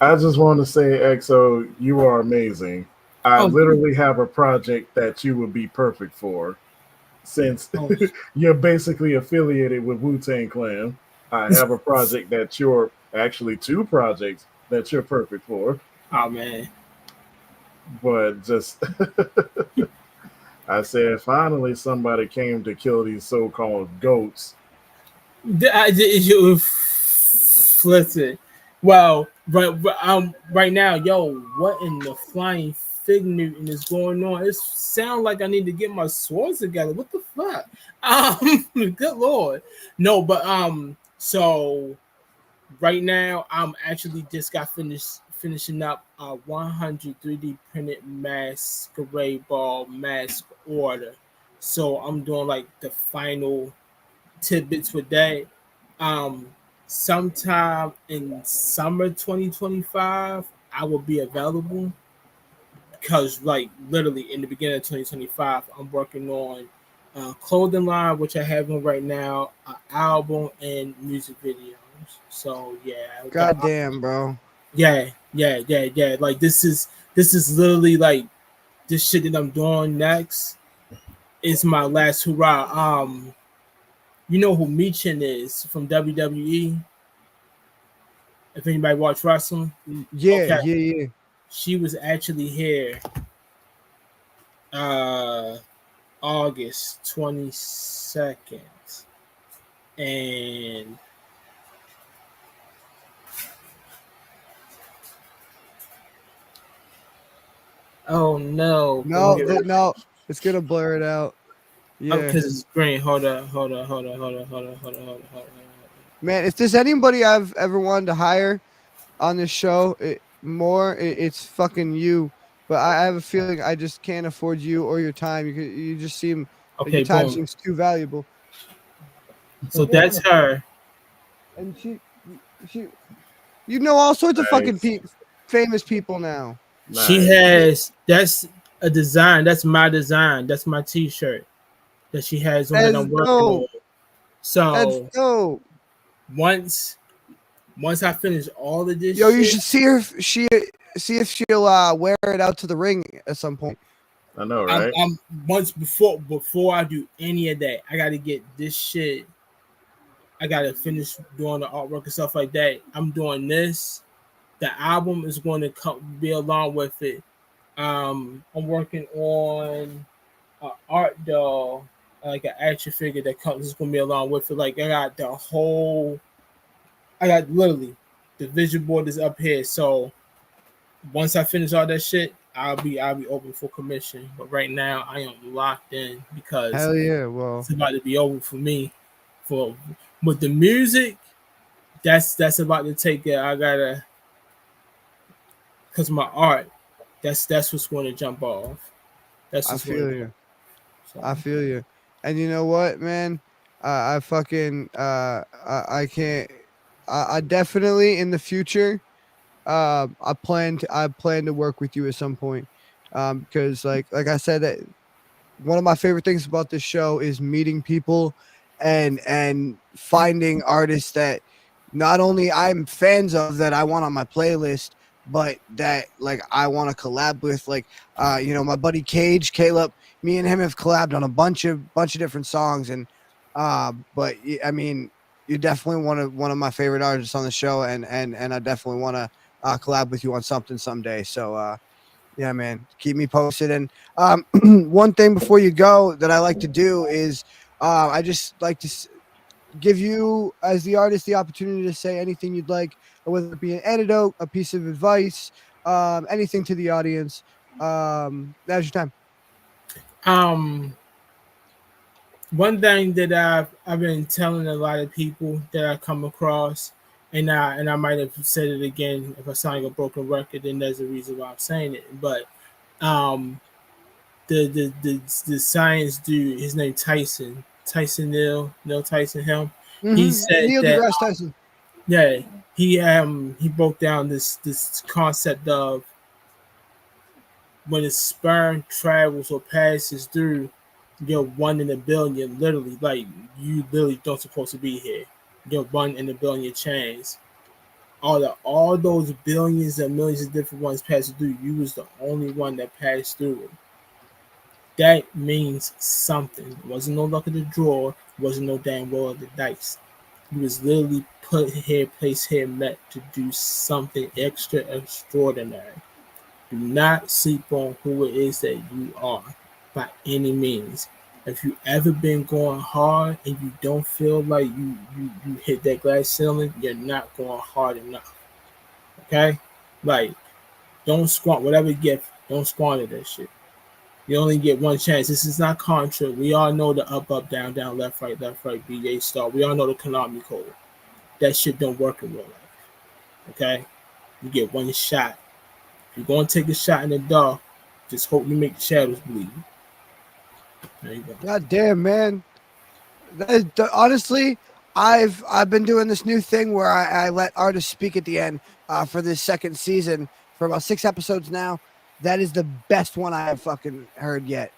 just want to say, EXO, you are amazing. I literally have a project that you would be perfect for, since you're basically affiliated with Wu-Tang Clan. I have a project that you're actually two projects that you're perfect for, Oh man. but just I said finally somebody came to kill these so-called goats. I did you listen. Well, right now, yo, what in the flying fig Newton is going on? It sounds like I need to get my swords together. What the fuck? Good lord. No, but so right now I'm actually just got finishing up a 100 3D printed masquerade ball mask order. So I'm doing like the final tidbits with that. Um, Sometime in summer 2025, I will be available because, like, literally in the beginning of 2025, I'm working on a clothing line, which I have on right now, an album, and music videos. So yeah, God damn, bro. yeah. Like this is literally like this shit that I'm doing next is my last hurrah. You know who Michin is from WWE? If anybody watch wrestling, Yeah, okay, yeah, yeah. she was actually here uh August 22nd, and oh no, No, no, it's gonna blur it out. Yeah. because it's green. Hold on. Man, if there's anybody I've ever wanted to hire on this show it's fucking you. But I have a feeling I just can't afford you or your time. You just seem like your Okay, time boom. seems too valuable. So that's her. And she you know all sorts of fucking Nice, famous people now. She nice. has that's a design. That's my design. That's my T-shirt that she has on that That's I'm working dope. on. That's So dope. once I finish all of this Yo, you shit, should see if she'll wear it out to the ring at some point. I know, I'm, right? I'm once before I do any of that, I gotta get this shit. I gotta finish doing the artwork and stuff like that. I'm doing this. The album is going to be along with it. I'm working on an art doll, like an action figure that comes is going to be along with it. Like I got literally the vision board is up here. So once I finish all that shit, I'll be open for commission. But right now, I am locked in because Hell yeah. Well, it's about to be over for me. For with the music, that's about to take it. I gotta because my art, that's what's going to jump off. That's I what's going feel to you. jump. So I feel you. And you know what, man? I fucking I can't I definitely in the future I plan to work with you at some point. Because like I said that one of my favorite things about this show is meeting people and finding artists that not only I'm fans of that I want on my playlist, but that like I want to collab with. Like my buddy Cage, Caleb, me and him have collabed on a bunch of different songs. And I mean, you're definitely one of my favorite artists on the show, and I definitely want to collab with you on something someday. So yeah, man, keep me posted. And one thing before you go that I like to do is I just like to give you, as the artist, the opportunity to say anything you'd like, whether it be an anecdote, a piece of advice, anything to the audience. Now's your time. um one thing that I've been telling a lot of people that I come across, and I might have said it again if I sound like a broken record, then there's a reason why I'm saying it. But um the science dude, his name Neil Tyson him. He said Neil that deGrasse Tyson. yeah, he broke down this concept of when a sperm travels or passes through, you're 1 in a billion, literally. Like you literally don't supposed to be here. You're 1 in a billion chance. All those billions and millions of different ones passing through, you was the only one that passed through it. That means something. It wasn't no luck of the draw. It wasn't no damn roll of the dice. He was literally put here, placed here, meant to do something extraordinary. Do not sleep on who it is that you are by any means. If you ever been going hard and you don't feel like you hit that glass ceiling, you're not going hard enough. Okay? Like, don't squander whatever gift, don't squander that shit. You only get one chance. This is not Contra. We all know the up, down, down, left, right, BA star. We all know the Konami code. That shit don't work in real life. Okay? You get one shot. If you're going to take a shot in the dark, just hope you make the shadows bleed. There you go. God damn, man. Honestly, I've been doing this new thing where I let artists speak at the end for this second season for about 6 episodes now. That is the best one I have fucking heard yet.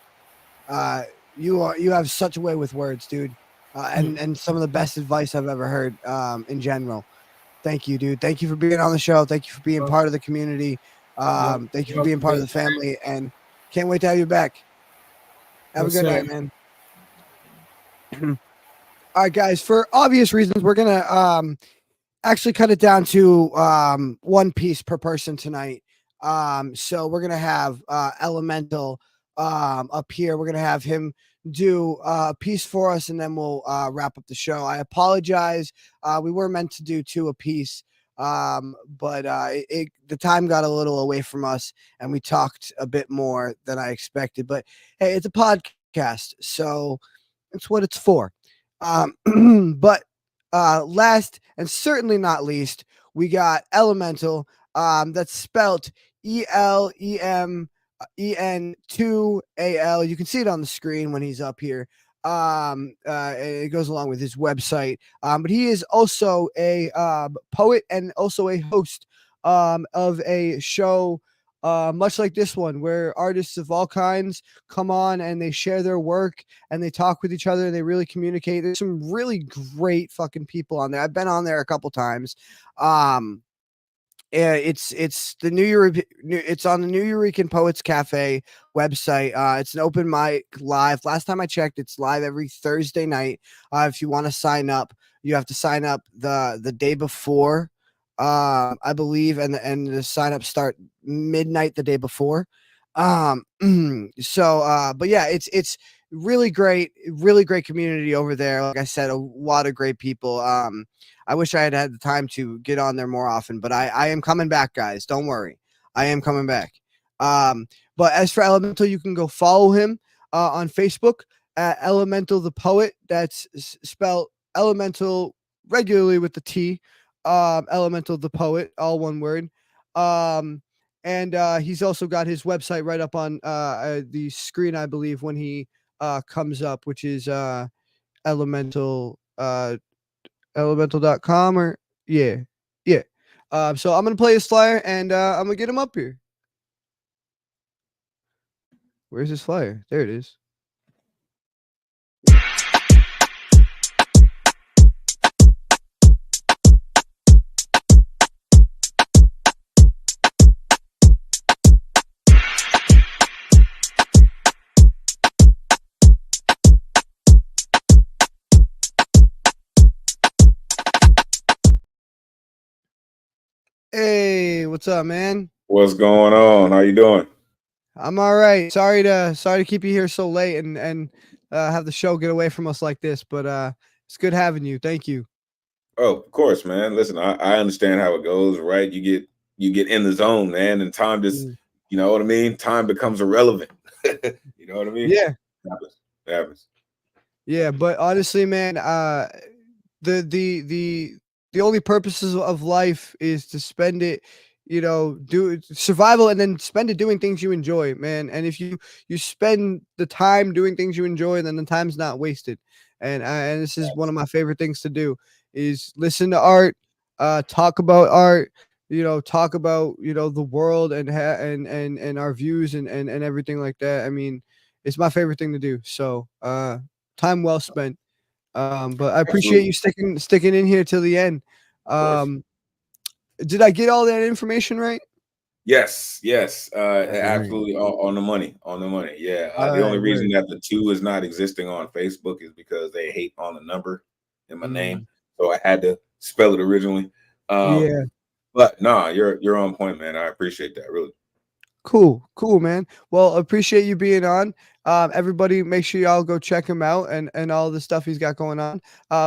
You have such a way with words, dude, and some of the best advice I've ever heard in general. Thank you, dude. Thank you for being on the show. Thank you for being part of the community. Thank you for being part of the family, and can't wait to have you back. Have a good night, man. All right, guys, for obvious reasons, we're going to actually cut it down to one piece per person tonight. So we're going to have Elemental up here. We're going to have him do a piece for us, and then we'll wrap up the show. I apologize. We were meant to do 2 apiece, but the time got a little away from us, and we talked a bit more than I expected. But, hey, it's a podcast, so it's what it's for. But last and certainly not least, we got Elemental. That's spelt ELEMEN2AL. You can see it on the screen when he's up here. It goes along with his website. But he is also a poet and also a host of a show much like this one, where artists of all kinds come on and they share their work and they talk with each other and they really communicate. There's some really great fucking people on there. I've been on there a couple times. It's the it's on the New Eurekan Poets Cafe website. It's an open mic live. Last time I checked, it's live every Thursday night. If you want to sign up, you have to sign up the day before, I believe, and the sign up start midnight the day before. But yeah, it's really great community over there. Like I said, a lot of great people. I wish I had had the time to get on there more often, but I am coming back, guys. Don't worry. I am coming back. But as for Elemental, you can go follow him on Facebook at Elemental the Poet. That's spelled Elemental regularly with the T. Elemental the Poet, all one word. And he's also got his website right up on the screen, I believe, when he comes up, which is Elemental elemental.com or yeah. So I'm gonna play his flyer and I'm gonna get him up here. Where's his flyer? There it is. Hey, what's up, man? What's going on? How you doing? I'm all right. Sorry to keep you here so late and have the show get away from us like this, but it's good having you. Thank you. Oh, of course, man. Listen, I understand how it goes, right? You get in the zone, man, and time just, you know what I mean? Time becomes irrelevant. You know what I mean? Yeah. It happens. Yeah, but honestly, man, the only purposes of life is to spend it, do survival and then spend it doing things you enjoy, man. And if you spend the time doing things you enjoy, then the time's not wasted. And this is one of my favorite things to do is listen to art, talk about art, talk about, the world and our views and everything like that. I mean, it's my favorite thing to do. So, time well spent. But I appreciate you sticking in here till the end. Did I get all that information right? Yes. Absolutely on the money. Yeah. The only reason that the 2 is not existing on Facebook is because they hate on the number in my name. so I had to spell it originally. Yeah. But nah, you're on point, man. I appreciate that, really. Cool, man. Well, appreciate you being on. Everybody, make sure y'all go check him out and all the stuff he's got going on.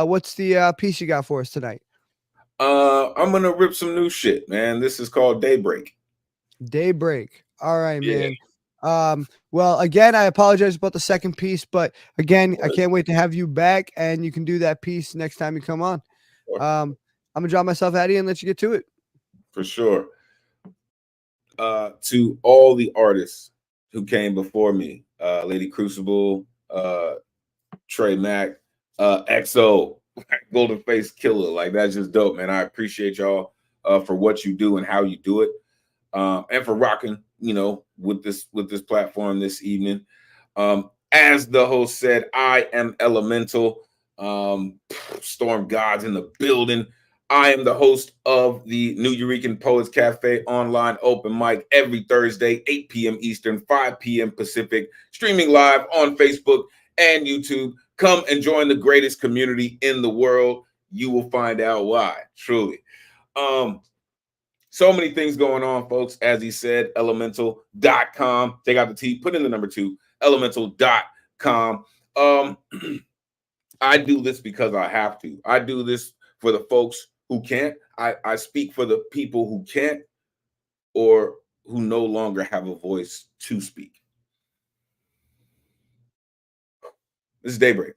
What's the piece you got for us tonight? I'm gonna rip some new shit, man. This is called Daybreak. Daybreak. All right, man. Well, again, I apologize about the second piece, but again, I can't wait to have you back, and you can do that piece next time you come on. I'm gonna drop myself out of here and let you get to it. For sure. To all the artists who came before me, Lady Crucible, Trey Mack, XO, Golden Face Killer. Like, that's just dope, man. I appreciate y'all for what you do and how you do it. And for rocking, with this platform this evening. As the host said, I am Elemental. Storm Gods in the building. I am the host of the New Eurekan Poets Cafe online open mic every Thursday, 8 p.m. Eastern, 5 p.m. Pacific, streaming live on Facebook and YouTube. Come and join the greatest community in the world. You will find out why, truly. So many things going on, folks. As he said, elemental.com. Take out the T, put in the number 2, elemental.com. I do this because I have to. I do this for the folks who can't. I speak for the people who can't or who no longer have a voice to speak. This is Daybreak.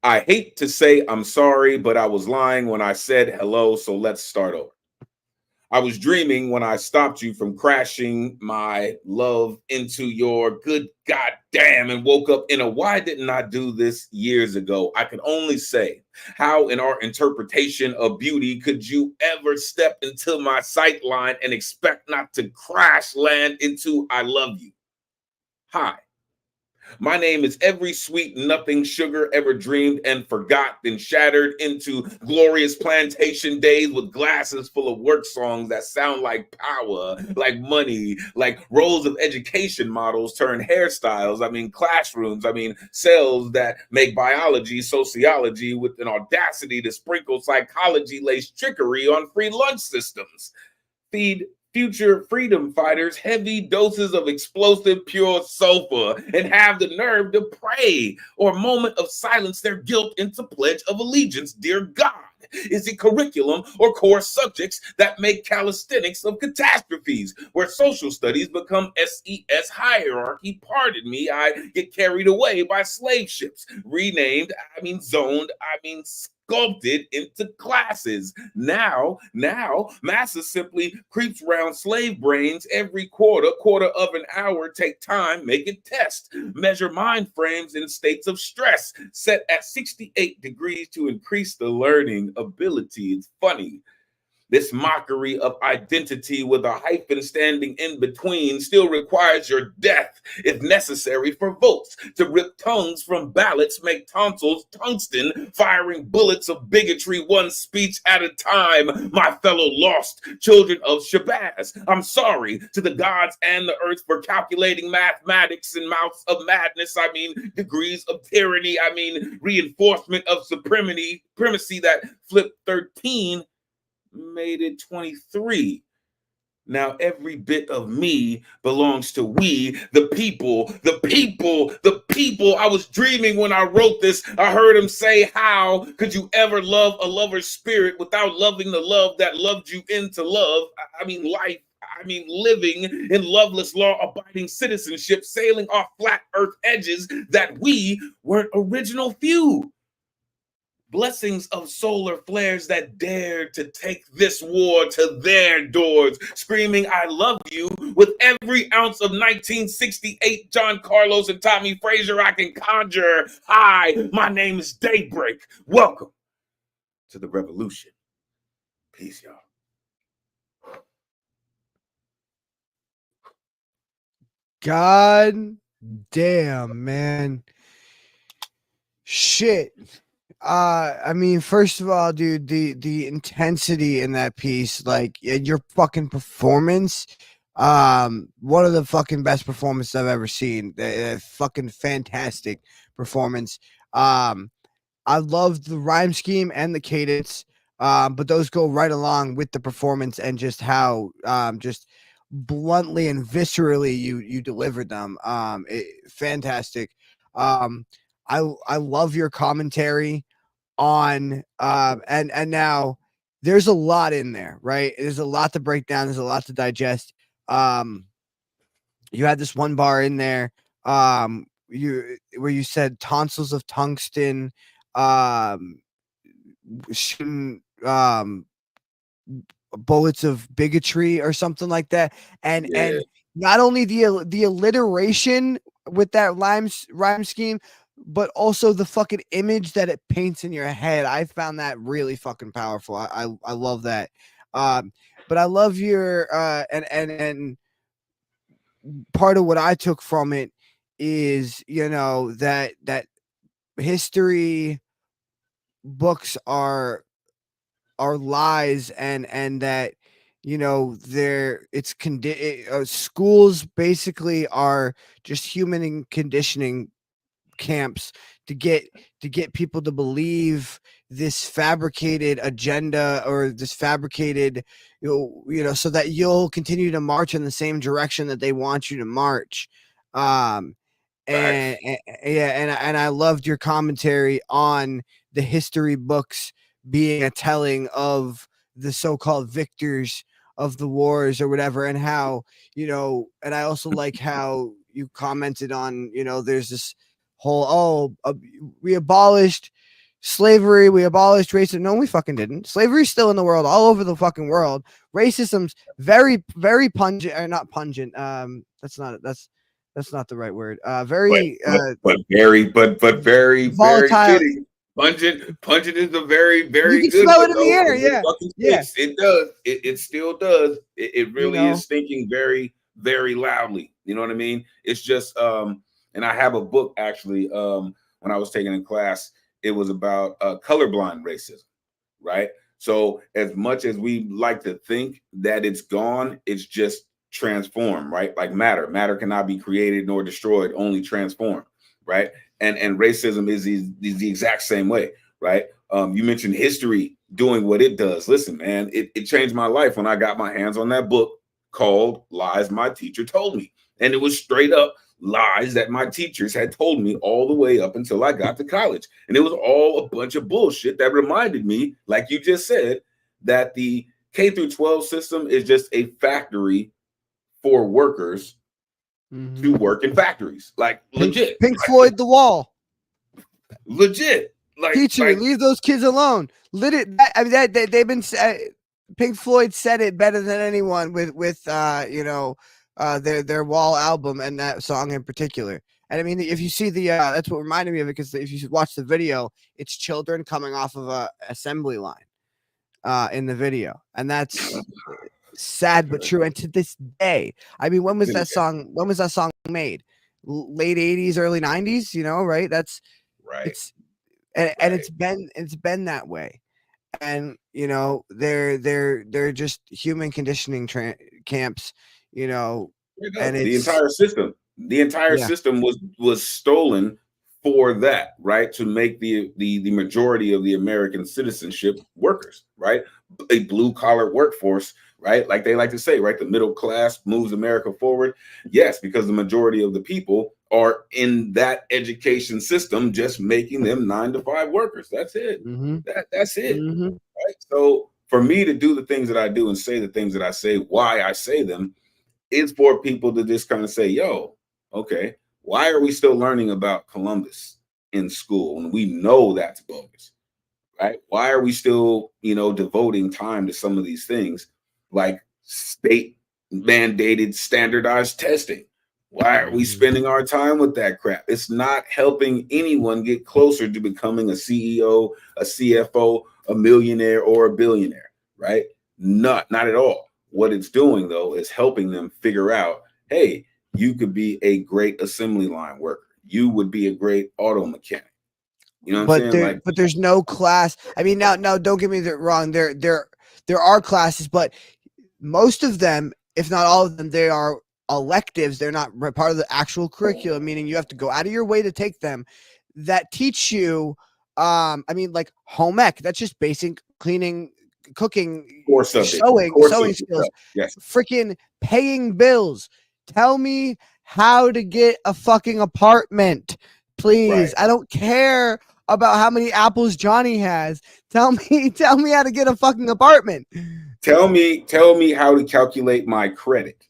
I hate to say I'm sorry, but I was lying when I said hello, so let's start over. I was dreaming when I stopped you from crashing my love into your good goddamn and woke up in a why didn't I do this years ago? I can only say, how in our interpretation of beauty could you ever step into my sight line and expect not to crash land into I love you? Hi. My name is every sweet nothing sugar ever dreamed and forgot, then shattered into glorious plantation days with glasses full of work songs that sound like power, like money, like roles of education models turn hairstyles. I mean, classrooms. I mean, cells that make biology, sociology with an audacity to sprinkle psychology-laced trickery on free lunch systems. Feed future freedom fighters heavy doses of explosive pure sulfur and have the nerve to pray or moment of silence their guilt into pledge of allegiance. Dear God, is it curriculum or core subjects that make calisthenics of catastrophes where social studies become SES hierarchy? Pardon me, I get carried away by slave ships, renamed, zoned, sculpted into classes. Now, massa simply creeps around slave brains every quarter of an hour. Take time, make it test. Measure mind frames in states of stress, set at 68 degrees to increase the learning ability. It's funny. This mockery of identity with a hyphen standing in between still requires your death if necessary for votes. To rip tongues from ballots, make tonsils tungsten, firing bullets of bigotry one speech at a time. My fellow lost children of Shabazz, I'm sorry to the gods and the earth for calculating mathematics in mouths of madness. Degrees of tyranny. Reinforcement of supremacy that flipped 13 made it 23. Now every bit of me belongs to we, the people. I was dreaming when I wrote this. I heard him say, how could you ever love a lover's spirit without loving the love that loved you into love? Life. Living in loveless law-abiding citizenship, sailing off flat earth edges that we weren't original few. Blessings of solar flares that dared to take this war to their doors, screaming, I love you, with every ounce of 1968 John Carlos and Tommy Frazier I can conjure. Hi, my name is Daybreak. Welcome to the revolution. Peace, y'all. God damn, man. Shit. First of all, dude, the intensity in that piece, like your fucking performance, One of the fucking best performances I've ever seen. Fucking fantastic performance. I love the rhyme scheme and the cadence, but those go right along with the performance and just how just bluntly and viscerally you delivered them. Fantastic. I love your commentary on and now there's a lot in there, right? There's a lot to break down. There's a lot to digest. Um, you had this one bar in there, where you said tonsils of tungsten, um, shooting bullets of bigotry or something like that, and not only the alliteration with that rhyme scheme, but also the fucking image that it paints in your head. I found that really fucking powerful. I love that. But I love your and part of what I took from it is, that history books are lies, and that schools basically are just human conditioning camps to get people to believe this fabricated agenda or this fabricated so that you'll continue to march in the same direction that they want you to march. um and yeah, and I loved your commentary on the history books being a telling of the so-called victors of the wars or whatever, and how and I also like how you commented on there's this whole we abolished slavery, we abolished racism. No, we fucking didn't. Slavery's still in the world, all over the fucking world. Racism's very, very pungent, or not pungent. That's not the right word. Very Very volatile. fitting. Pungent is a very, very You can good smell one, it in the air. Yeah, yeah. It does. It still does. It really is stinking very, very loudly. You know what I mean? It's just and I have a book actually. When I was taking a class, it was about colorblind racism, right? So as much as we like to think that it's gone, it's just transformed, right? Like matter cannot be created nor destroyed, only transformed, right? And racism is the exact same way, right? You mentioned history doing what it does. Listen, man, it changed my life when I got my hands on that book called Lies My Teacher Told Me. And it was straight up lies that my teachers had told me all the way up until I got to college. And it was all a bunch of bullshit that reminded me, like you just said, that the K through 12 system is just a factory for workers to work in factories. Like legit. Pink Floyd, The Wall. Legit. Teacher, leave those kids alone. They've been Pink Floyd said it better than anyone with their Wall album and that song in particular. And I mean, if you see that's what reminded me of it, because if you watch the video, it's children coming off of a assembly line in the video, and that's sad but true. And to this day, I mean, when was that song made? Late 80s, early 90s, right? That's right. And it's been that way. And they're just human conditioning camps, and the entire system was stolen for that, right? To make the majority of the American citizenship workers, right? A blue collar workforce, right? Like they like to say, right? The middle class moves America forward. Yes, because the majority of the people are in that education system, just making them 9-to-5 workers. That's it. That's it. Right? So for me to do the things that I do and say the things that I say, why I say them, is for people to just kind of say, yo, okay, why are we still learning about Columbus in school when we know that's bogus, right? Why are we still, devoting time to some of these things like state mandated standardized testing? Why are we spending our time with that crap? It's not helping anyone get closer to becoming a CEO, a CFO, a millionaire, or a billionaire, right? Not at all. What it's doing, though, is helping them figure out, hey, you could be a great assembly line worker. You would be a great auto mechanic. You know what I'm saying? But there's no class. I mean, now don't get me wrong. There are classes, but most of them if not all of them, they are electives. They're not part of the actual curriculum, meaning you have to go out of your way to take them, that teach you, I mean, like home ec, that's just basic cleaning, cooking, Core subject. sewing skills, Yes. freaking paying bills. Tell me how to get a fucking apartment, please. Right. I don't care about how many apples Johnny has. Tell me how to get a fucking apartment. Tell me how to calculate my credit.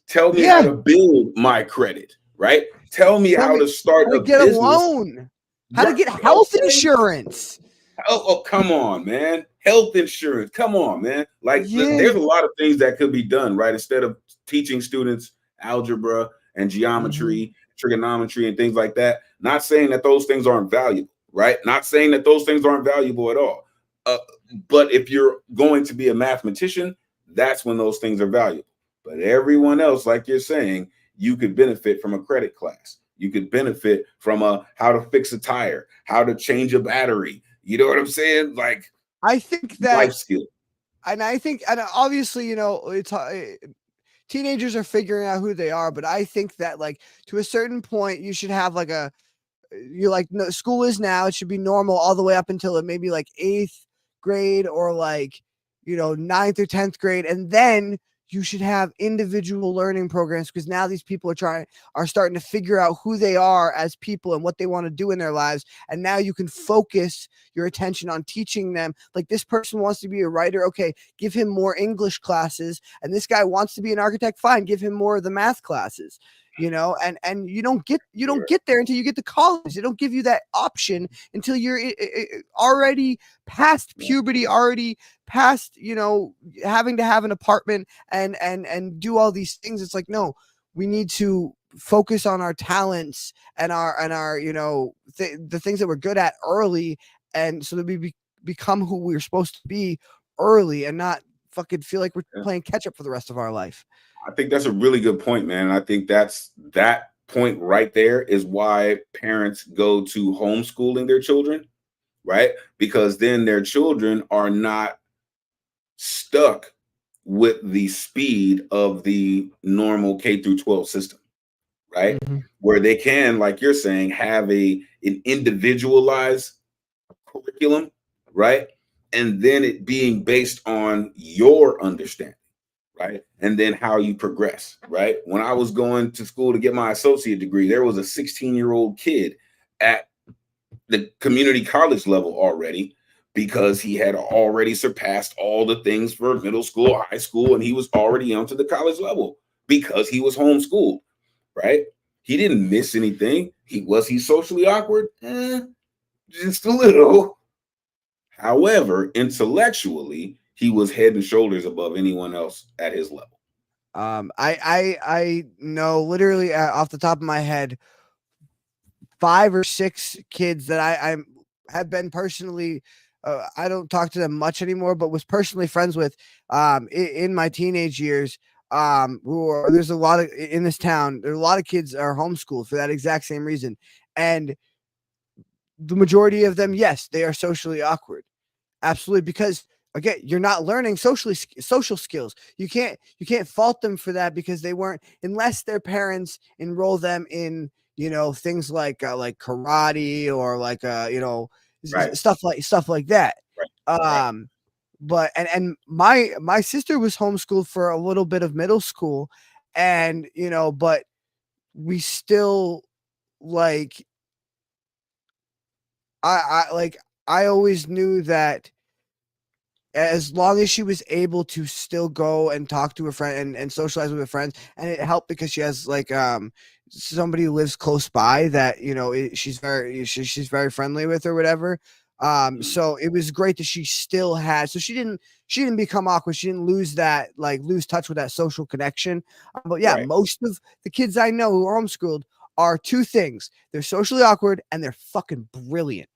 Tell me how to build my credit, right? Tell me how to start how to a get business. a loan, how to get health insurance. Oh, come on, man. Health insurance. Come on, man. Like, there's a lot of things that could be done, right? Instead of teaching students algebra and geometry, trigonometry, and things like that. Not saying that those things aren't valuable, right? Not saying that those things aren't valuable at all. But if you're going to be a mathematician, that's when those things are valuable. But everyone else, like you're saying, you could benefit from a credit class. You could benefit from how to fix a tire, how to change a battery. You know what I'm saying? Like, I think that life skill. And I think, and obviously, you know, it's teenagers are figuring out who they are, but I think that, like, to a certain point, you should have like no, school is now, it should be normal all the way up until it maybe like 8th grade or like, you know, 9th or 10th grade. And then you should have individual learning programs, because now these people are starting to figure out who they are as people and what they want to do in their lives. And now you can focus your attention on teaching them. Like, this person wants to be a writer. Okay, give him more English classes. And this guy wants to be an architect. Fine, give him more of the math classes. You know, and you don't get there until you get to college. They don't give you that option until you're already past puberty, already past, you know, having to have an apartment and do all these things. It's like, no, we need to focus on our talents and our you know, the things that we're good at early, and so that we become who we're supposed to be early, and not fucking feel like we're playing catch up for the rest of our life. I think that's a really good point, man. I think that point right there is why parents go to homeschooling their children, right? Because then their children are not stuck with the speed of the normal K through 12 system, right? Where they can, like you're saying, have an individualized curriculum, right? And then it being based on your understanding, right? And then how you progress, right? When I was going to school to get my associate degree, there was a 16-year-old kid at the community college level already, because he had already surpassed all the things for middle school, high school, and he was already onto the college level because he was homeschooled, right? He didn't miss anything. Was he socially awkward? Just a little. However, intellectually, he was head and shoulders above anyone else at his level. I know literally off the top of my head 5 or 6 kids that I have been personally, I don't talk to them much anymore, but was personally friends with in my teenage years. There's a lot of, in this town, there are a lot of kids are homeschooled for that exact same reason. And the majority of them, yes, they are socially awkward. Absolutely. Because again, you're not learning social skills. You can't fault them for that, because they weren't, unless their parents enroll them in, you know, things like karate or like you know, stuff like that. But and my sister was homeschooled for a little bit of middle school, and you know, but we still, like, I always knew that as long as she was able to still go and talk to her friend and socialize with her friends, and it helped because she has like somebody who lives close by that, you know, she's very friendly with or whatever. So it was great that she still had, so she didn't become awkward. She didn't lose touch with that social connection. But yeah, most of the kids I know who are homeschooled are 2 things: they're socially awkward and they're fucking brilliant.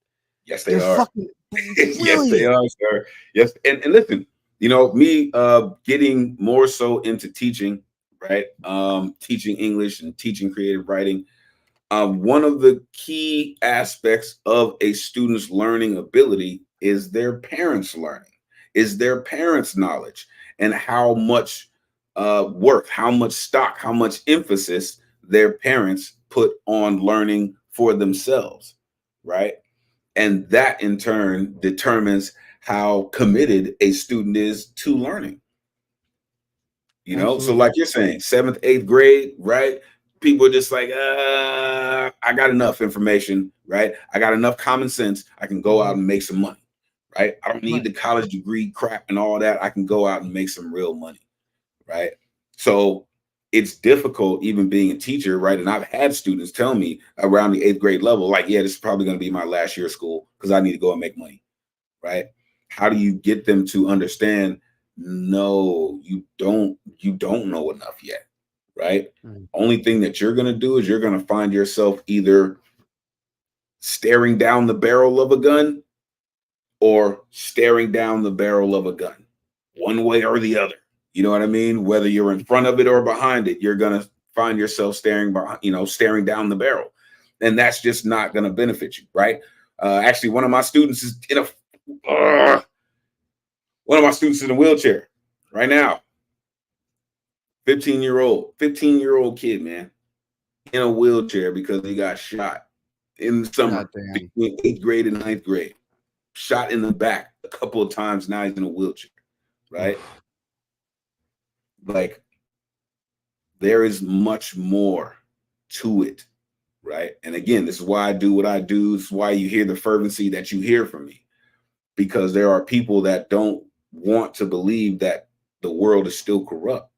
Yes, they are. Fucking yes, they are, sir. Yes, and listen, you know, me getting more so into teaching, right? Teaching English and teaching creative writing. One of the key aspects of a student's learning ability is their parents' learning, is their parents' knowledge, and how much worth, how much stock, how much emphasis their parents put on learning for themselves, right? And that in turn determines how committed a student is to learning. You know, so like you're saying, 7th, 8th grade, right? People are just like, I got enough information, right? I got enough common sense. I can go out and make some money, right? I don't need the college degree crap and all that. I can go out and make some real money, right? So it's difficult even being a teacher, right? And I've had students tell me around the 8th grade level, like, yeah, this is probably going to be my last year of school because I need to go and make money, right? How do you get them to understand, no, you don't know enough yet, right? Only thing that you're going to do is you're going to find yourself either staring down the barrel of a gun or staring down the barrel of a gun, one way or the other. You know what I mean? Whether you're in front of it or behind it, you're going to find yourself staring down the barrel. And that's just not going to benefit you, right? Actually, one of my students is in a wheelchair right now. 15-year-old kid, man, in a wheelchair because he got shot in the summer between 8th grade and 9th grade. Shot in the back a couple of times. Now he's in a wheelchair, right? Like, there is much more to it, right? And again, this is why I do what I do. This is why you hear the fervency that you hear from me, because there are people that don't want to believe that the world is still corrupt,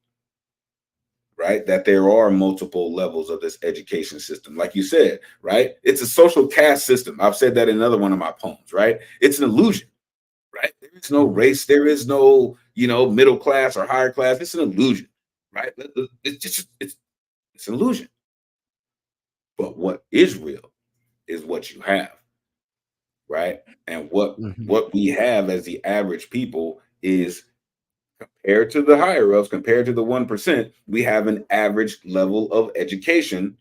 right? That there are multiple levels of this education system. Like you said, right? It's a social caste system. I've said that in another one of my poems, right? It's an illusion, right? There is no race. There is no, middle class or higher class. It's an illusion, right? It's an illusion. But what is real is what you have, right? And what we have as the average people is, compared to the higher ups, compared to the 1%, we have an average level of education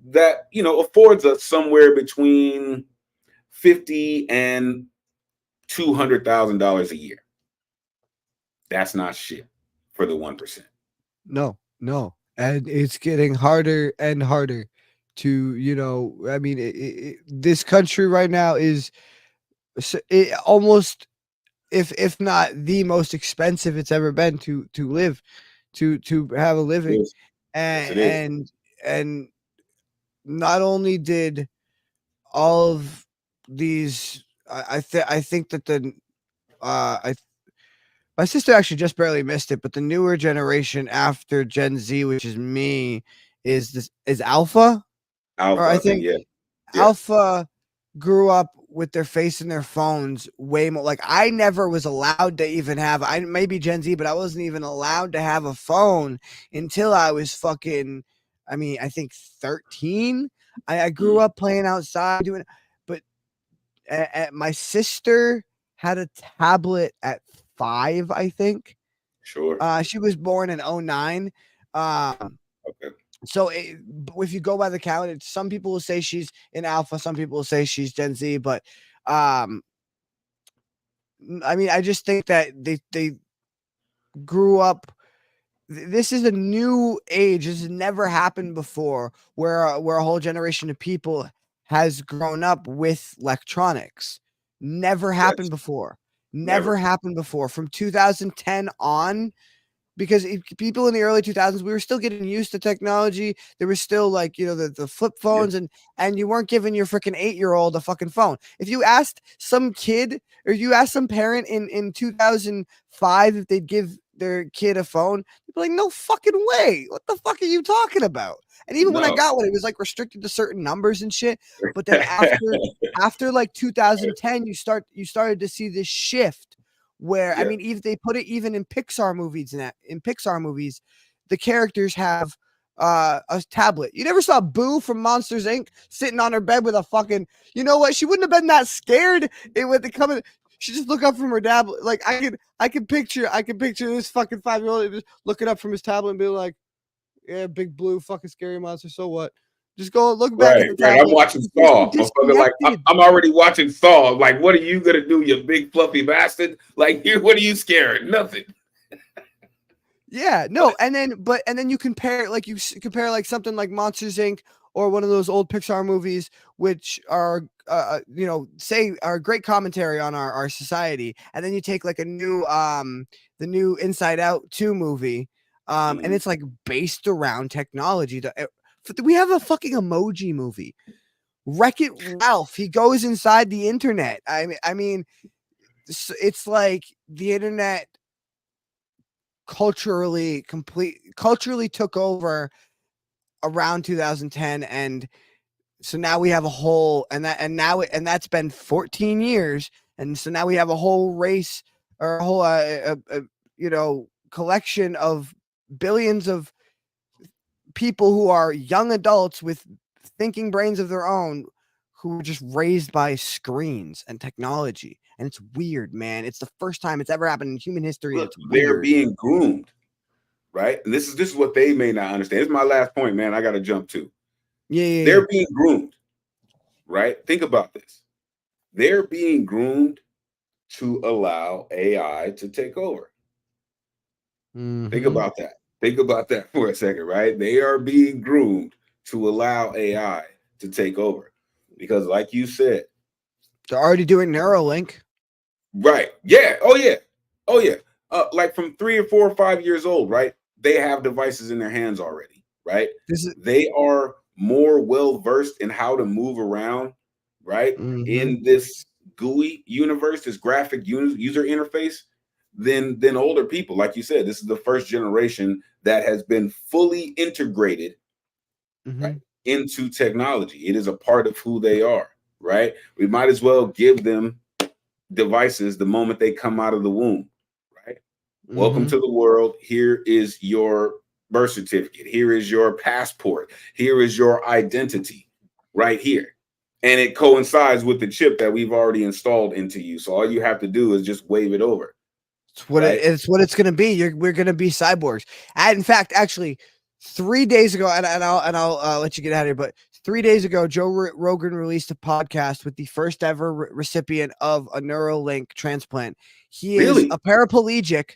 that, affords us somewhere between $50,000 and $200,000 a year. That's not shit for the 1%. No. And it's getting harder and harder to, this country right now is almost, if not the most expensive it's ever been to live, to have a living. And not only did all of these, I think that my sister actually just barely missed it, but the newer generation after Gen Z, which is me, is Alpha. Or I think Alpha grew up with their face in their phones way more. Like, I never was allowed to even have, maybe Gen Z, but I wasn't even allowed to have a phone until I was fucking, I think 13. I grew up playing outside doing, but my sister had a tablet at 5, I think. Sure. She was born in 2009. Okay. So if you go by the calendar, some people will say she's in Alpha, some people will say she's Gen Z, but I just think that they grew up. This is a new age. This has never happened before, where a whole generation of people has grown up with electronics. Never happened before. Never happened before. From 2010 on. Because people in the early 2000s, we were still getting used to technology. There was still the flip phones, and you weren't giving your freaking 8-year-old a fucking phone. If you asked some kid or you asked some parent in 2005 if they'd give their kid a phone, they'd be like, no fucking way. What the fuck are you talking about? And even when I got one, it was like restricted to certain numbers and shit. But then after like 2010, you started to see this shift. Where if they put it even in Pixar movies, the characters have a tablet. You never saw Boo from Monsters Inc. sitting on her bed with a fucking, she wouldn't have been that scared with the coming. She just look up from her tablet. Like, I could picture this fucking 5-year-old just looking up from his tablet and be like, yeah, big blue fucking scary monster. So what? Just go look back at the tablet. I'm watching Saw. Like, I'm already watching Saw. Like, what are you gonna do, you big fluffy bastard? Like, what are you scared? Nothing. Yeah, no, and then you compare like something like Monsters Inc. or one of those old Pixar movies, which are say are great commentary on our society, and then you take like the new Inside Out 2 movie, and it's like based around technology. We have a fucking emoji movie, Wreck-It Ralph. He goes inside the internet. I mean, it's like the internet culturally took over around 2010, and so now we have a whole and that's been 14 years, and so now we have a whole race or a whole collection of billions of people who are young adults with thinking brains of their own, who were just raised by screens and technology. And it's weird, man. It's the first time it's ever happened in human history. Look, It's weird. they're being groomed, right? And this is what they may not understand. This is my last point, man. I got to jump to. Yeah. They're being groomed, right? Think about this. They're being groomed to allow AI to take over. Mm-hmm. Think about that. Think about that for a second, right? They are being groomed to allow AI to take over. Because like you said, they're already doing Neuralink. Right. Yeah. Oh, yeah. Oh, yeah. Like from 3 or 4 or 5 years old, right? They have devices in their hands already, right? They are more well-versed in how to move around, right? Mm-hmm. In this GUI universe, this graphic user interface, than older people. Like you said, this is the first generation that has been fully integrated right, into technology. It is a part of who they are, right? We might as well give them devices the moment they come out of the womb, right? Welcome to the world. Here is your birth certificate. Here is your passport. Here is your identity right here. And it coincides with the chip that we've already installed into you. So all you have to do is just wave it over. It's what it's going to be. We're going to be cyborgs. And in fact, actually, 3 days ago, and I'll let you get out of here, but 3 days ago, Joe Rogan released a podcast with the first ever recipient of a Neuralink transplant. He is a paraplegic.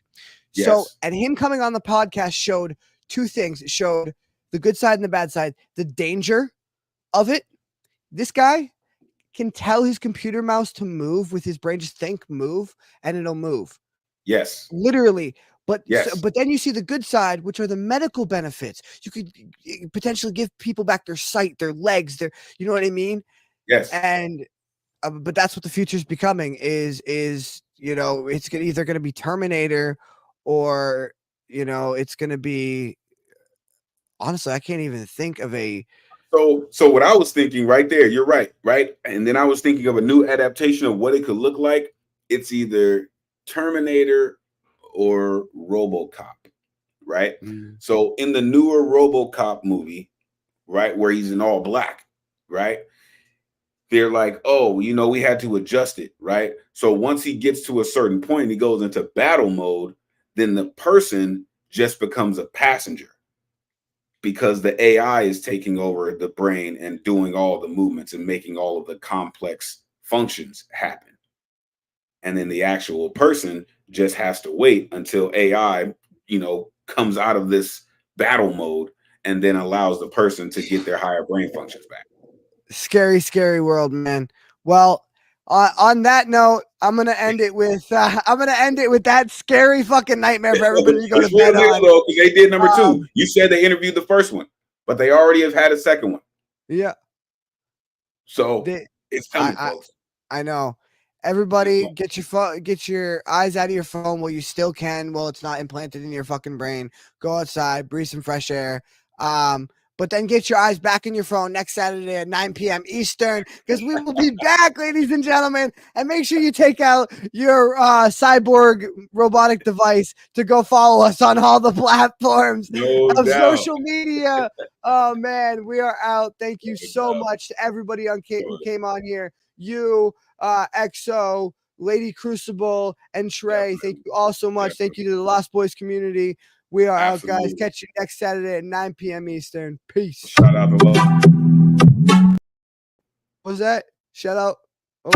Yes. So, and him coming on the podcast showed two things. It showed the good side and the bad side, the danger of it. This guy can tell his computer mouse to move with his brain. Just think, move, and it'll move. Yes. Literally. But yes. But then you see the good side, which are the medical benefits. You could potentially give people back their sight, their legs, you know what I mean? Yes. And but that's what the future is becoming. Is it's either going to be Terminator, or it's going to be. Honestly, I can't even think of a. So what I was thinking right there, you're right, and then I was thinking of a new adaptation of what it could look like. It's either Terminator or RoboCop, right? So in the newer RoboCop movie, right, where he's in all black, right? They're like, oh, we had to adjust it, right? So once he gets to a certain point, he goes into battle mode, then the person just becomes a passenger because the AI is taking over the brain and doing all the movements and making all of the complex functions happen. And then the actual person just has to wait until AI, comes out of this battle mode and then allows the person to get their higher brain functions back. Scary, scary world, man. Well, on that note, I'm gonna end it with that scary fucking nightmare for everybody to go to bed on. Though, because they did number 2. You said they interviewed the first one, but they already have had a second one. Yeah. So it's coming, folks. I know. Everybody, get your eyes out of your phone while you still can, while it's not implanted in your fucking brain. Go outside, breathe some fresh air. But then get your eyes back in your phone next Saturday at 9 p.m. Eastern, because we will be back, ladies and gentlemen. And make sure you take out your cyborg robotic device to go follow us on all the platforms of social media. Oh, man, we are out. Thank you so much to everybody who came on here. You, XO, Lady Crucible, and Trey. Thank you all so much. Thank you to the Lost Boys community. We are out, guys. Catch you next Saturday at 9 p.m. Eastern. Peace. Shout out to Love. What was that? Shout out. Oh.